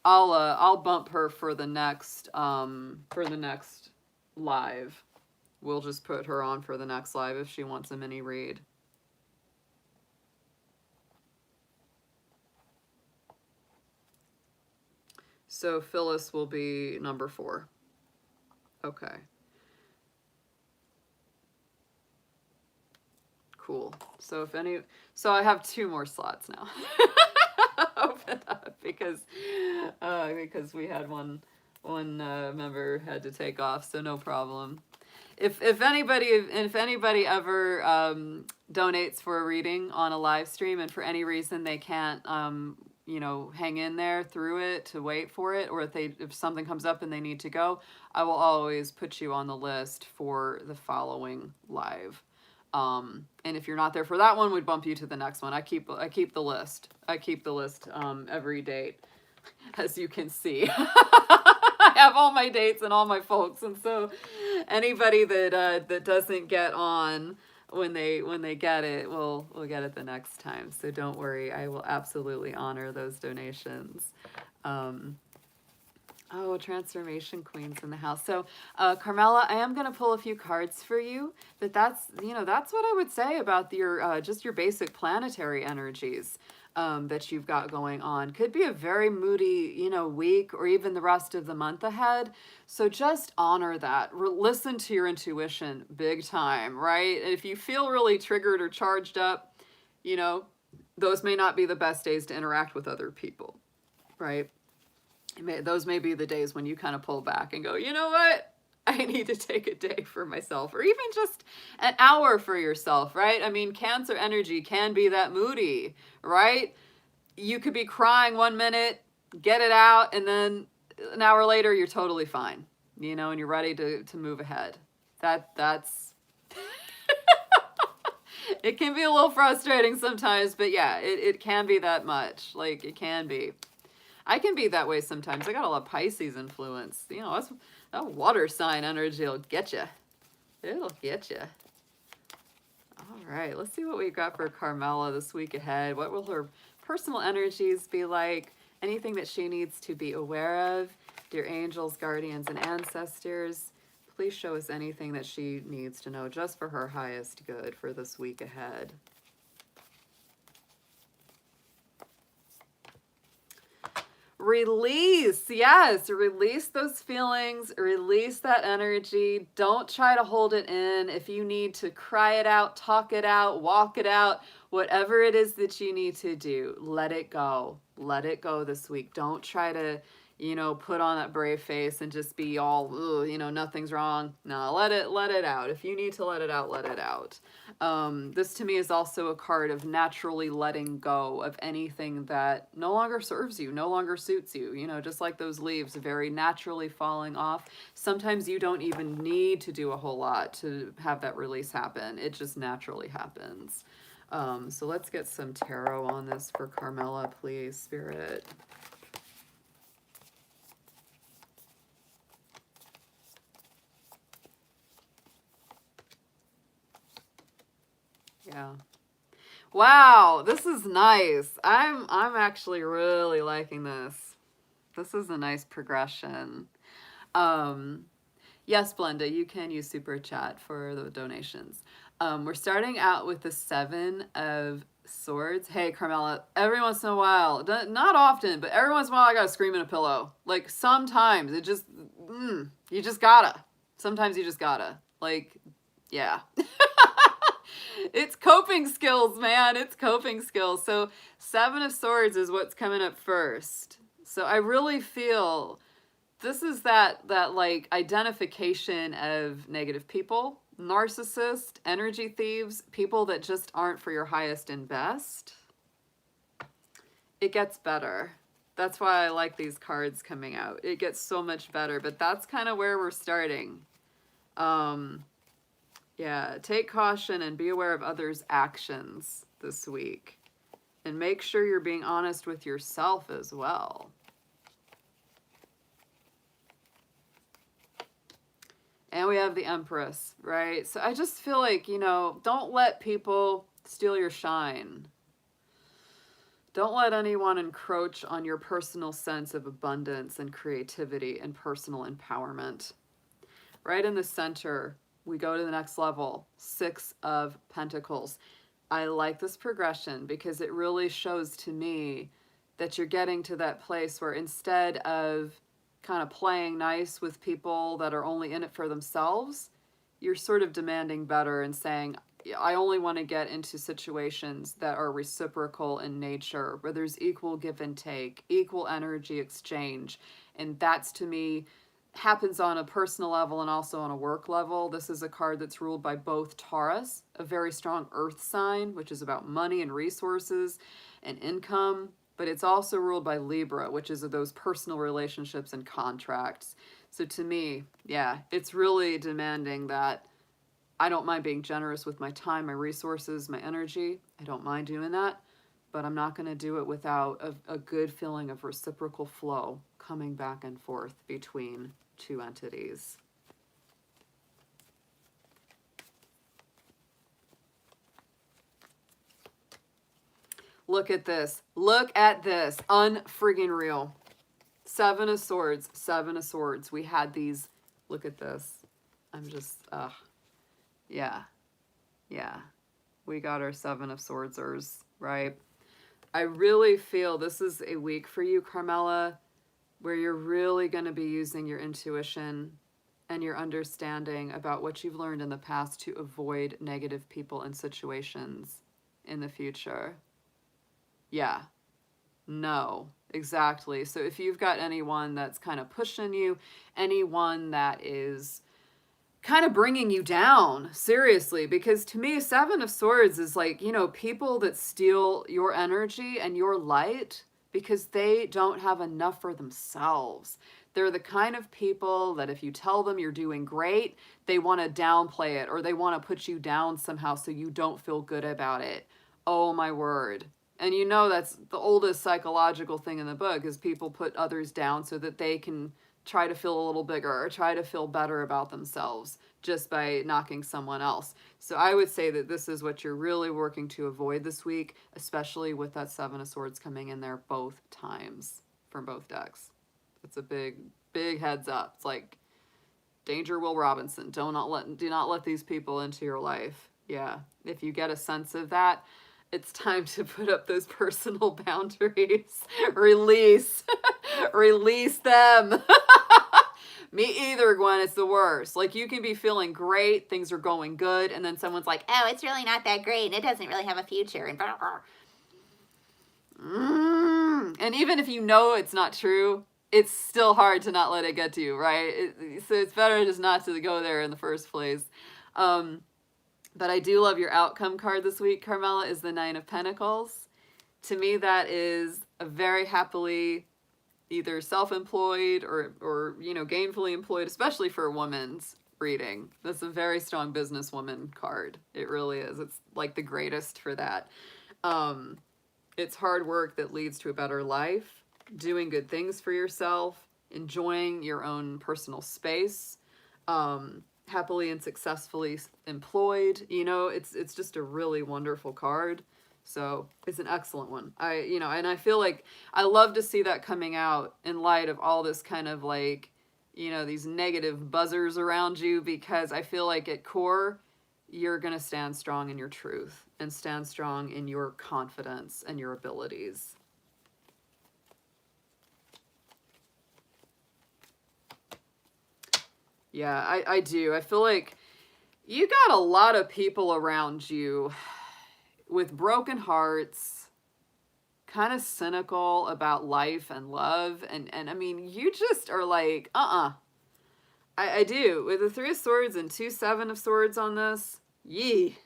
I'll bump her for the next live. We'll just put her on for the next live if she wants a mini read. So Phyllis will be number 4. Okay. Cool. So I have 2 more slots now. Open up because we had one member had to take off, so no problem. If anybody ever donates for a reading on a live stream and for any reason they can't you know, hang in there through it to wait for it, or if something comes up and they need to go, I will always put you on the list for the following live. And if you're not there for that one, we'd bump you to the next one. I keep the list. I keep the list every date, as you can see. I have all my dates and all my folks, and so anybody that doesn't get on when they get it, we'll get it the next time. So don't worry, I will absolutely honor those donations. Oh, Transformation Queen's in the house. So, Carmela, I am going to pull a few cards for you, but that's what I would say about your just your basic planetary energies that you've got going on. Could be a very moody, you know, week or even the rest of the month ahead. So just honor that. Listen to your intuition big time, right? And if you feel really triggered or charged up, you know, those may not be the best days to interact with other people, right? Those may be the days when you kind of pull back and go, you know what? I need to take a day for myself, or even just an hour for yourself, right? I mean, Cancer energy can be that moody, right? You could be crying 1 minute, get it out, and then an hour later, you're totally fine, you know, and you're ready to move ahead. That's it can be a little frustrating sometimes, but yeah, it can be that much. Like, it can be. I can be that way sometimes. I got a lot of Pisces influence. You know, that water sign energy will get you. It'll get you. All right, let's see what we've got for Carmela this week ahead. What will her personal energies be like? Anything that she needs to be aware of? Dear angels, guardians, and ancestors, please show us anything that she needs to know just for her highest good for this week ahead. Release, yes, release those feelings, release that energy. Don't try to hold it in. If you need to cry it out, talk it out, walk it out, whatever it is that you need to do, let it go. Let it go this week. Don't try to, put on that brave face and just be all, nothing's wrong. No, let it out. If you need to let it out, let it out. This to me is also a card of naturally letting go of anything that no longer serves you, no longer suits you, just like those leaves very naturally falling off. Sometimes you don't even need to do a whole lot to have that release happen. It just naturally happens. So let's get some tarot on this for Carmela, please, Spirit. Yeah. Wow, this is nice. I'm actually really liking this. This is a nice progression. Yes, Blenda, you can use Super Chat for the donations. We're starting out with the 7 of Swords. Hey, Carmela, every once in a while, not often, but every once in a while I gotta scream in a pillow. Like, sometimes it just, you just gotta. Sometimes you just gotta. Like, yeah. It's coping skills, man. It's coping skills. So 7 of Swords is what's coming up first. So I really feel this is that like identification of negative people, narcissist, energy thieves, people that just aren't for your highest and best. It gets better. That's why I like these cards coming out. It gets so much better, but that's kind of where we're starting. Yeah, take caution and be aware of others' actions this week. And make sure you're being honest with yourself as well. And we have the Empress, right? So I just feel like, don't let people steal your shine. Don't let anyone encroach on your personal sense of abundance and creativity and personal empowerment. Right in the center, we go to the next level, 6 of Pentacles. I like this progression because it really shows to me that you're getting to that place where instead of kind of playing nice with people that are only in it for themselves, you're sort of demanding better and saying, I only want to get into situations that are reciprocal in nature, where there's equal give and take, equal energy exchange. And that's, to me, happens on a personal level and also on a work level. This is a card that's ruled by both Taurus, a very strong earth sign, which is about money and resources and income, but it's also ruled by Libra, which is those personal relationships and contracts. So to me, yeah, it's really demanding that I don't mind being generous with my time, my resources, my energy. I don't mind doing that, but I'm not going to do it without a good feeling of reciprocal flow coming back and forth between 2 entities. Look at this. Look at this. Unfriggin' real. 7 of Swords. 7 of Swords. We had these. Look at this. I'm just, yeah. Yeah. We got our 7 of Swordsers, right? I really feel this is a week for you, Carmela, where you're really going to be using your intuition and your understanding about what you've learned in the past to avoid negative people and situations in the future. Yeah. No, exactly. So if you've got anyone that's kind of pushing you, anyone that is kind of bringing you down, seriously, because to me, 7 of Swords is like, people that steal your energy and your light because they don't have enough for themselves. They're the kind of people that if you tell them you're doing great, they want to downplay it or they want to put you down somehow so you don't feel good about it. Oh my word. And that's the oldest psychological thing in the book is people put others down so that they can try to feel a little bigger or try to feel better about themselves just by knocking someone else. So I would say that this is what you're really working to avoid this week, especially with that 7 of Swords coming in there both times from both decks. It's a big heads up. It's like danger, Will Robinson. Do not let these people into your life. Yeah. If you get a sense of that, it's time to put up those personal boundaries. Release. Release them. Me either, Gwen. It's the worst. Like, you can be feeling great, things are going good, and then someone's like, oh, it's really not that great, and it doesn't really have a future, and blah, blah. And even if you know it's not true, it's still hard to not let it get to you, right? So it's better just not to go there in the first place. But I do love your outcome card this week, Carmela, is the Nine of Pentacles. To me, that is a very happily either self-employed or you know, gainfully employed, especially for a woman's reading. That's a very strong businesswoman card. It really is. It's like the greatest for that. It's hard work that leads to a better life, doing good things for yourself, enjoying your own personal space, happily and successfully employed. You know, it's just a really wonderful card. So it's an excellent one. And I feel like I love to see that coming out in light of all this kind of like, you know, these negative buzzers around you, because I feel like at core, you're going to stand strong in your truth and stand strong in your confidence and your abilities. Yeah, I do. I feel like you got a lot of people around you with broken hearts, kind of cynical about life and love. And I mean, you just are like, I do. With the Three of Swords and 2 7 of Swords on this, yee.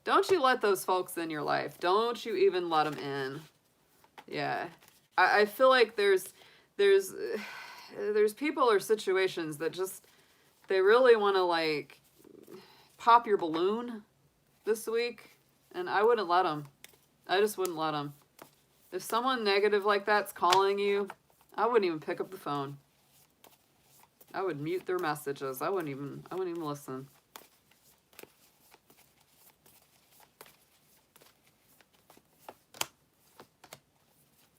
Don't you let those folks in your life. Don't you even let them in. Yeah. I feel like there's people or situations that just, they really want to like pop your balloon this week, and I wouldn't let them. I just wouldn't let them. If someone negative like that's calling you, I wouldn't even pick up the phone. I would mute their messages. I wouldn't even listen.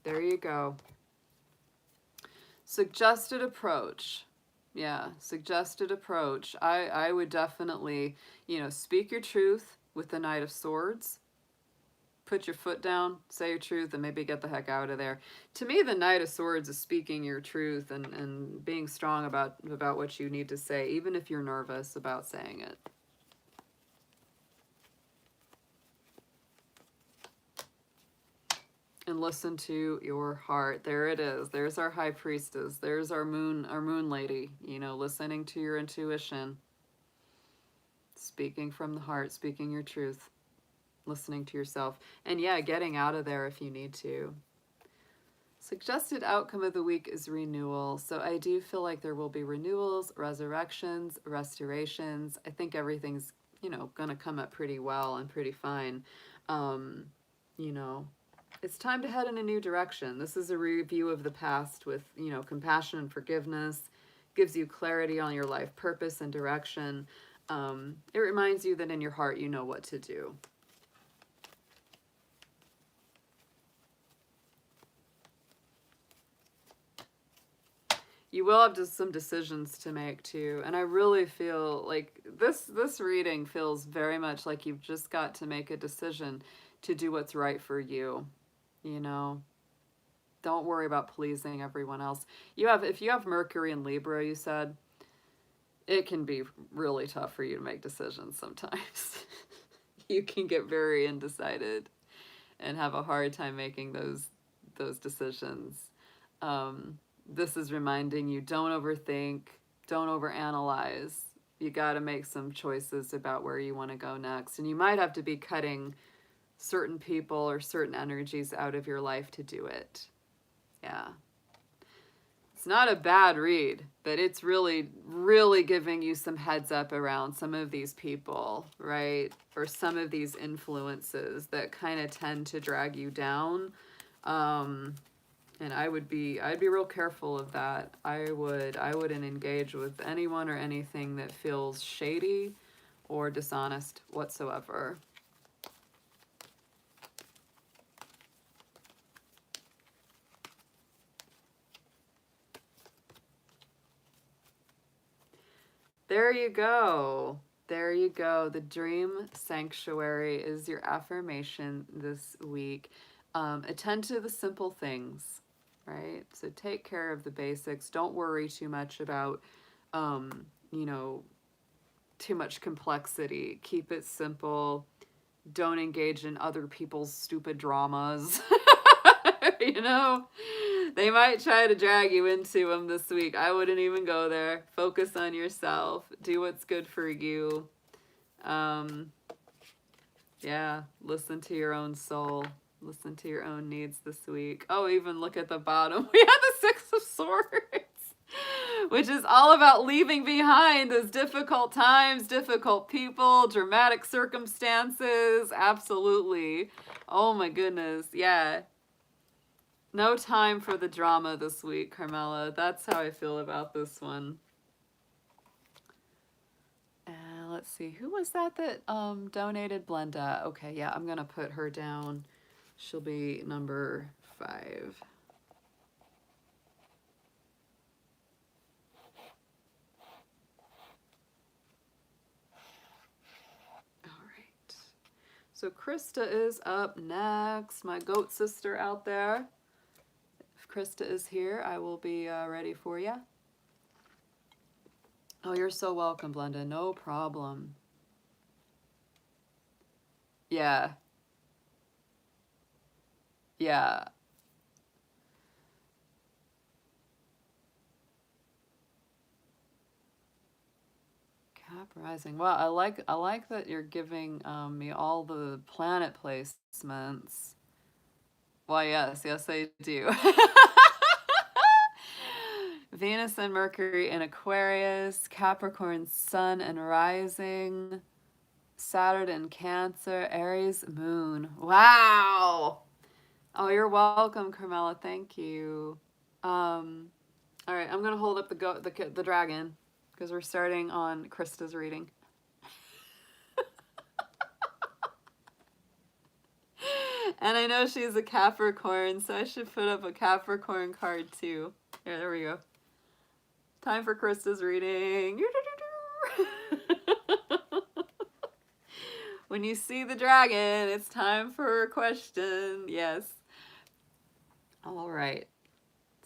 There you go. Suggested approach. Yeah, suggested approach. I would definitely, you know, speak your truth with the Knight of Swords. Put your foot down, say your truth, and maybe get the heck out of there. To me, the Knight of Swords is speaking your truth and being strong about what you need to say, even if you're nervous about saying it. And listen to your heart. There it is. There's our High Priestess. There's our moon lady, you know, listening to your intuition. Speaking from the heart, speaking your truth. Listening to yourself. And yeah, getting out of there if you need to. Suggested outcome of the week is renewal. So I do feel like there will be renewals, resurrections, restorations. I think everything's, you know, going to come up pretty well and pretty fine. You know, it's time to head in a new direction. This is a review of the past with, you know, compassion and forgiveness. Gives you clarity on your life purpose and direction. It reminds you that in your heart you know what to do. You will have just some decisions to make too. And I really feel like this reading feels very much like you've just got to make a decision to do what's right for you. You know, don't worry about pleasing everyone else. If you have Mercury and Libra, you said, it can be really tough for you to make decisions sometimes. You can get very undecided and have a hard time making those decisions. This is reminding you, don't overthink, don't overanalyze. You got to make some choices about where you want to go next. And you might have to be cutting certain people or certain energies out of your life to do it. Yeah. It's not a bad read, but it's really, really giving you some heads up around some of these people, right? Or some of these influences that kind of tend to drag you down. And I'd be real careful of that. I wouldn't engage with anyone or anything that feels shady or dishonest whatsoever. There you go. There you go. The dream sanctuary is your affirmation this week. Attend to the simple things, right? So take care of the basics. Don't worry too much about, you know, too much complexity. Keep it simple. Don't engage in other people's stupid dramas. You know, they might try to drag you into them this week. I wouldn't even go there. Focus on yourself. Do what's good for you. Yeah, listen to your own soul. Listen to your own needs this week. Oh, even look at the bottom. We have the Six of Swords, which is all about leaving behind those difficult times, difficult people, dramatic circumstances. Absolutely. Oh my goodness. Yeah. No time for the drama this week, Carmela. That's how I feel about this one. Let's see, who was that donated? Blenda. Okay, yeah, I'm gonna put her down. She'll be number 5. All right. So Krista is up next. My goat sister out there. If Krista is here, I will be ready for you. Oh, you're so welcome, Blenda. No problem. Yeah. Yeah. Cap Rising. Well, I like that you're giving me all the planet placements. Well, yes, I do. Venus and Mercury in Aquarius, Capricorn Sun and Rising, Saturn in Cancer, Aries Moon. Wow. Oh, you're welcome, Carmela. Thank you. All right, I'm gonna hold up the dragon because we're starting on Krista's reading. And I know she's a Capricorn, so I should put up a Capricorn card too. Here, there we go. Time for Krista's reading. When you see the dragon, it's time for a question. Yes. All right.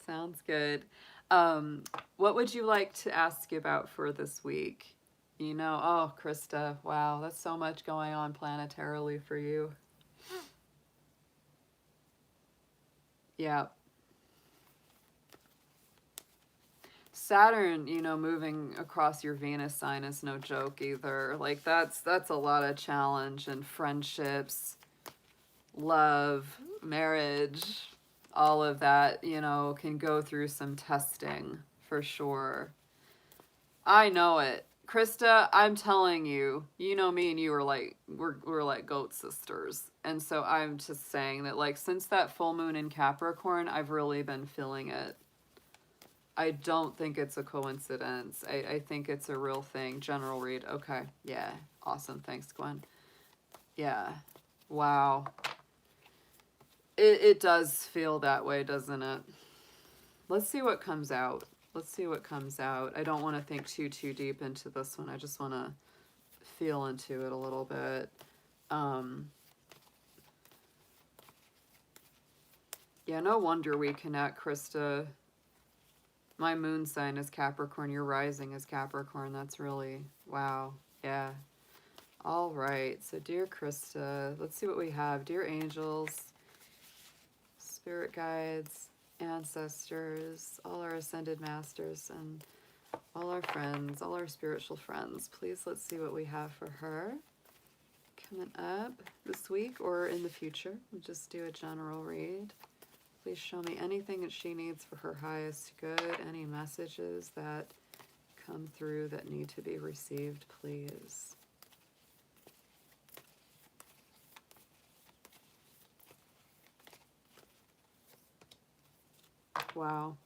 Sounds good. What would you like to ask about for this week? You know, oh, Krista, wow, that's so much going on planetarily for you. Yeah. Saturn, you know, moving across your Venus sign is no joke either. Like that's a lot of challenge and friendships, love, marriage, all of that, you know, can go through some testing for sure. I know it. Krista, I'm telling you, you know me and you are like we're like goat sisters. And so I'm just saying that like since that full moon in Capricorn, I've really been feeling it. I don't think it's a coincidence. I think it's a real thing. General read. Okay. Yeah. Awesome. Thanks, Gwen. Yeah. Wow. It does feel that way, doesn't it? Let's see what comes out. Let's see what comes out. I don't want to think too deep into this one. I just want to feel into it a little bit. Yeah, no wonder we connect, Krista. My moon sign is Capricorn. Your rising is Capricorn. That's really, wow. Yeah. All right. So, dear Krista, let's see what we have. Dear angels, spirit guides, ancestors, all our ascended masters, and all our friends, all our spiritual friends. Please, let's see what we have for her coming up this week or in the future. We'll just do a general read. Please show me anything that she needs for her highest good, any messages that come through that need to be received, please. Wow.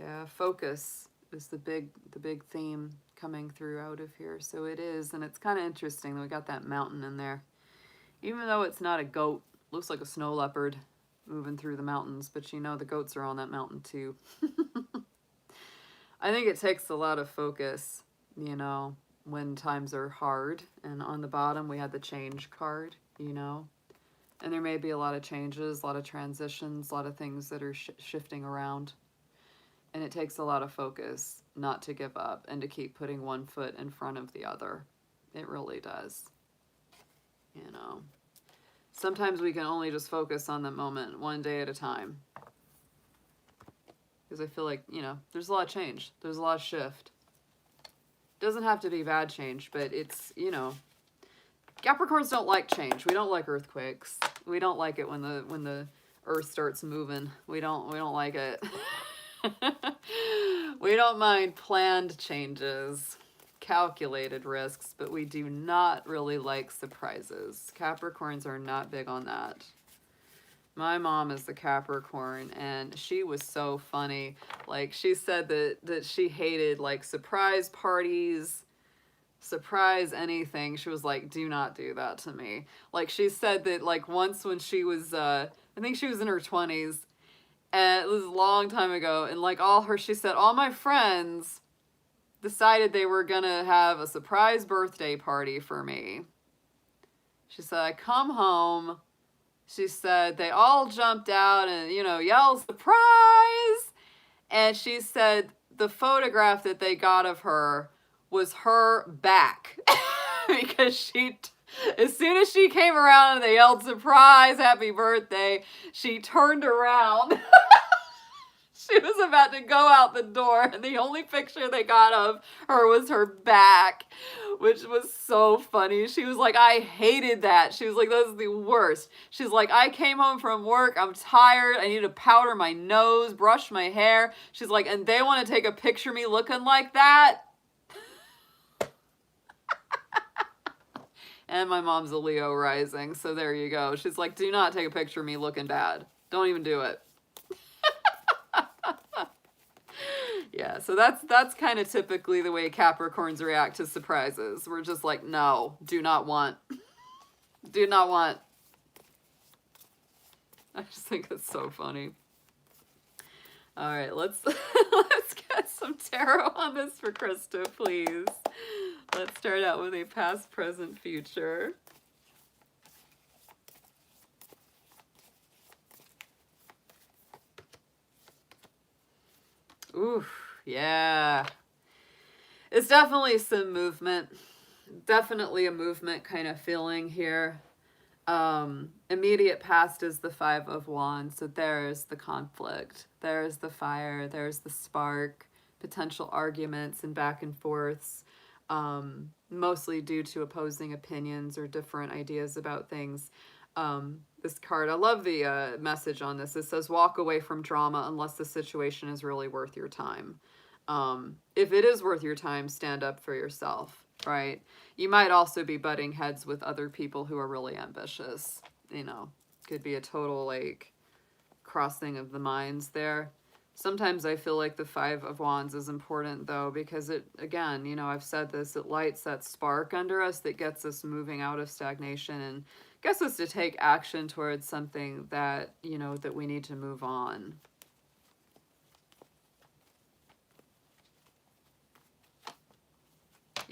Yeah, focus is the big theme coming through out of here. So it is, and it's kind of interesting that we got that mountain in there. Even though it's not a goat, looks like a snow leopard moving through the mountains, but you know the goats are on that mountain too. I think it takes a lot of focus, you know, when times are hard. And on the bottom, we had the change card, you know. And there may be a lot of changes, a lot of transitions, a lot of things that are shifting around. And it takes a lot of focus not to give up and to keep putting one foot in front of the other. It really does. You know, sometimes we can only just focus on the moment one day at a time. Because I feel like, you know, there's a lot of change. There's a lot of shift. It doesn't have to be bad change, but it's, you know, Capricorns don't like change. We don't like earthquakes. We don't like it when the earth starts moving. We don't like it. We don't mind planned changes, calculated risks, but we do not really like surprises. Capricorns are not big on that. My mom is the Capricorn, and she was so funny. Like, she said that she hated, like, surprise parties, surprise anything. She was like, do not do that to me. Like, she said that, like, once when she was, I think she was in her 20s, and it was a long time ago, and, like, she said, all my friends decided they were gonna have a surprise birthday party for me. She said, I come home. She said they all jumped out and, you know, yelled, surprise! And she said the photograph that they got of her was her back. Because as soon as she came around and they yelled, surprise, happy birthday, she turned around. She was about to go out the door, and the only picture they got of her was her back, which was so funny. She was like, I hated that. She was like, that was the worst. She's like, I came home from work, I'm tired, I need to powder my nose, brush my hair. She's like, and they want to take a picture of me looking like that? And my mom's a Leo rising, so there you go. She's like, do not take a picture of me looking bad. Don't even do it. Yeah, so that's kind of typically the way Capricorns react to surprises. We're just like, no, do not want. Do not want. I just think it's so funny. All right, let's get some tarot on this for Krista, please. Let's start out with a past, present, future. Ooh, yeah. It's definitely some movement. Definitely a movement kind of feeling here. Immediate past is the Five of Wands. So there's the conflict. There's the fire. There's the spark. Potential arguments and back and forths. Mostly due to opposing opinions or different ideas about things. This card, I love the message on this. It says, walk away from drama unless the situation is really worth your time. If it is worth your time, stand up for yourself, right? You might also be butting heads with other people who are really ambitious. You know, could be a total, like, crossing of the minds there. Sometimes I feel like the Five of Wands is important, though, because it, again, you know, I've said this, it lights that spark under us that gets us moving out of stagnation and gets us to take action towards something that, you know, that we need to move on.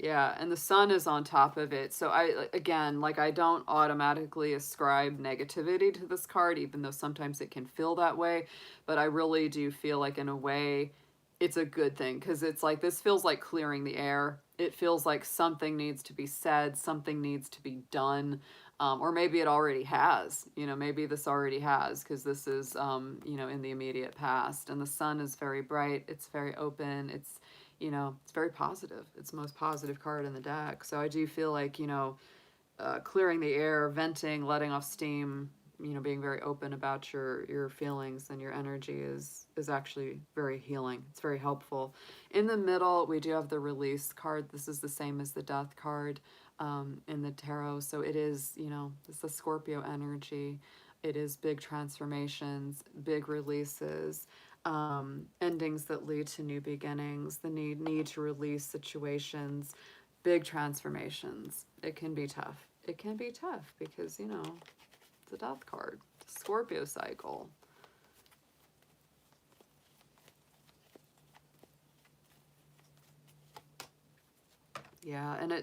Yeah, and the sun is on top of it. So again, like, I don't automatically ascribe negativity to this card, even though sometimes it can feel that way. But I really do feel like, in a way, it's a good thing, because it's like, this feels like clearing the air. It feels like something needs to be said, something needs to be done. Or maybe it already has, you know, maybe this already has, because this is, you know, in the immediate past. And the sun is very bright. It's very open. It's, you know, it's very positive. It's the most positive card in the deck. So I do feel like, you know, clearing the air, venting, letting off steam, you know, being very open about your feelings and your energy is actually very healing. It's very helpful. In the middle, we do have the release card. This is the same as the death card in the tarot. So it is, you know, it's the Scorpio energy. It is big transformations, big releases, endings that lead to new beginnings, the need to release situations, big transformations. It can be tough. It can be tough because, you know, it's a death card, Scorpio cycle. Yeah, and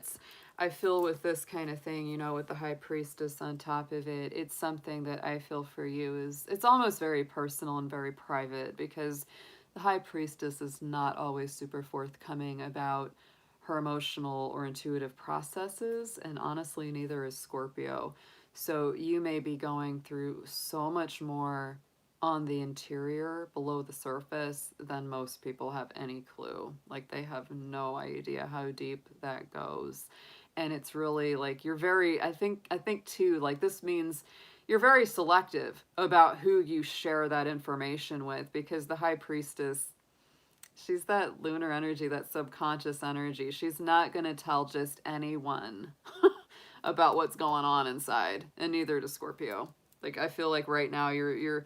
I feel with this kind of thing, you know, with the high priestess on top of it, it's something that I feel for you is it's almost very personal and very private because the high priestess is not always super forthcoming about her emotional or intuitive processes, and honestly, neither is Scorpio. So you may be going through so much more on the interior below the surface than most people have any clue. Like they have no idea how deep that goes. And it's really like you're very I think too like this means you're very selective about who you share that information with because the high priestess, she's that lunar energy, that subconscious energy. She's not going to tell just anyone about what's going on inside, and neither does Scorpio. Like I feel like right now you're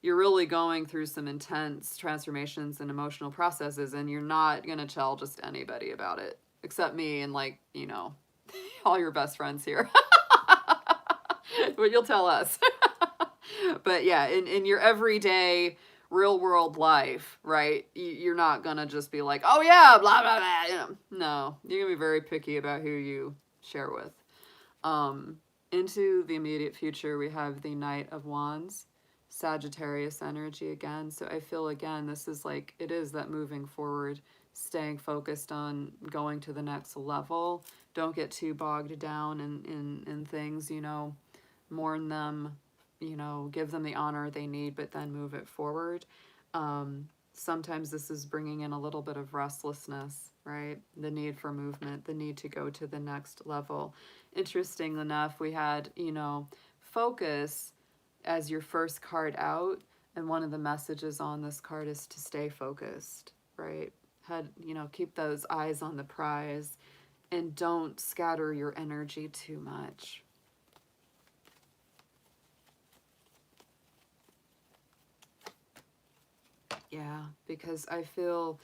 really going through some intense transformations and emotional processes, and you're not going to tell just anybody about it except me and like, you know, all your best friends here. But you'll tell us. But yeah, in your everyday real world life, right? You're not gonna just be like, oh yeah, blah blah blah. You know, no, you're gonna be very picky about who you share with. Um, into the immediate future, we have the Knight of Wands, Sagittarius energy again. So I feel again, this is like it is that moving forward, staying focused on going to the next level. Don't get too bogged down in things, you know, mourn them, you know, give them the honor they need, but then move it forward. Sometimes this is bringing in a little bit of restlessness, right? The need for movement, the need to go to the next level. Interesting enough, we had, you know, focus as your first card out, and one of the messages on this card is to stay focused, right? Had, you know, keep those eyes on the prize and don't scatter your energy too much. Yeah, because I feel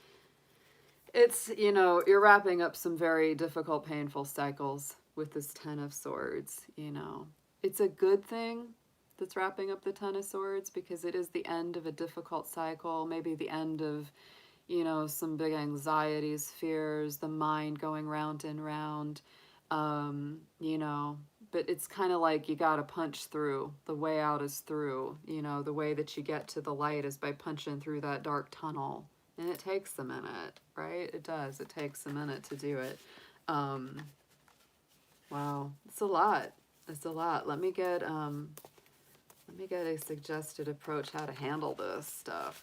it's, you know, you're wrapping up some very difficult, painful cycles with this Ten of Swords, you know. It's a good thing that's wrapping up the Ten of Swords because it is the end of a difficult cycle, maybe the end of, you know, some big anxieties, fears, the mind going round and round, you know. But it's kind of like you got to punch through. The way out is through. You know, the way that you get to the light is by punching through that dark tunnel. And it takes a minute, right? It does. It takes a minute to do it. Um, wow, it's a lot. It's a lot. Let me get a suggested approach how to handle this stuff.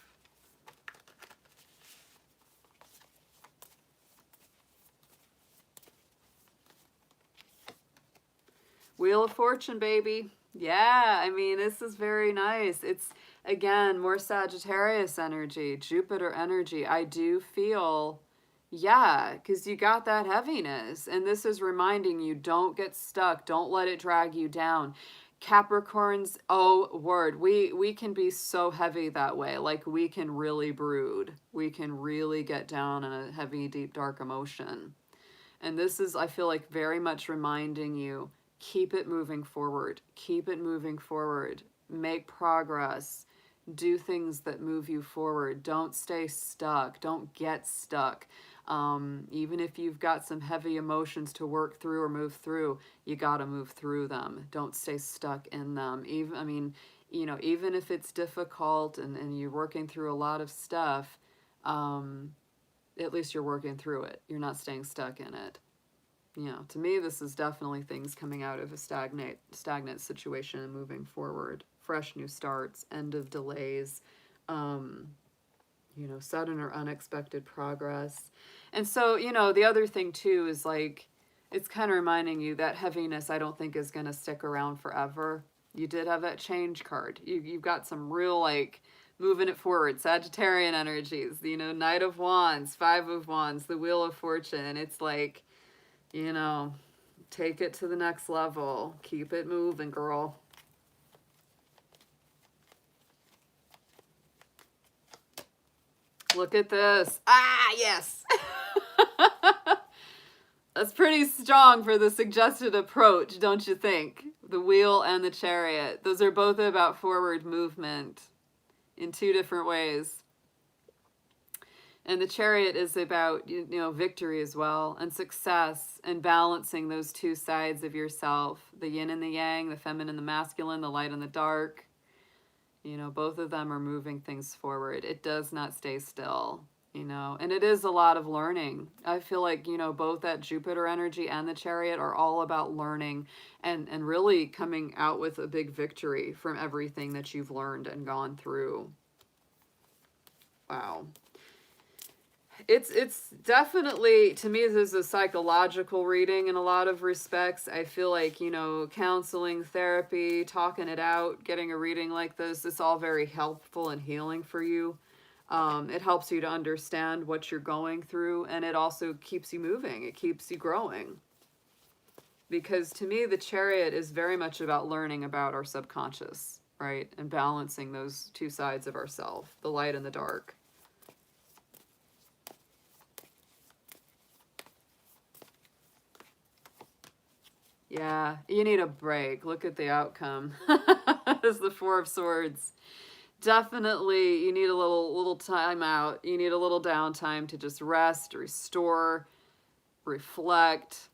Wheel of Fortune, baby. Yeah, I mean, this is very nice. It's, again, more Sagittarius energy, Jupiter energy. I do feel, yeah, because you got that heaviness. And this is reminding you, don't get stuck. Don't let it drag you down. Capricorns, oh, word. We can be so heavy that way. Like, we can really brood. We can really get down in a heavy, deep, dark emotion. And this is, I feel like, very much reminding you, keep it moving forward. Keep it moving forward. Make progress. Do things that move you forward. Don't stay stuck. Don't get stuck. Even if you've got some heavy emotions to work through or move through, you got to move through them. Don't stay stuck in them. Even, I mean, you know, even if it's difficult and you're working through a lot of stuff, at least you're working through it. You're not staying stuck in it. You know, to me, this is definitely things coming out of a stagnant situation and moving forward. Fresh new starts, end of delays, you know, sudden or unexpected progress. And so, you know, the other thing too is like, it's kind of reminding you that heaviness I don't think is going to stick around forever. You did have that change card. You've got some real like moving it forward, Sagittarian energies, you know, Knight of Wands, Five of Wands, the Wheel of Fortune. It's like, you know, take it to the next level. Keep it moving, girl. Look at this. Ah, yes. That's pretty strong for the suggested approach, don't you think? The Wheel and the Chariot. Those are both about forward movement in two different ways. And the Chariot is about, victory as well, and success, and balancing those two sides of yourself, the yin and the yang, the feminine and the masculine, the light and the dark. Both of them are moving things forward. It does not stay still, and it is a lot of learning. I feel like, both that Jupiter energy and the Chariot are all about learning and really coming out with a big victory from everything that you've learned and gone through. Wow. It's definitely, to me, this is a psychological reading in a lot of respects. I feel like, counseling, therapy, talking it out, getting a reading like this, it's all very helpful and healing for you. It helps you to understand what you're going through, and it also keeps you moving. It keeps you growing. Because to me, the Chariot is very much about learning about our subconscious, right? And balancing those two sides of ourselves, the light and the dark. Yeah, you need a break. Look at the outcome. It's the Four of Swords. Definitely, you need a little time out. You need a little downtime to just rest, restore, reflect,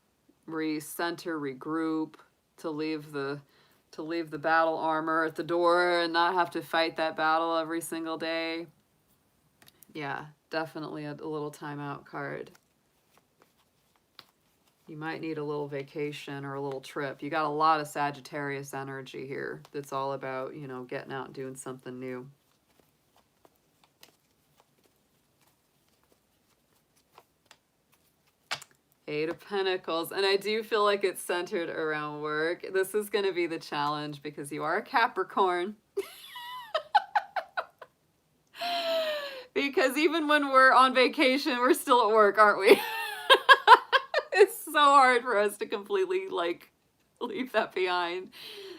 recenter, regroup, to leave the battle armor at the door and not have to fight that battle every single day. Yeah, definitely a little timeout card. You might need a little vacation or a little trip. You got a lot of Sagittarius energy here that's all about, getting out and doing something new. Eight of Pentacles. And I do feel like it's centered around work. This is going to be the challenge because you are a Capricorn. Because even when we're on vacation, we're still at work, aren't we? It's so hard for us to completely, leave that behind.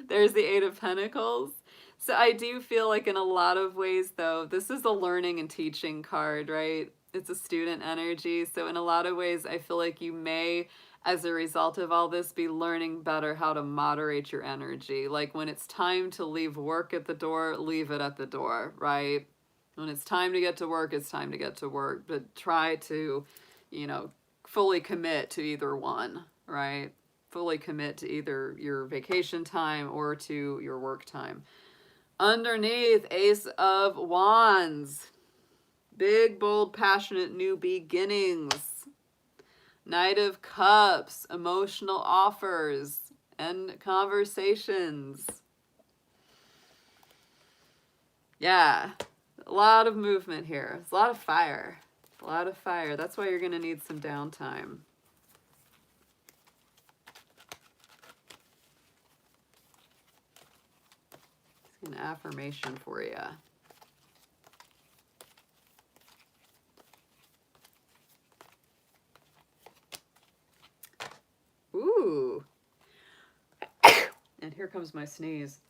There's the Eight of Pentacles. So I do feel like in a lot of ways, though, this is a learning and teaching card, right? It's a student energy. So in a lot of ways, I feel like you may, as a result of all this, be learning better how to moderate your energy. Like when it's time to leave work at the door, leave it at the door, right? When it's time to get to work, it's time to get to work. But try to, fully commit to either one, right? Fully commit to either your vacation time or to your work time. Underneath, Ace of Wands. Big, bold, passionate new beginnings. Knight of Cups. Emotional offers and conversations. Yeah, a lot of movement here. It's a lot of fire. A lot of fire. That's why you're going to need some downtime. It's an affirmation for you. Ooh. And here comes my sneeze.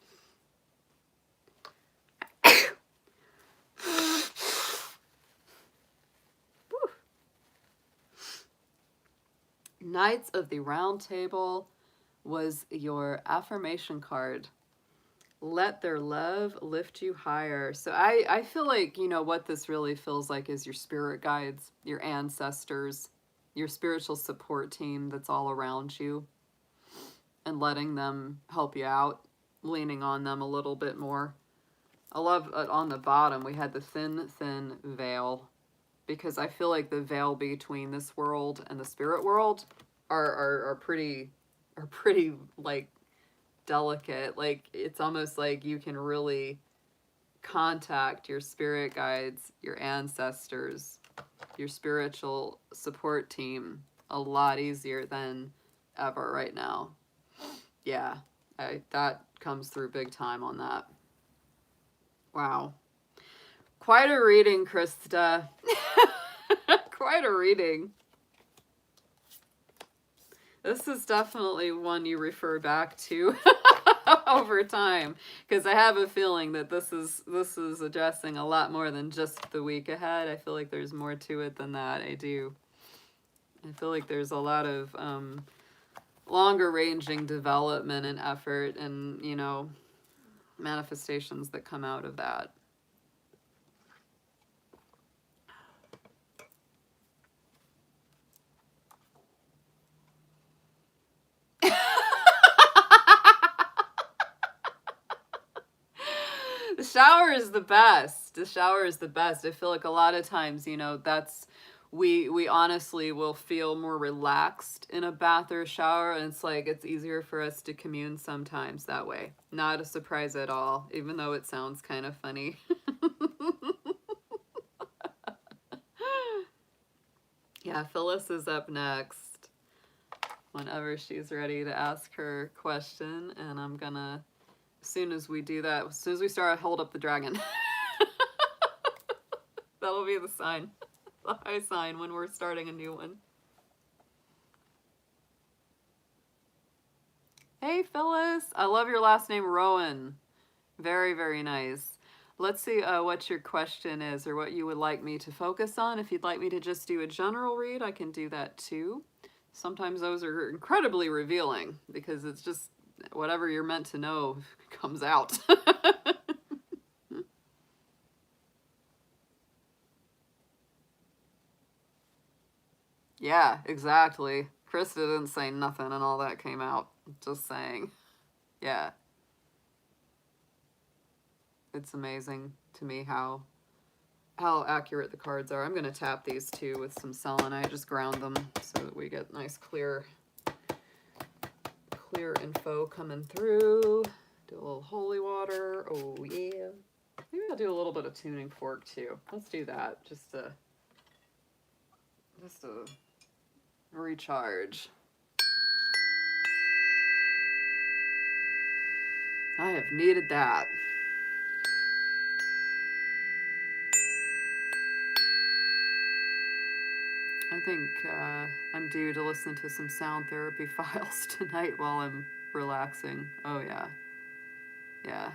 Knights of the Round Table was your affirmation card. Let their love lift you higher. So I feel like, what this really feels like is your spirit guides, your ancestors, your spiritual support team that's all around you, and letting them help you out, leaning on them a little bit more. I love on the bottom, we had the thin, thin veil, because I feel like the veil between this world and the spirit world are pretty delicate. Like it's almost like you can really contact your spirit guides, your ancestors, your spiritual support team a lot easier than ever right now. Yeah, that comes through big time on that. Wow. Quite a reading, Krista. Quite a reading. This is definitely one you refer back to over time, because I have a feeling that this is addressing a lot more than just the week ahead. I feel like there's more to it than that. I do. I feel like there's a lot of longer ranging development and effort and, manifestations that come out of that. shower is the best. The shower is the best. I feel like a lot of times, you know, that's we honestly will feel more relaxed in a bath or a shower, and it's like it's easier for us to commune sometimes that way. Not a surprise at all, even though it sounds kind of funny. Yeah, Phyllis is up next whenever she's ready to ask her question, and I'm gonna, as soon as we do that, as soon as we start, hold up the dragon. That'll be the sign, the high sign when we're starting a new one. Hey Phyllis, I love your last name, Rowan. Very, very nice. Let's see what your question is, or what you would like me to focus on. If you'd like me to just do a general read, I can do that too. Sometimes those are incredibly revealing because it's just whatever you're meant to know comes out. Yeah, exactly. Krista didn't say nothing and all that came out. Just saying. Yeah. It's amazing to me how accurate the cards are. I'm going to tap these two with some selenite, just ground them so that we get nice clear info coming through. Do a little holy water. Oh yeah. Maybe I'll do a little bit of tuning fork too. Let's do that just to recharge. I have needed that. I think I'm due to listen to some sound therapy files tonight while I'm relaxing. Oh yeah. Yeah.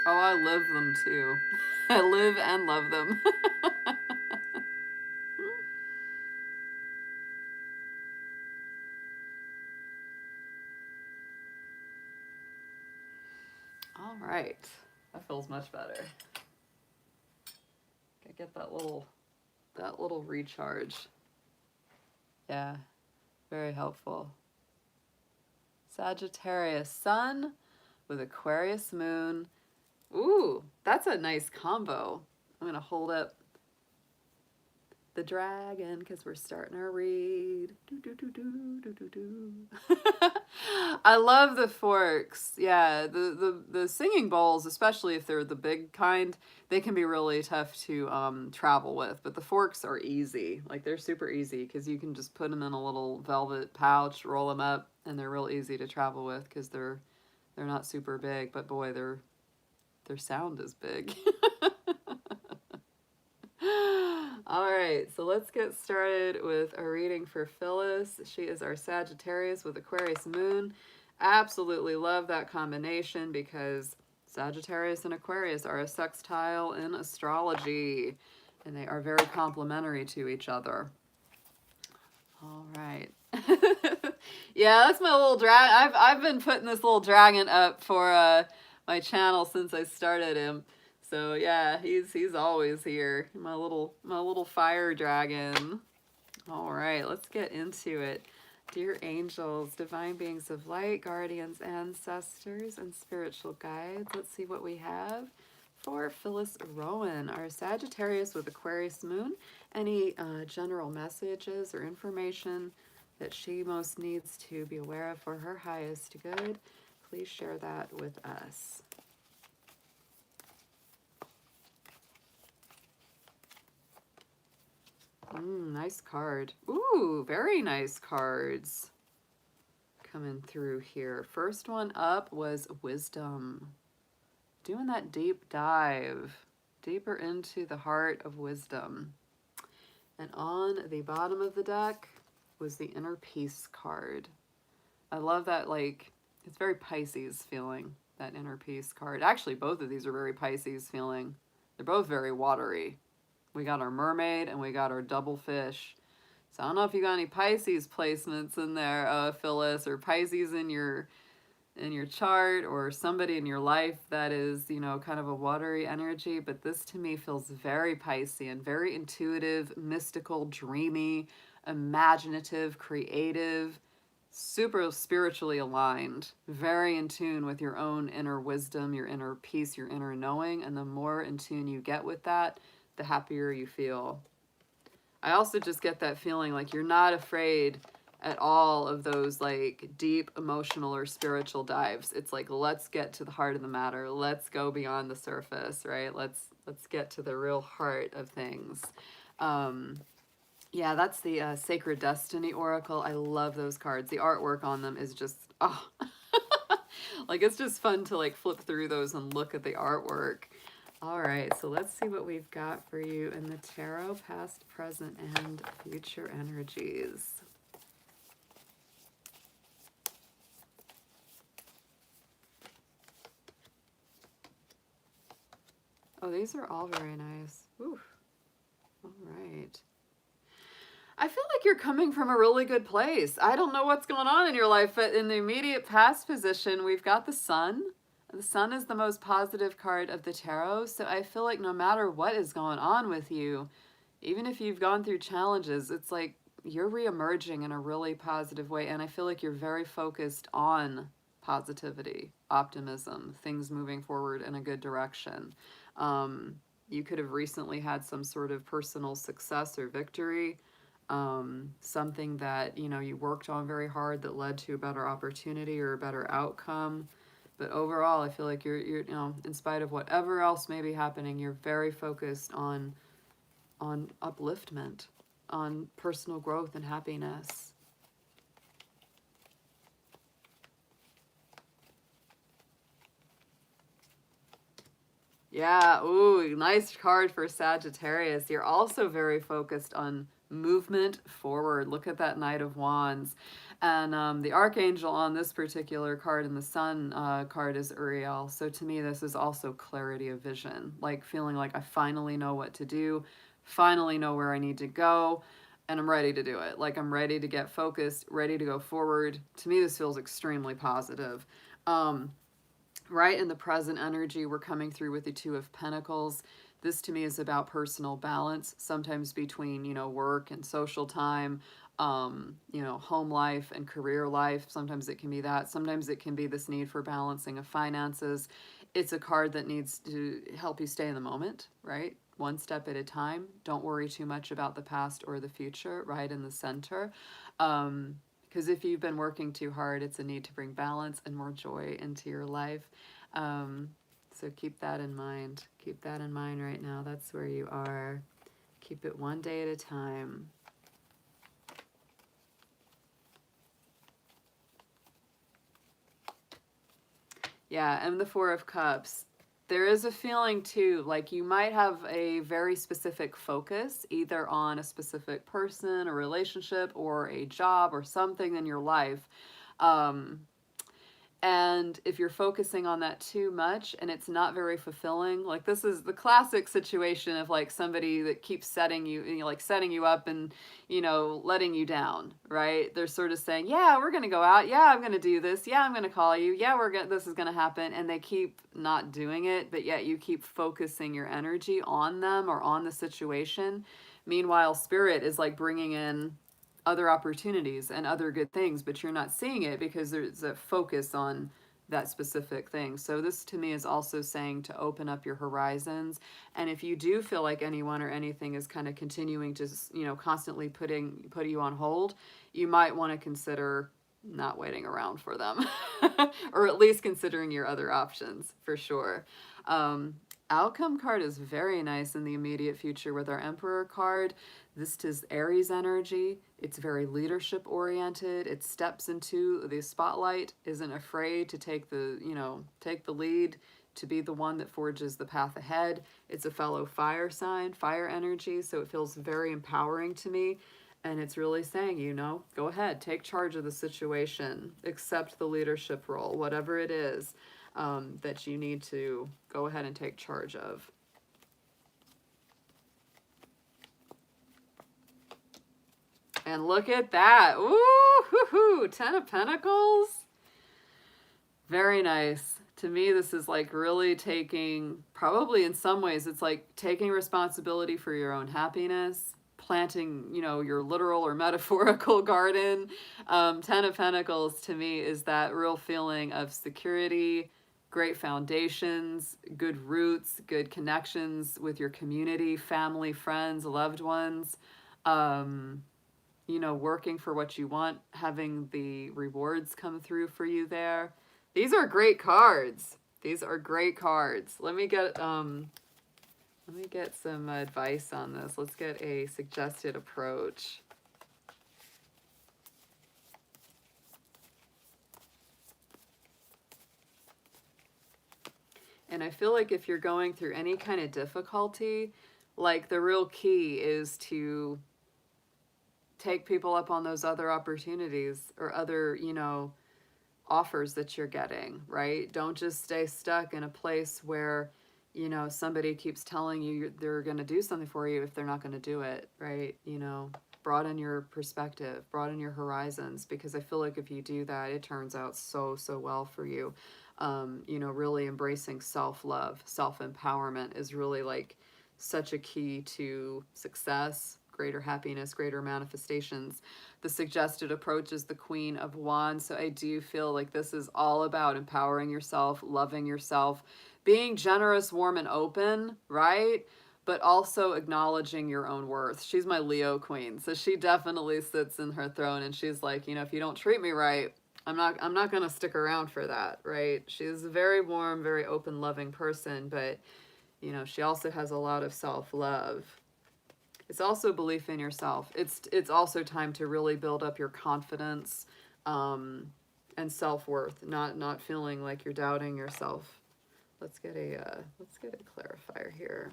Oh, I live them too. I live and love them. All right. That feels much better. Get that little recharge. Yeah. Very helpful. Sagittarius sun with Aquarius moon. Ooh, that's a nice combo. I'm gonna hold up the dragon because we're starting our read. I love the forks. Yeah, the singing bowls, especially if they're the big kind, they can be really tough to travel with. But the forks are easy. Like they're super easy because you can just put them in a little velvet pouch, roll them up, and they're real easy to travel with because they're not super big. But boy, their sound is big. All right, so let's get started with a reading for Phyllis. She is our Sagittarius with Aquarius moon. Absolutely love that combination because Sagittarius and Aquarius are a sextile in astrology, and they are very complementary to each other. All right. Yeah, that's my little dragon. I've been putting this little dragon up for my channel since I started him. So yeah, he's always here. My little fire dragon. All right, let's get into it. Dear angels, divine beings of light, guardians, ancestors, and spiritual guides. Let's see what we have for Phyllis Rowan, our Sagittarius with Aquarius moon. Any general messages or information that she most needs to be aware of for her highest good, please share that with us. Nice card. Ooh, very nice cards coming through here. First one up was wisdom. Doing that deep dive, deeper into the heart of wisdom. And on the bottom of the deck was the inner peace card. I love that, like, it's very Pisces feeling, that inner peace card. Actually, both of these are very Pisces feeling. They're both very watery. We got our mermaid and we got our double fish. So I don't know if you got any Pisces placements in there, Phyllis, or Pisces in your chart, or somebody in your life that is, you know, kind of a watery energy. But this to me feels very Piscean, very intuitive, mystical, dreamy, imaginative, creative, super spiritually aligned, very in tune with your own inner wisdom, your inner peace, your inner knowing. And the more in tune you get with that, the happier you feel. I also just get that feeling like you're not afraid at all of those like deep emotional or spiritual dives. It's like, let's get to the heart of the matter. Let's go beyond the surface, right? Let's get to the real heart of things. Yeah, that's the Sacred Destiny Oracle. I love those cards. The artwork on them is just, oh, like it's just fun to like flip through those and look at the artwork. All right, so let's see what we've got for you in the tarot, past, present, and future energies. Oh, these are all very nice. Ooh. All right. I feel like you're coming from a really good place. I don't know what's going on in your life, but in the immediate past position, we've got the Sun. The Sun is the most positive card of the tarot, so I feel like no matter what is going on with you, even if you've gone through challenges, it's like you're reemerging in a really positive way, and I feel like you're very focused on positivity, optimism, things moving forward in a good direction. You could have recently had some sort of personal success or victory, something that, you know, you worked on very hard that led to a better opportunity or a better outcome. But overall, I feel like you're you know, in spite of whatever else may be happening, you're very focused on upliftment, on personal growth and happiness. Yeah, ooh, nice card for Sagittarius. You're also very focused on movement forward. Look at that Knight of Wands. And the Archangel on this particular card in the Sun card is Uriel. So to me, this is also clarity of vision, like feeling like I finally know what to do, finally know where I need to go, and I'm ready to do it. Like I'm ready to get focused, ready to go forward. To me, this feels extremely positive. Right in the present energy, we're coming through with the Two of Pentacles. This to me is about personal balance, sometimes between, you know, work and social time, you know, home life and career life. Sometimes it can be that. Sometimes it can be this need for balancing of finances. It's a card that needs to help you stay in the moment, right? One step at a time. Don't worry too much about the past or the future, right in the center. Because if you've been working too hard, it's a need to bring balance and more joy into your life. So keep that in mind. Keep that in mind right now. That's where you are. Keep it one day at a time. Yeah, and the Four of Cups. There is a feeling too, like you might have a very specific focus, either on a specific person, a relationship, or a job, or something in your life. And if you're focusing on that too much and it's not very fulfilling, like this is the classic situation of like somebody that keeps setting you, you know, like setting you up and, you know, letting you down, right? They're sort of saying, yeah, we're going to go out. Yeah, I'm going to do this. Yeah, I'm going to call you. Yeah, this is going to happen. And they keep not doing it, but yet you keep focusing your energy on them or on the situation. Meanwhile, spirit is like bringing in other opportunities and other good things, but you're not seeing it because there's a focus on that specific thing. So this to me is also saying to open up your horizons. And if you do feel like anyone or anything is kind of continuing to, you know, constantly put you on hold, you might want to consider not waiting around for them or at least considering your other options for sure. Outcome card is very nice in the immediate future with our Emperor card. This is Aries energy. It's very leadership oriented. It steps into the spotlight, isn't afraid to take the, you know, take the lead, to be the one that forges the path ahead. It's a fellow fire sign, fire energy, so it feels very empowering to me. And it's really saying, you know, go ahead, take charge of the situation, accept the leadership role, whatever it is that you need to go ahead and take charge of. And look at that. Ooh, hoo-hoo. 10 of Pentacles. Very nice. To me, this is like really taking, probably in some ways, it's like taking responsibility for your own happiness, planting, you know, your literal or metaphorical garden. 10 of Pentacles to me is that real feeling of security, great foundations, good roots, good connections with your community, family, friends, loved ones. You know, working for what you want, having the rewards come through for you there. These are great cards. These are great cards. Let me get some advice on this. Let's get a suggested approach. And I feel like if you're going through any kind of difficulty, like the real key is to take people up on those other opportunities or other, you know, offers that you're getting, right? Don't just stay stuck in a place where, you know, somebody keeps telling you they're going to do something for you if they're not going to do it, right? You know, broaden your perspective, broaden your horizons, because I feel like if you do that, it turns out so well for you. You know, really embracing self-love, self-empowerment is really like such a key to success, greater happiness, greater manifestations. The suggested approach is the Queen of Wands. So I do feel like this is all about empowering yourself, loving yourself, being generous, warm, and open, right? But also acknowledging your own worth. She's my Leo queen, so she definitely sits in her throne, and she's like, you know, if you don't treat me right, I'm not going to stick around for that, right? She's a very warm, very open, loving person, but you know, she also has a lot of self-love. It's also belief in yourself. It's also time to really build up your confidence and self-worth, not feeling like you're doubting yourself. Let's get a clarifier here.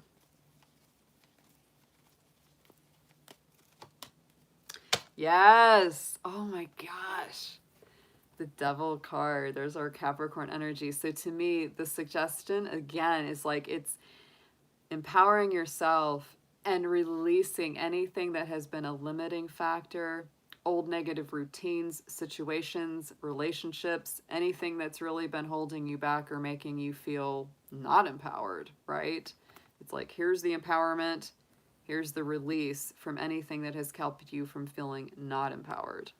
Yes. Oh my gosh. The Devil card. There's our Capricorn energy. So to me, the suggestion again is like it's empowering yourself and releasing anything that has been a limiting factor, old negative routines, situations, relationships, anything that's really been holding you back or making you feel not empowered, right? It's like, here's the empowerment, here's the release from anything that has kept you from feeling not empowered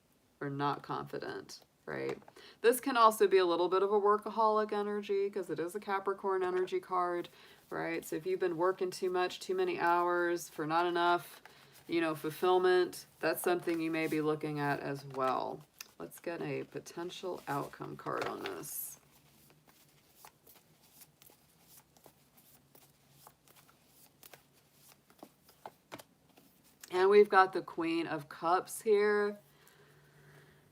or not confident, right? This can also be a little bit of a workaholic energy because it is a Capricorn energy card, right? So if you've been working too much, too many hours for not enough, you know, fulfillment, that's something you may be looking at as well. Let's get a potential outcome card on this. And we've got the Queen of Cups here.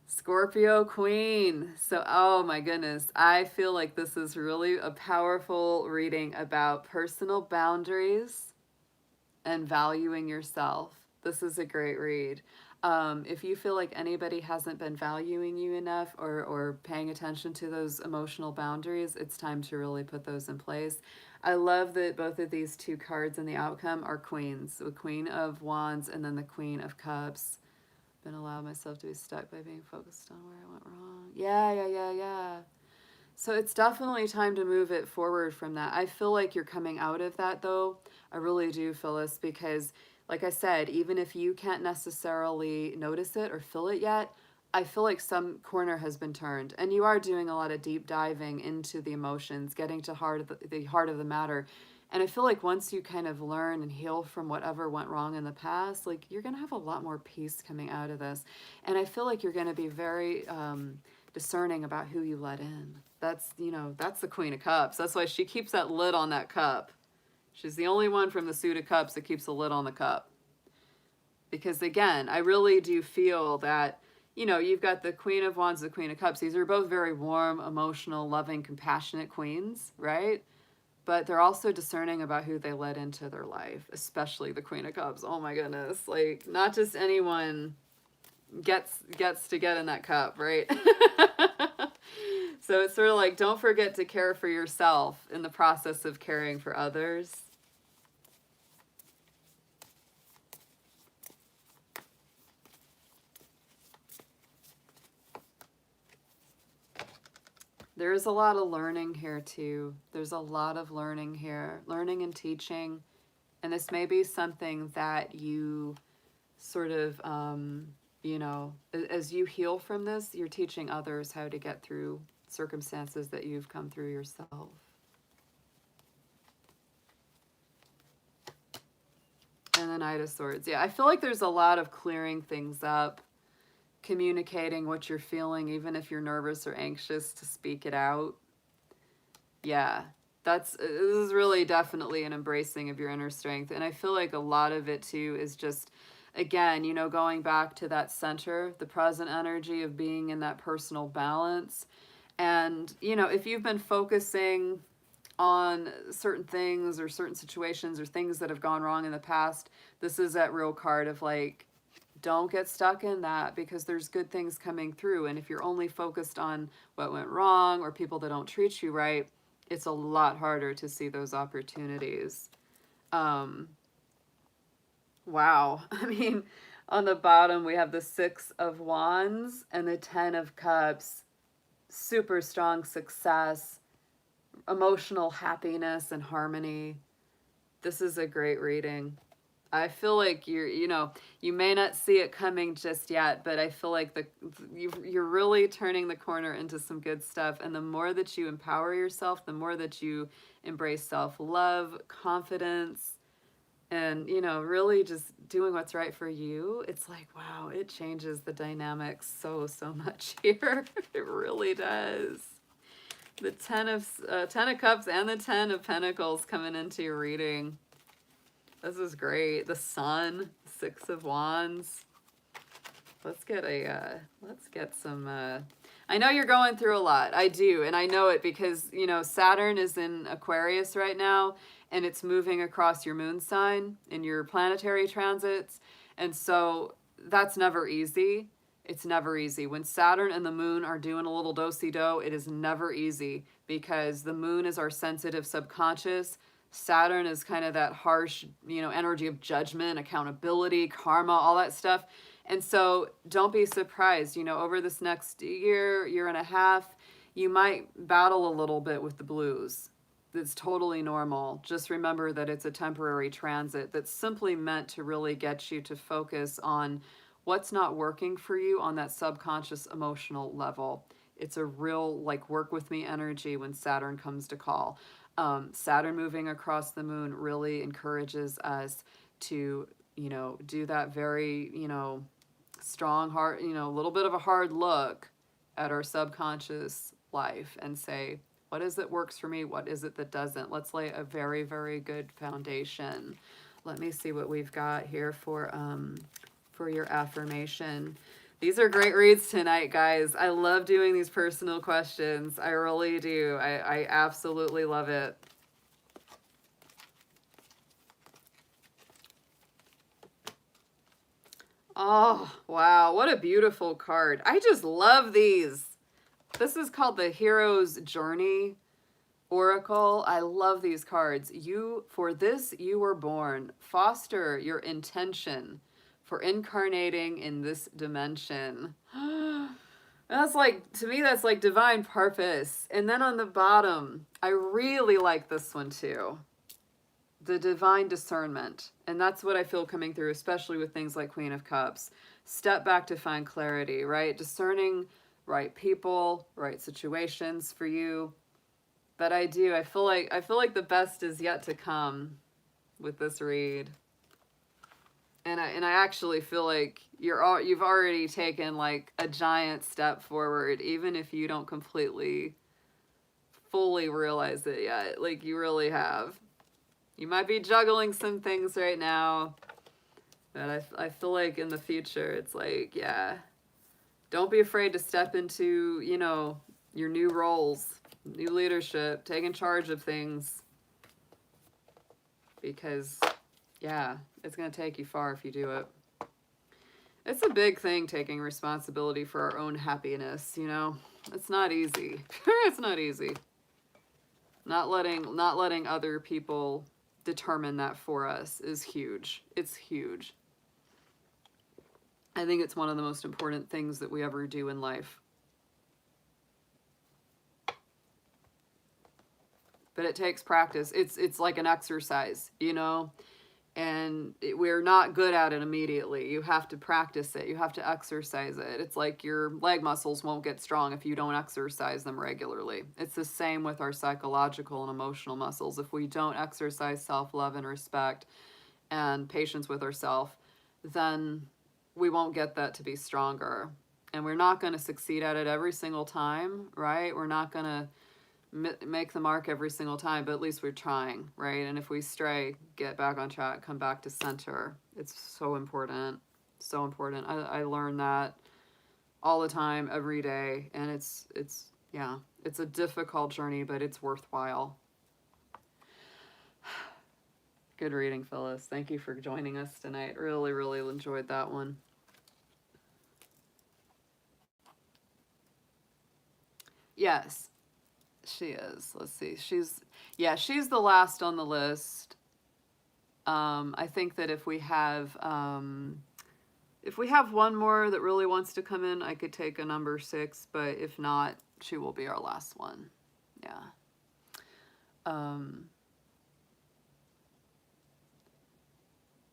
Scorpio Queen. So, oh my goodness, I feel like this is really a powerful reading about personal boundaries and valuing yourself. This is a great read. If you feel like anybody hasn't been valuing you enough or paying attention to those emotional boundaries, it's time to really put those in place. I love that both of these two cards in the outcome are queens. The Queen of Wands and then the Queen of Cups. Been allowed myself to be stuck by being focused on where I went wrong. Yeah. So it's definitely time to move it forward from that. I feel like you're coming out of that though. I really do, Phyllis, because like I said, even if you can't necessarily notice it or feel it yet, I feel like some corner has been turned and you are doing a lot of deep diving into the emotions, getting to the heart of the matter. And I feel like once you kind of learn and heal from whatever went wrong in the past, like you're going to have a lot more peace coming out of this. And I feel like you're going to be very discerning about who you let in. That's, you know, that's the Queen of Cups. That's why she keeps that lid on that cup. She's the only one from the suit of cups that keeps the lid on the cup. Because again, I really do feel that, you know, you've got the Queen of Wands, the Queen of Cups. These are both very warm, emotional, loving, compassionate queens, right? But they're also discerning about who they let into their life, especially the Queen of Cups. Oh my goodness. Like, not just anyone gets to get in that cup, right? So it's sort of like, don't forget to care for yourself in the process of caring for others. There's a lot of learning here too. There's a lot of learning here, learning and teaching. And this may be something that you sort of, as you heal from this, you're teaching others how to get through circumstances that you've come through yourself. And the Knight of Swords. Yeah, I feel like there's a lot of clearing things up, communicating what you're feeling, even if you're nervous or anxious, to speak it out. Yeah, this is really definitely an embracing of your inner strength. And I feel like a lot of it too is just, again, going back to that center, the present energy of being in that personal balance. And, if you've been focusing on certain things or certain situations or things that have gone wrong in the past, this is that real card of like, don't get stuck in that, because there's good things coming through. And if you're only focused on what went wrong or people that don't treat you right, it's a lot harder to see those opportunities. Wow. I mean, on the bottom, we have the Six of Wands and the Ten of Cups. Super strong success, emotional happiness and harmony. This is a great reading. I feel like you may not see it coming just yet, but I feel like you're really turning the corner into some good stuff. And the more that you empower yourself, the more that you embrace self-love, confidence, and, really just doing what's right for you, it's like, wow, it changes the dynamics so much here. It really does. The Ten of Cups and the Ten of Pentacles coming into your reading. This is great. The Sun, Six of Wands. Let's get some, I know you're going through a lot. I do. And I know it because, Saturn is in Aquarius right now, and it's moving across your moon sign in your planetary transits. And so that's never easy. It's never easy. When Saturn and the moon are doing a little do-si-do, it is never easy, because the moon is our sensitive subconscious. Saturn is kind of that harsh, energy of judgment, accountability, karma, all that stuff. And so don't be surprised, over this next year and a half, you might battle a little bit with the blues. It's totally normal. Just remember that it's a temporary transit that's simply meant to really get you to focus on what's not working for you on that subconscious emotional level. It's a real, like, work with me energy when Saturn comes to call. Saturn moving across the moon really encourages us to, do that very, strong heart, a little bit of a hard look at our subconscious life and say, what is it works for me? What is it that doesn't? Let's lay a very, very good foundation. Let me see what we've got here for your affirmation. These are great reads tonight, guys. I love doing these personal questions. I really do. I absolutely love it. Oh, wow. What a beautiful card. I just love these. This is called the Hero's Journey Oracle. I love these cards. For this you were born. Foster your intention for incarnating in this dimension. That's like, to me, that's like divine purpose. And then on the bottom, I really like this one too. The divine discernment. And that's what I feel coming through, especially with things like Queen of Cups. Step back to find clarity, right? Discerning right people, right situations for you. But I feel like the best is yet to come with this read. And I actually feel like you've already taken like a giant step forward, even if you don't completely fully realize it yet. Like, you really have. You might be juggling some things right now, but I feel like in the future it's like, yeah, don't be afraid to step into, your new roles, new leadership, taking charge of things, because yeah, it's going to take you far if you do it. It's a big thing, taking responsibility for our own happiness, It's not easy. It's not easy. Not letting other people determine that for us is huge. It's huge. I think it's one of the most important things that we ever do in life. but it takes practice. It's like an exercise, you know, and we're not good at it immediately. You have to practice it. You have to exercise it. It's like your leg muscles won't get strong if you don't exercise them regularly. It's the same with our psychological and emotional muscles. If we don't exercise self-love and respect and patience with ourselves, then we won't get that to be stronger. And we're not going to succeed at it every single time, right? We're not going to make the mark every single time, but at least we're trying, right? And if we stray, get back on track, come back to center. It's so important. So important. I learn that all the time, every day. And it's yeah, it's a difficult journey, but it's worthwhile. Good reading, Phyllis. Thank you for joining us tonight. Really, really enjoyed that one. Yes, she is. Let's see. She's the last on the list. I think that if we have one more that really wants to come in, I could take a number 6, but if not, she will be our last one. Yeah.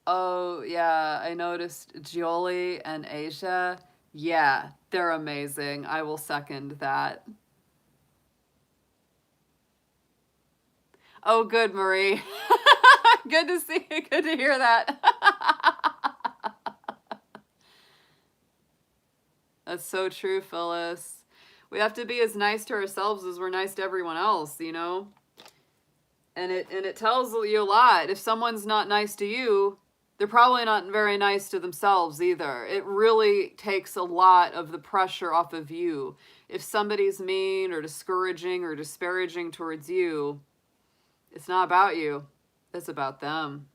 Oh, yeah, I noticed Jolie and Asia. Yeah, they're amazing. I will second that. Oh, good, Marie. Good to see you. Good to hear that. That's so true, Phyllis. We have to be as nice to ourselves as we're nice to everyone else, you know? And it tells you a lot. If someone's not nice to you, they're probably not very nice to themselves either. It really takes a lot of the pressure off of you. If somebody's mean or discouraging or disparaging towards you, it's not about you. It's about them.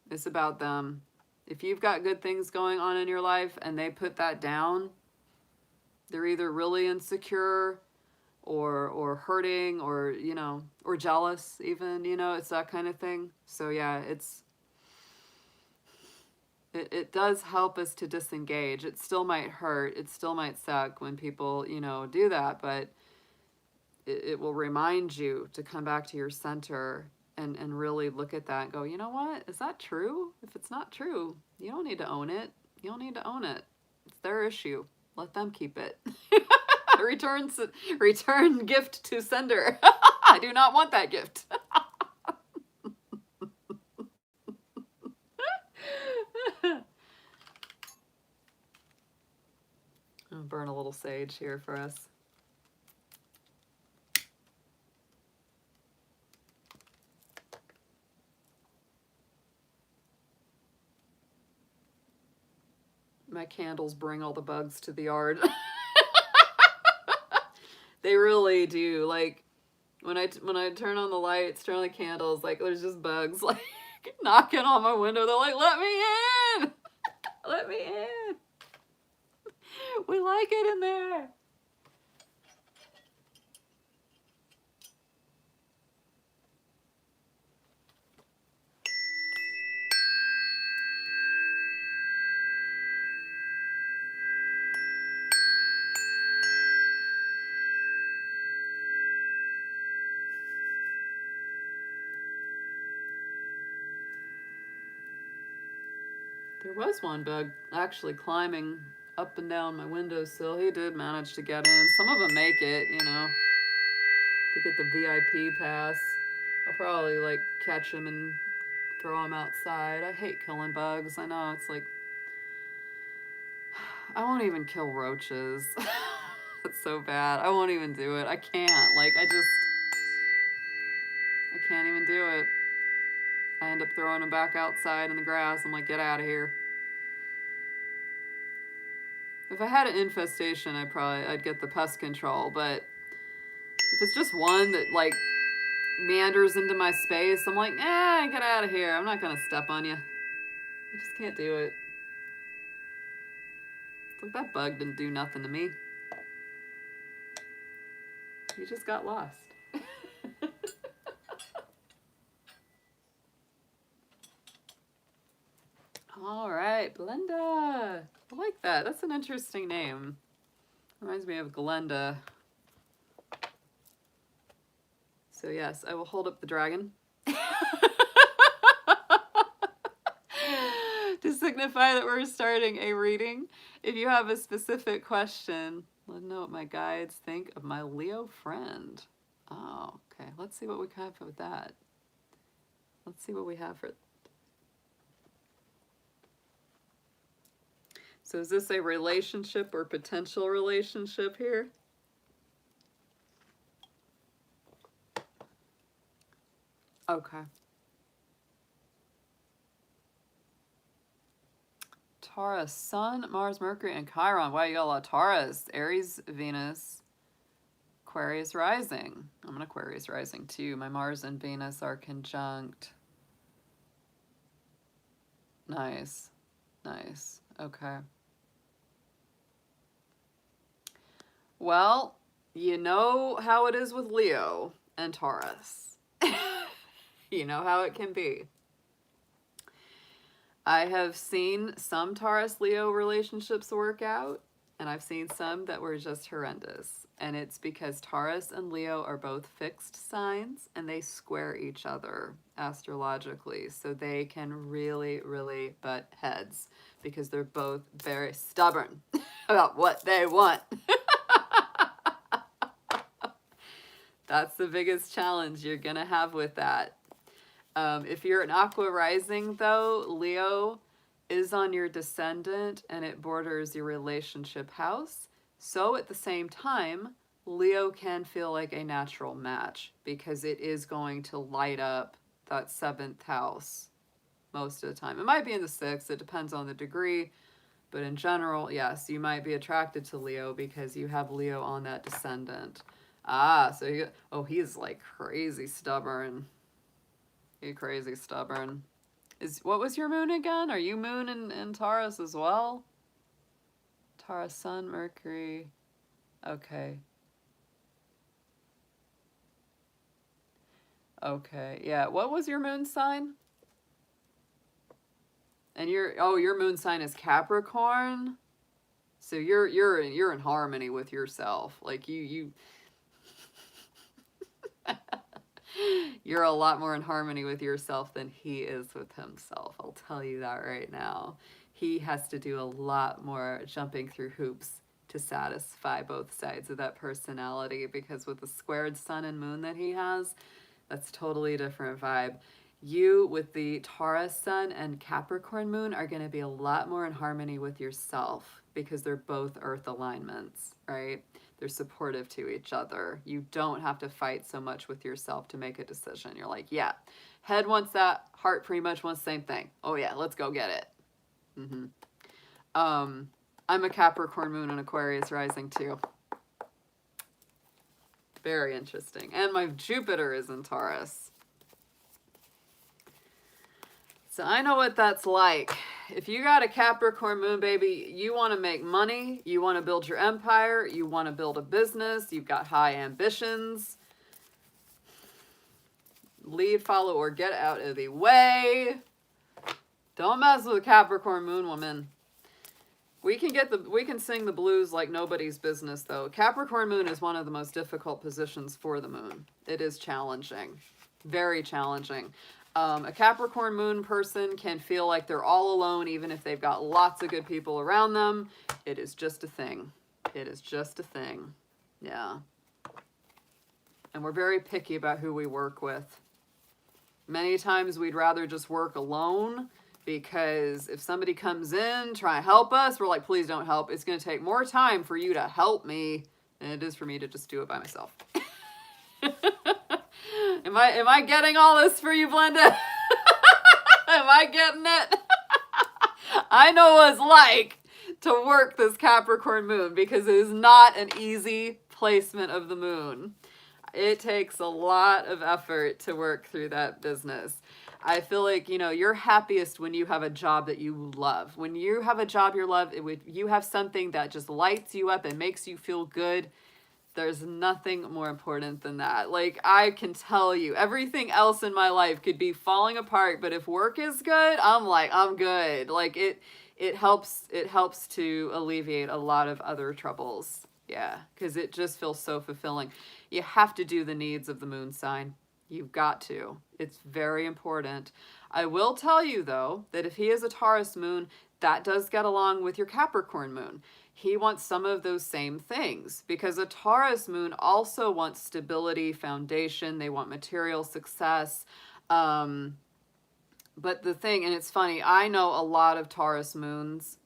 It's about them. If you've got good things going on in your life and they put that down, they're either really insecure or hurting or, you know, or jealous even, you know, it's that kind of thing. So yeah, it does help us to disengage. It still might hurt. It still might suck when people, you know, do that, but it will remind you to come back to your center and really look at that and go, you know what? Is that true? If it's not true, you don't need to own it. You don't need to own it. It's their issue. Let them keep it. Return gift to sender. I do not want that gift. I'll burn a little sage here for us. My candles bring all the bugs to the yard. They really do. Like when I turn on the lights, turn on the candles, like there's just bugs like knocking on my window. They're like, "Let me in! Let me in! We like it in there." There was one bug actually climbing up and down my windowsill. He did manage to get in. Some of them make it, you know. They get the VIP pass. I'll probably like catch him and throw him outside. I hate killing bugs. I know it's like, I won't even kill roaches. It's so bad. I won't even do it. I can't. Like I can't even do it. I end up throwing them back outside in the grass. I'm like, get out of here. If I had an infestation, I'd get the pest control, but if it's just one that like meanders into my space, I'm like, get out of here. I'm not gonna step on you. I just can't do it. It's like that bug didn't do nothing to me. You just got lost. All right, Glenda. I like that. That's an interesting name. Reminds me of Glenda. So yes, I will hold up the dragon to signify that we're starting a reading. If you have a specific question, let me know what my guides think of my Leo friend. Oh, okay. Let's see what we have with that. Let's see what we have for. So is this a relationship or potential relationship here? Okay. Taurus, Sun, Mars, Mercury, and Chiron. Wow, you got a lot of Taurus, Aries, Venus, Aquarius rising. I'm an Aquarius rising too. My Mars and Venus are conjunct. Nice. Nice. Okay. Well, you know how it is with Leo and Taurus. You know how it can be. I have seen some Taurus-Leo relationships work out, and I've seen some that were just horrendous. And it's because Taurus and Leo are both fixed signs, and they square each other astrologically. So they can really, really butt heads because they're both very stubborn about what they want. That's the biggest challenge you're going to have with that. If you're an Aqua rising, though, Leo is on your descendant and it borders your relationship house. So at the same time, Leo can feel like a natural match because it is going to light up that 7th house most of the time. It might be in the 6th, it depends on the degree. But in general, yes, you might be attracted to Leo because you have Leo on that descendant. Ah, so he's like crazy stubborn. You're crazy stubborn. What was your moon again? Are you moon in Taurus as well? Taurus, Sun, Mercury. Okay. Okay, yeah. What was your moon sign? And your moon sign is Capricorn. So you're in harmony with yourself. Like you you're a lot more in harmony with yourself than he is with himself. I'll tell you that right now. He has to do a lot more jumping through hoops to satisfy both sides of that personality because with the squared sun and moon that he has, that's totally a different vibe. You with the Taurus sun and Capricorn moon are going to be a lot more in harmony with yourself because they're both earth alignments, right? They're supportive to each other. You don't have to fight so much with yourself to make a decision. You're like, yeah, head wants that, heart pretty much wants the same thing. Oh yeah, let's go get it. I'm a Capricorn moon and Aquarius rising too. Very interesting. And my Jupiter is in Taurus. So I know what that's like. If you got a Capricorn moon, baby, you want to make money, you want to build your empire, you want to build a business, you've got high ambitions. Lead, follow, or get out of the way. Don't mess with a Capricorn moon woman. We can sing the blues like nobody's business, though. Capricorn moon is one of the most difficult positions for the moon. It is challenging. Very challenging. A Capricorn moon person can feel like they're all alone even if they've got lots of good people around them. It is just a thing. It is just a thing. Yeah. And we're very picky about who we work with. Many times we'd rather just work alone because if somebody comes in, try to help us, we're like, please don't help. It's going to take more time for you to help me than it is for me to just do it by myself. Am I getting all this for you, Glenda? Am I getting it? I know what it's like to work this Capricorn moon because it is not an easy placement of the moon. It takes a lot of effort to work through that business. I feel like, you're happiest when you have a job that you love. When you have a job you love, you have something that just lights you up and makes you feel good. There's nothing more important than that. Like, I can tell you, everything else in my life could be falling apart, but if work is good, I'm good. Like, it helps to alleviate a lot of other troubles. Yeah, because it just feels so fulfilling. You have to do the needs of the moon sign. You've got to. It's very important. I will tell you, though, that if he is a Taurus moon, that does get along with your Capricorn moon. He wants some of those same things because a Taurus moon also wants stability, foundation. They want material success. But the thing, and it's funny, I know a lot of Taurus moons.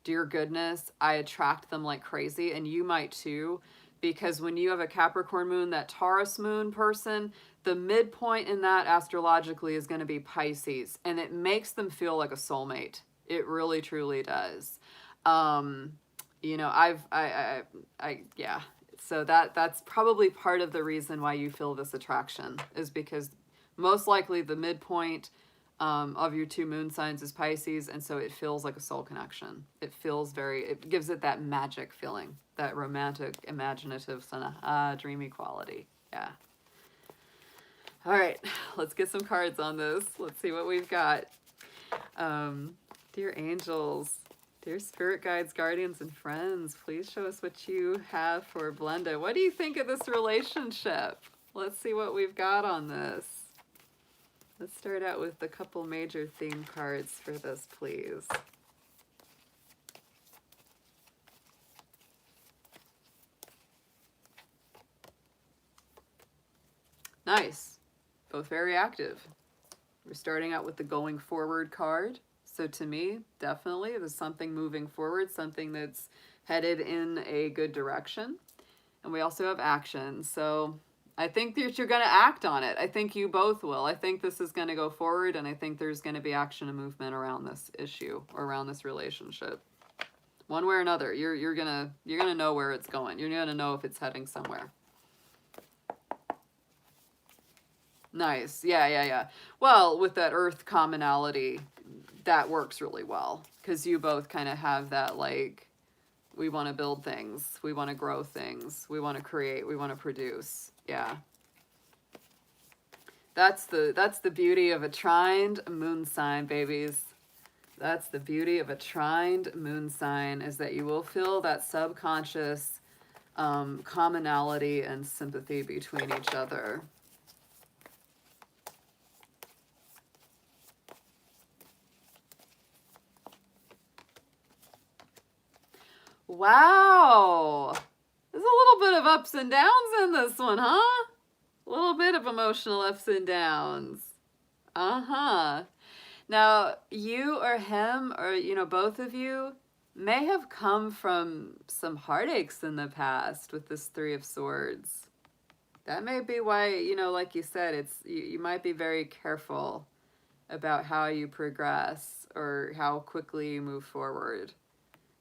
Dear goodness, I attract them like crazy, and you might too, because when you have a Capricorn moon, that Taurus moon person, the midpoint in that astrologically is going to be Pisces, and it makes them feel like a soulmate. It really truly does. You know, yeah. So that's probably part of the reason why you feel this attraction, is because most likely the midpoint of your two moon signs is Pisces, and so it feels like a soul connection. It feels it gives it that magic feeling, that romantic, imaginative, dreamy quality. Yeah. All right, let's get some cards on this. Let's see what we've got. Dear angels, dear spirit guides, guardians, and friends, please show us what you have for Blenda. What do you think of this relationship? Let's see what we've got on this. Let's start out with a couple major theme cards for this, please. Nice. Both very active. We're starting out with the going forward card. So to me, definitely, there's something moving forward, something that's headed in a good direction. And we also have action. So I think that you're going to act on it. I think you both will. I think this is going to go forward, and I think there's going to be action and movement around this issue or around this relationship. One way or another, you're gonna know where it's going. You're gonna know if it's heading somewhere. Nice. Yeah. Well, with that earth commonality, that works really well because you both kind of have that, like, we want to build things, we want to grow things, we want to create, we want to produce. Yeah. That's the beauty of a trined moon sign, babies. That's the beauty of a trined moon sign, is that you will feel that subconscious commonality and sympathy between each other. Wow. There's a little bit of ups and downs in this one, huh? A little bit of emotional ups and downs. Uh-huh. Now, you or him, or, you know, both of you, may have come from some heartaches in the past with this Three of Swords. That may be why, you know, like you said, you might be very careful about how you progress or how quickly you move forward.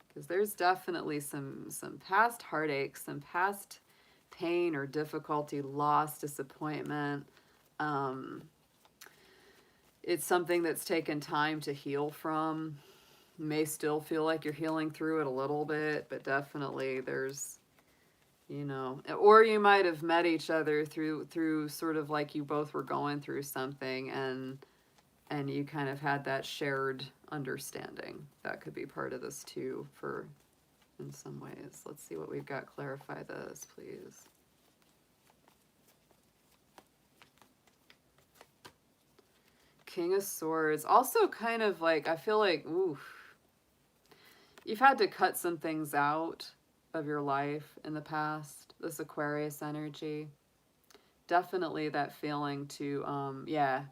Because there's definitely some past heartaches, some past pain or difficulty, loss, disappointment. It's something that's taken time to heal from. You may still feel like you're healing through it a little bit, but definitely there's, you know, or you might have met each other through sort of like you both were going through something, and you kind of had that shared understanding. That could be part of this too, for in some ways. Let's see what we've got. Clarify this, please. King of Swords. Also kind of like, I feel like, oof, you've had to cut some things out of your life in the past. This Aquarius energy. Definitely that feeling to, yeah,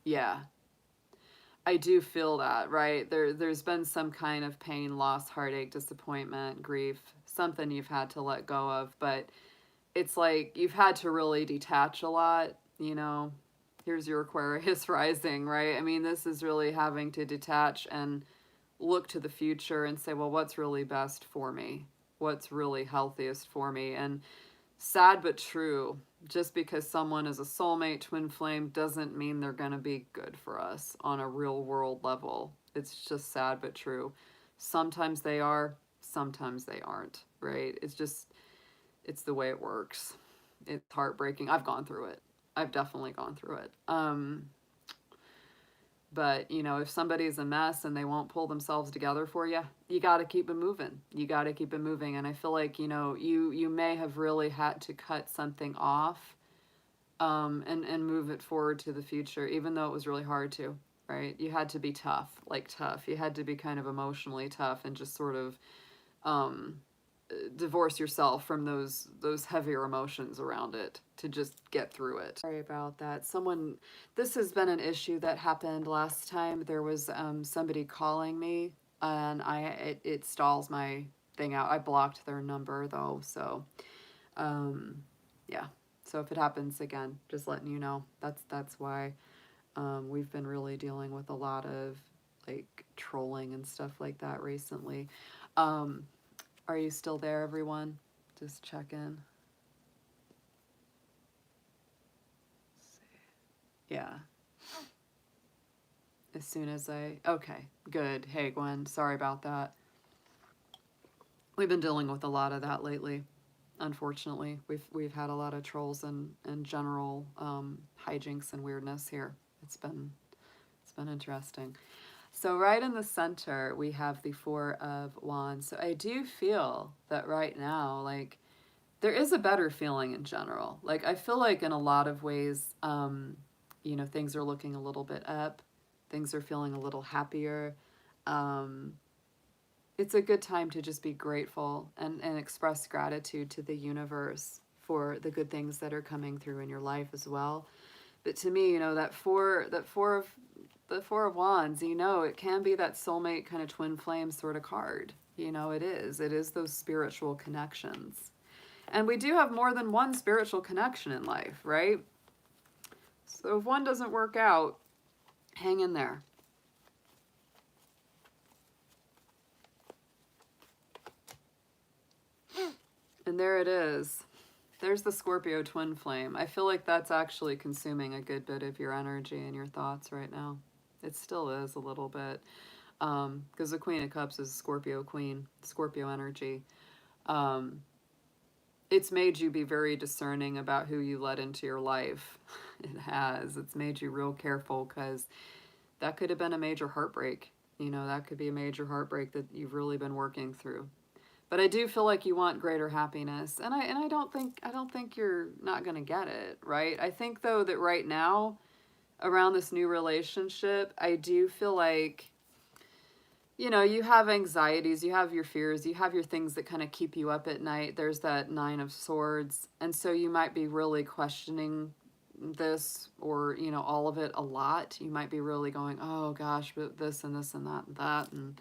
yeah. I do feel that, right? There's been some kind of pain, loss, heartache, disappointment, grief, something you've had to let go of, but it's like you've had to really detach a lot, you know. Here's your Aquarius rising, right? I mean, this is really having to detach and look to the future and say, well, what's really best for me? What's really healthiest for me? And sad but true, just because someone is a soulmate, twin flame, doesn't mean they're going to be good for us on a real world level. It's just sad but true. Sometimes they are, sometimes they aren't, right? It's the way it works. It's heartbreaking. I've gone through it. I've definitely gone through it. But, you know, if somebody's a mess and they won't pull themselves together for you, you got to keep it moving. You got to keep it moving. And I feel like, you know, you may have really had to cut something off, and move it forward to the future, even though it was really hard to, right? You had to be tough, like tough. You had to be kind of emotionally tough and just sort of, um, divorce yourself from those heavier emotions around it to just get through it. Sorry about that. This has been an issue that happened last time. There was somebody calling me, and it stalls my thing out. I blocked their number though, so yeah. So if it happens again, just letting you know. That's why we've been really dealing with a lot of like trolling and stuff like that recently. Um, are you still there, everyone? Just check in. Yeah. As soon as okay, good. Hey, Gwen, sorry about that. We've been dealing with a lot of that lately. Unfortunately, we've had a lot of trolls and general hijinks and weirdness here. It's been interesting. So right in the center, we have the Four of Wands. So I do feel that right now, like, there is a better feeling in general. Like, I feel like in a lot of ways, you know, things are looking a little bit up. Things are feeling a little happier. Um, it's a good time to just be grateful and express gratitude to the universe for the good things that are coming through in your life as well. But to me, you know, the Four of Wands, you know, it can be that soulmate kind of twin flame sort of card. You know, it is. It is those spiritual connections. And we do have more than one spiritual connection in life, right? So if one doesn't work out, hang in there. And there it is. There's the Scorpio twin flame. I feel like that's actually consuming a good bit of your energy and your thoughts right now. It still is a little bit. Because the Queen of Cups is Scorpio queen, Scorpio energy. Um, it's made you be very discerning about who you let into your life. It has. It's made you real careful because that could have been a major heartbreak. You know, that could be a major heartbreak that you've really been working through. But I do feel like you want greater happiness, and I don't think you're not going to get it, right? I think though that right now around this new relationship, I do feel like, you know, you have anxieties, you have your fears, you have your things that kind of keep you up at night. There's that Nine of Swords, and so you might be really questioning this, or, you know, all of it a lot. You might be really going, oh gosh, but this and this and that and that, and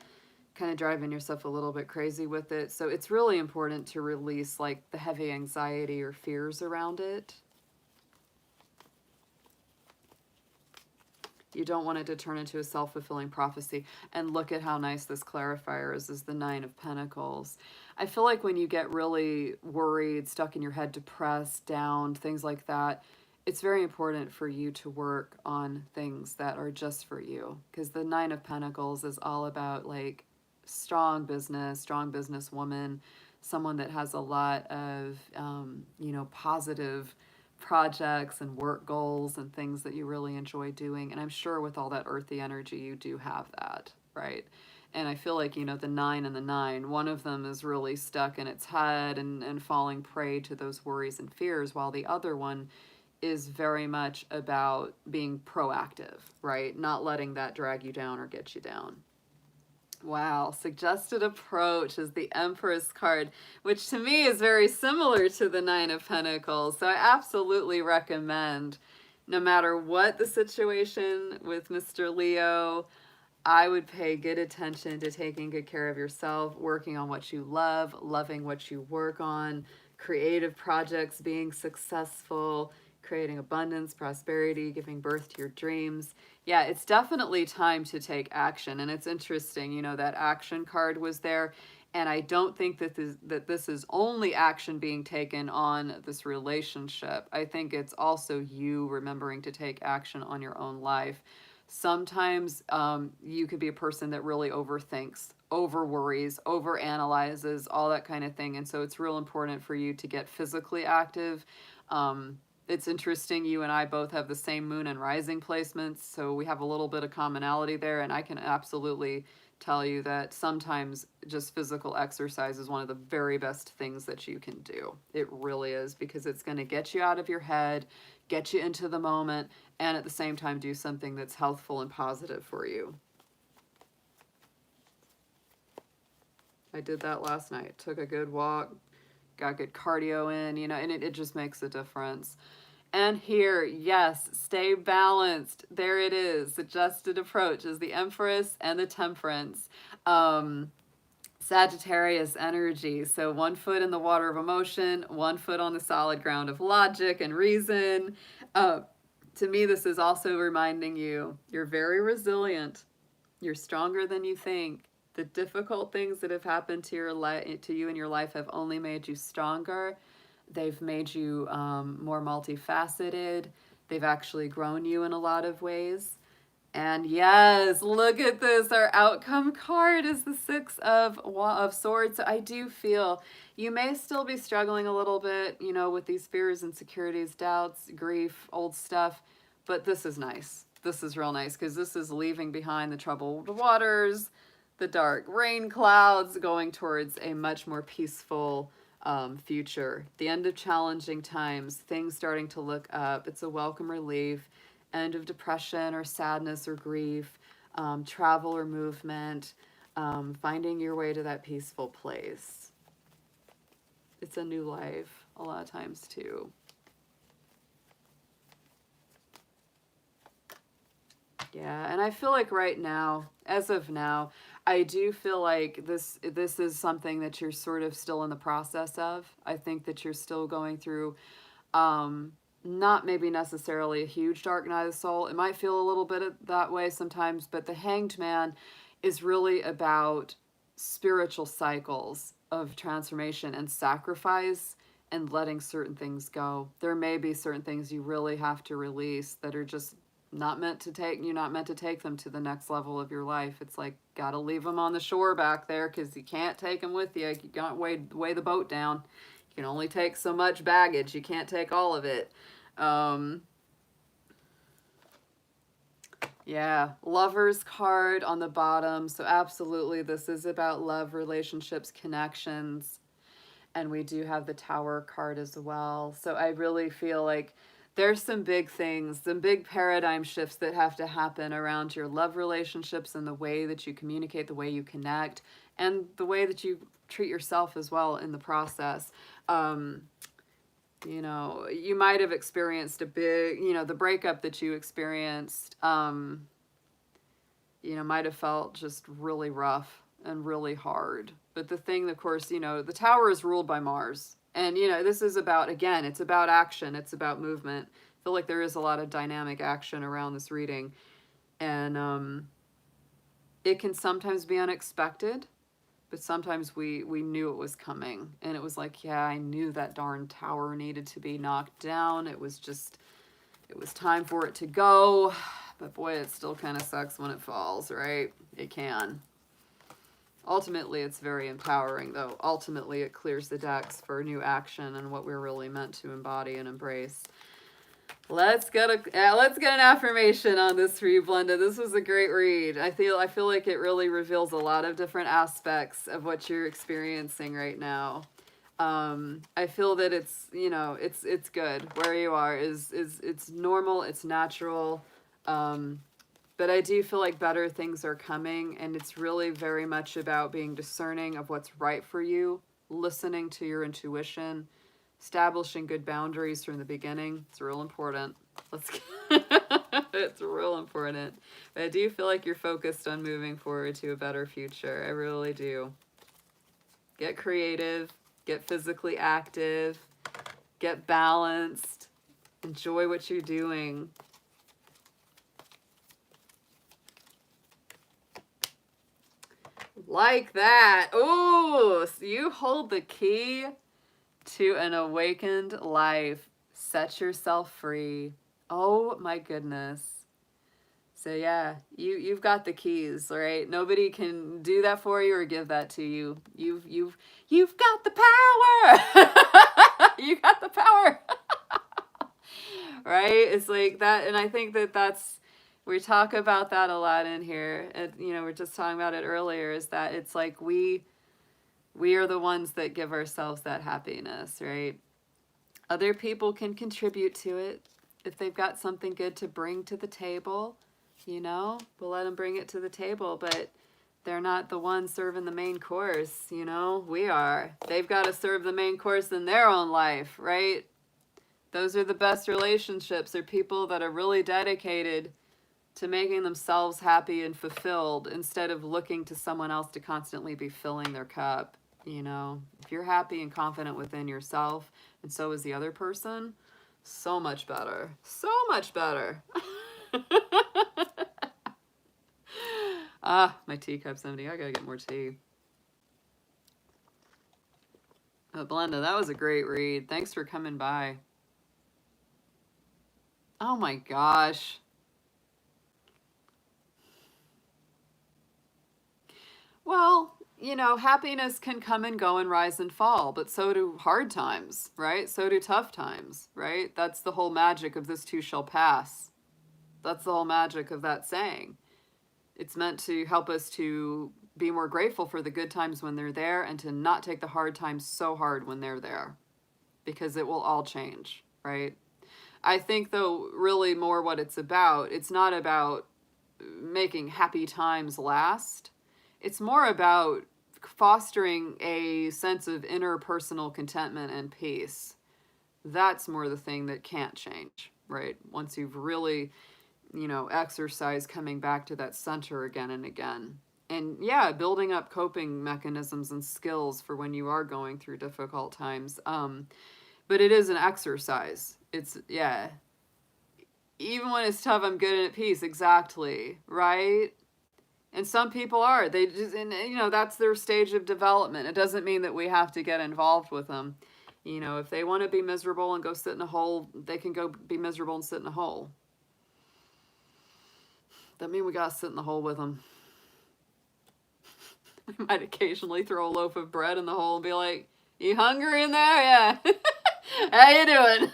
kind of driving yourself a little bit crazy with it. So it's really important to release like the heavy anxiety or fears around it. You don't want it to turn into a self-fulfilling prophecy. And look at how nice this clarifier is the Nine of Pentacles. I feel like when you get really worried, stuck in your head, depressed, down, things like that, it's very important for you to work on things that are just for you. Because the Nine of Pentacles is all about like strong businesswoman, someone that has a lot of, you know, positive projects and work goals and things that you really enjoy doing. And I'm sure with all that earthy energy, you do have that, right? And I feel like, you know, the nine and the nine, one of them is really stuck in its head and falling prey to those worries and fears, while the other one is very much about being proactive, right? Not letting that drag you down or get you down. Wow, suggested approach is the Empress card, which to me is very similar to the Nine of Pentacles. So I absolutely recommend, no matter what the situation with Mr. Leo, I would pay good attention to taking good care of yourself, working on what you love, loving what you work on, creative projects, being successful, creating abundance, prosperity, giving birth to your dreams. Yeah, it's definitely time to take action. And it's interesting, you know, that action card was there. And I don't think that this is only action being taken on this relationship. I think it's also you remembering to take action on your own life. Sometimes you could be a person that really overthinks, over worries, over analyzes, all that kind of thing. And so it's real important for you to get physically active. It's interesting, you and I both have the same moon and rising placements, so we have a little bit of commonality there, and I can absolutely tell you that sometimes just physical exercise is one of the very best things that you can do. It really is, because it's going to get you out of your head, get you into the moment, and at the same time do something that's healthful and positive for you. I did that last night. Took a good walk, got good cardio in, you know, and it just makes a difference. And here, yes, stay balanced. There it is. Adjusted approach is the Empress and the Temperance. Sagittarius energy. So 1 foot in the water of emotion, 1 foot on the solid ground of logic and reason. To me, this is also reminding you, you're very resilient. You're stronger than you think. The difficult things that have happened to you in your life have only made you stronger. They've made you more multifaceted. They've actually grown you in a lot of ways. And yes, look at this. Our outcome card is the Six of Swords. So I do feel you may still be struggling a little bit, you know, with these fears, insecurities, doubts, grief, old stuff. But this is nice. This is real nice, because this is leaving behind the troubled waters, the dark rain clouds, going towards a much more peaceful future. The end of challenging times, things starting to look up. It's a welcome relief. End of depression or sadness or grief, travel or movement, finding your way to that peaceful place. It's a new life a lot of times too. Yeah, and I feel like right now, as of now, I do feel like this is something that you're sort of still in the process of. I think that you're still going through not maybe necessarily a huge dark night of the soul. It might feel a little bit that way sometimes, but the Hanged Man is really about spiritual cycles of transformation and sacrifice and letting certain things go. There may be certain things you really have to release that are just not meant to take, you're not meant to take them to the next level of your life. It's like, gotta leave them on the shore back there, because you can't take them with you. You can't weigh the boat down. You can only take so much baggage. You can't take all of it. Yeah, Lover's card on the bottom. So absolutely, this is about love, relationships, connections. And we do have the Tower card as well. So I really feel like there's some big things, some big paradigm shifts that have to happen around your love relationships and the way that you communicate, the way you connect, and the way that you treat yourself as well in the process. You know, you might have experienced a big, you know, the breakup that you experienced, you know, might have felt just really rough and really hard. But the thing, of course, you know, the Tower is ruled by Mars. And, you know, this is about, again, it's about action. It's about movement. I feel like there is a lot of dynamic action around this reading. And it can sometimes be unexpected. But sometimes we knew it was coming, and it was like, yeah, I knew that darn tower needed to be knocked down. It was time for it to go. But boy, it still kind of sucks when it falls, right? It can. Ultimately, it's very empowering, though. Ultimately, it clears the decks for new action and what we're really meant to embody and embrace. Let's get an affirmation on this for you, Blenda. This was a great read. I feel like it really reveals a lot of different aspects of what you're experiencing right now. I feel that it's, you know, it's good. Where you are is it's normal, it's natural. But I do feel like better things are coming, and it's really very much about being discerning of what's right for you, listening to your intuition, establishing good boundaries from the beginning. It's real important. It's real important. But I do feel like you're focused on moving forward to a better future. I really do. Get creative, get physically active, get balanced, enjoy what you're doing. Like that. Ooh, so you hold the key to an awakened life. Set yourself free. Oh my goodness. So yeah, you've got the keys, right? Nobody can do that for you or give that to you. You've got the power. You got the power. It's like that, and I think that that's, we talk about that a lot in here. And, you know, we're just talking about it earlier, is that it's like we are the ones that give ourselves that happiness, right? Other people can contribute to it if they've got something good to bring to the table, you know, we'll let them bring it to the table, but they're not the ones serving the main course, you know, we are. They've got to serve the main course in their own life, right? Those are the best relationships, are people that are really dedicated to making themselves happy and fulfilled instead of looking to someone else to constantly be filling their cup. You know, if you're happy and confident within yourself, and so is the other person, so much better. So much better. Ah, my teacup's empty. I gotta get more tea. Oh, Belinda, that was a great read. Thanks for coming by. Oh my gosh. Well, you know, happiness can come and go and rise and fall, but so do hard times, right? So do tough times, right? That's the whole magic of this too shall pass. That's the whole magic of that saying. It's meant to help us to be more grateful for the good times when they're there and to not take the hard times so hard when they're there, because it will all change, right? I think, though, really more what it's not about making happy times last. It's more about fostering a sense of interpersonal contentment and peace. That's more the thing that can't change, right? Once you've really, you know, exercised coming back to that center again and again. And yeah, building up coping mechanisms and skills for when you are going through difficult times. But it is an exercise. It's, yeah. Even when it's tough, I'm good and at peace. Exactly, right? And some people are. They just, and you know, that's their stage of development. It doesn't mean that we have to get involved with them. You know, if they want to be miserable and go sit in a hole, they can go be miserable and sit in a hole. That mean we gotta sit in the hole with them. We might occasionally throw a loaf of bread in the hole and be like, "You hungry in there? Yeah. How you doing?"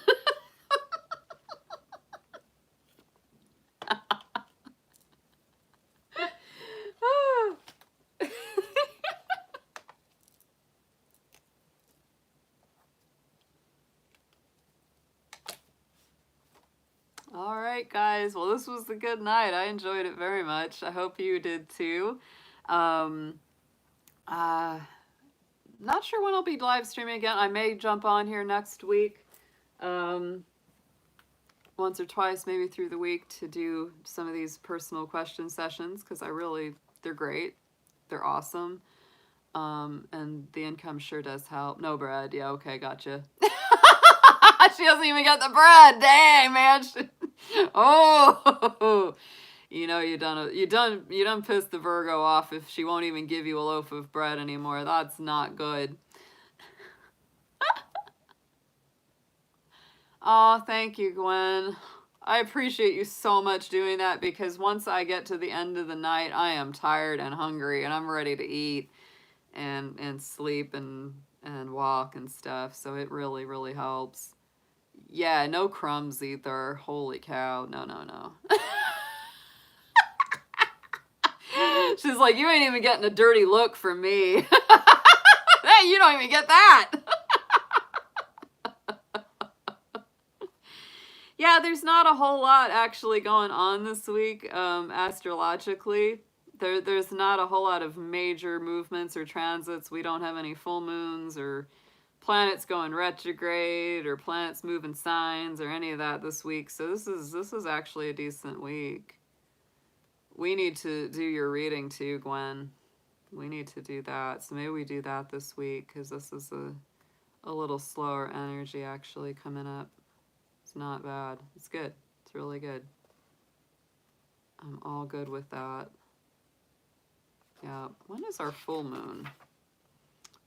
All right, guys. Well, this was a good night. I enjoyed it very much. I hope you did too. Um, not sure when I'll be live streaming again. I may jump on here next week, once or twice, maybe through the week, to do some of these personal question sessions, because they're great. They're awesome. And the income sure does help. No bread. Yeah, okay, gotcha. She doesn't even get the bread. Dang, man. Oh, you know, you done pissed the Virgo off if she won't even give you a loaf of bread anymore. That's not good. Oh, thank you, Gwen. I appreciate you so much doing that, because once I get to the end of the night, I am tired and hungry and I'm ready to eat and sleep and walk and stuff. So it really, really helps. Yeah, no crumbs either. Holy cow. No, no, no. She's like, you ain't even getting a dirty look from me. Hey, you don't even get that. Yeah, there's not a whole lot actually going on this week, astrologically. There's not a whole lot of major movements or transits. We don't have any full moons or planets going retrograde or planets moving signs or any of that this week. So this is actually a decent week. We need to do your reading too, Gwen. We need to do that. So maybe we do that this week, because this is a little slower energy actually coming up. It's not bad. It's good. It's really good. I'm all good with that. Yeah. When is our full moon?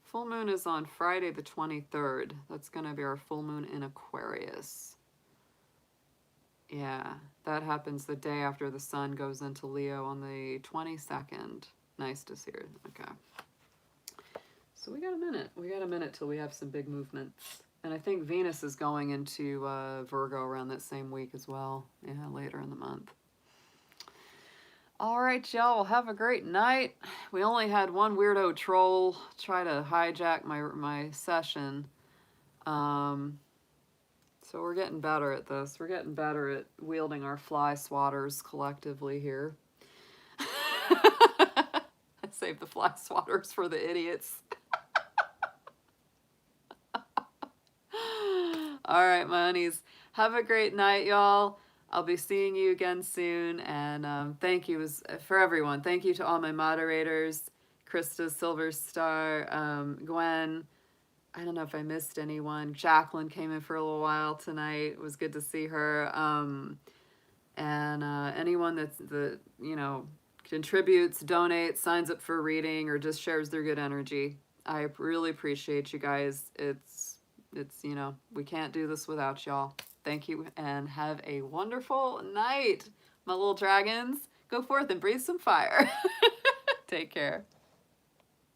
Full moon is on Friday the 23rd. That's going to be our full moon in Aquarius. Yeah, that happens the day after the sun goes into Leo on the 22nd. Nice to see her. Okay. So we got a minute. We got a minute till we have some big movements And I think Venus is going into Virgo around that same week as well. Yeah, later in the month. All right, y'all. Well, have a great night. We only had one weirdo troll try to hijack my session. So we're getting better at this. We're getting better at wielding our fly swatters collectively here. I saved the fly swatters for the idiots. All right, my honeys. Have a great night, y'all. I'll be seeing you again soon. And thank you for everyone. Thank you to all my moderators, Krista, Silver Star, Gwen. I don't know if I missed anyone. Jacqueline came in for a little while tonight. It was good to see her. And anyone that contributes, donates, signs up for a reading, or just shares their good energy. I really appreciate you guys. It's we can't do this without y'all. Thank you and have a wonderful night, my little dragons. Go forth and breathe some fire. Take care.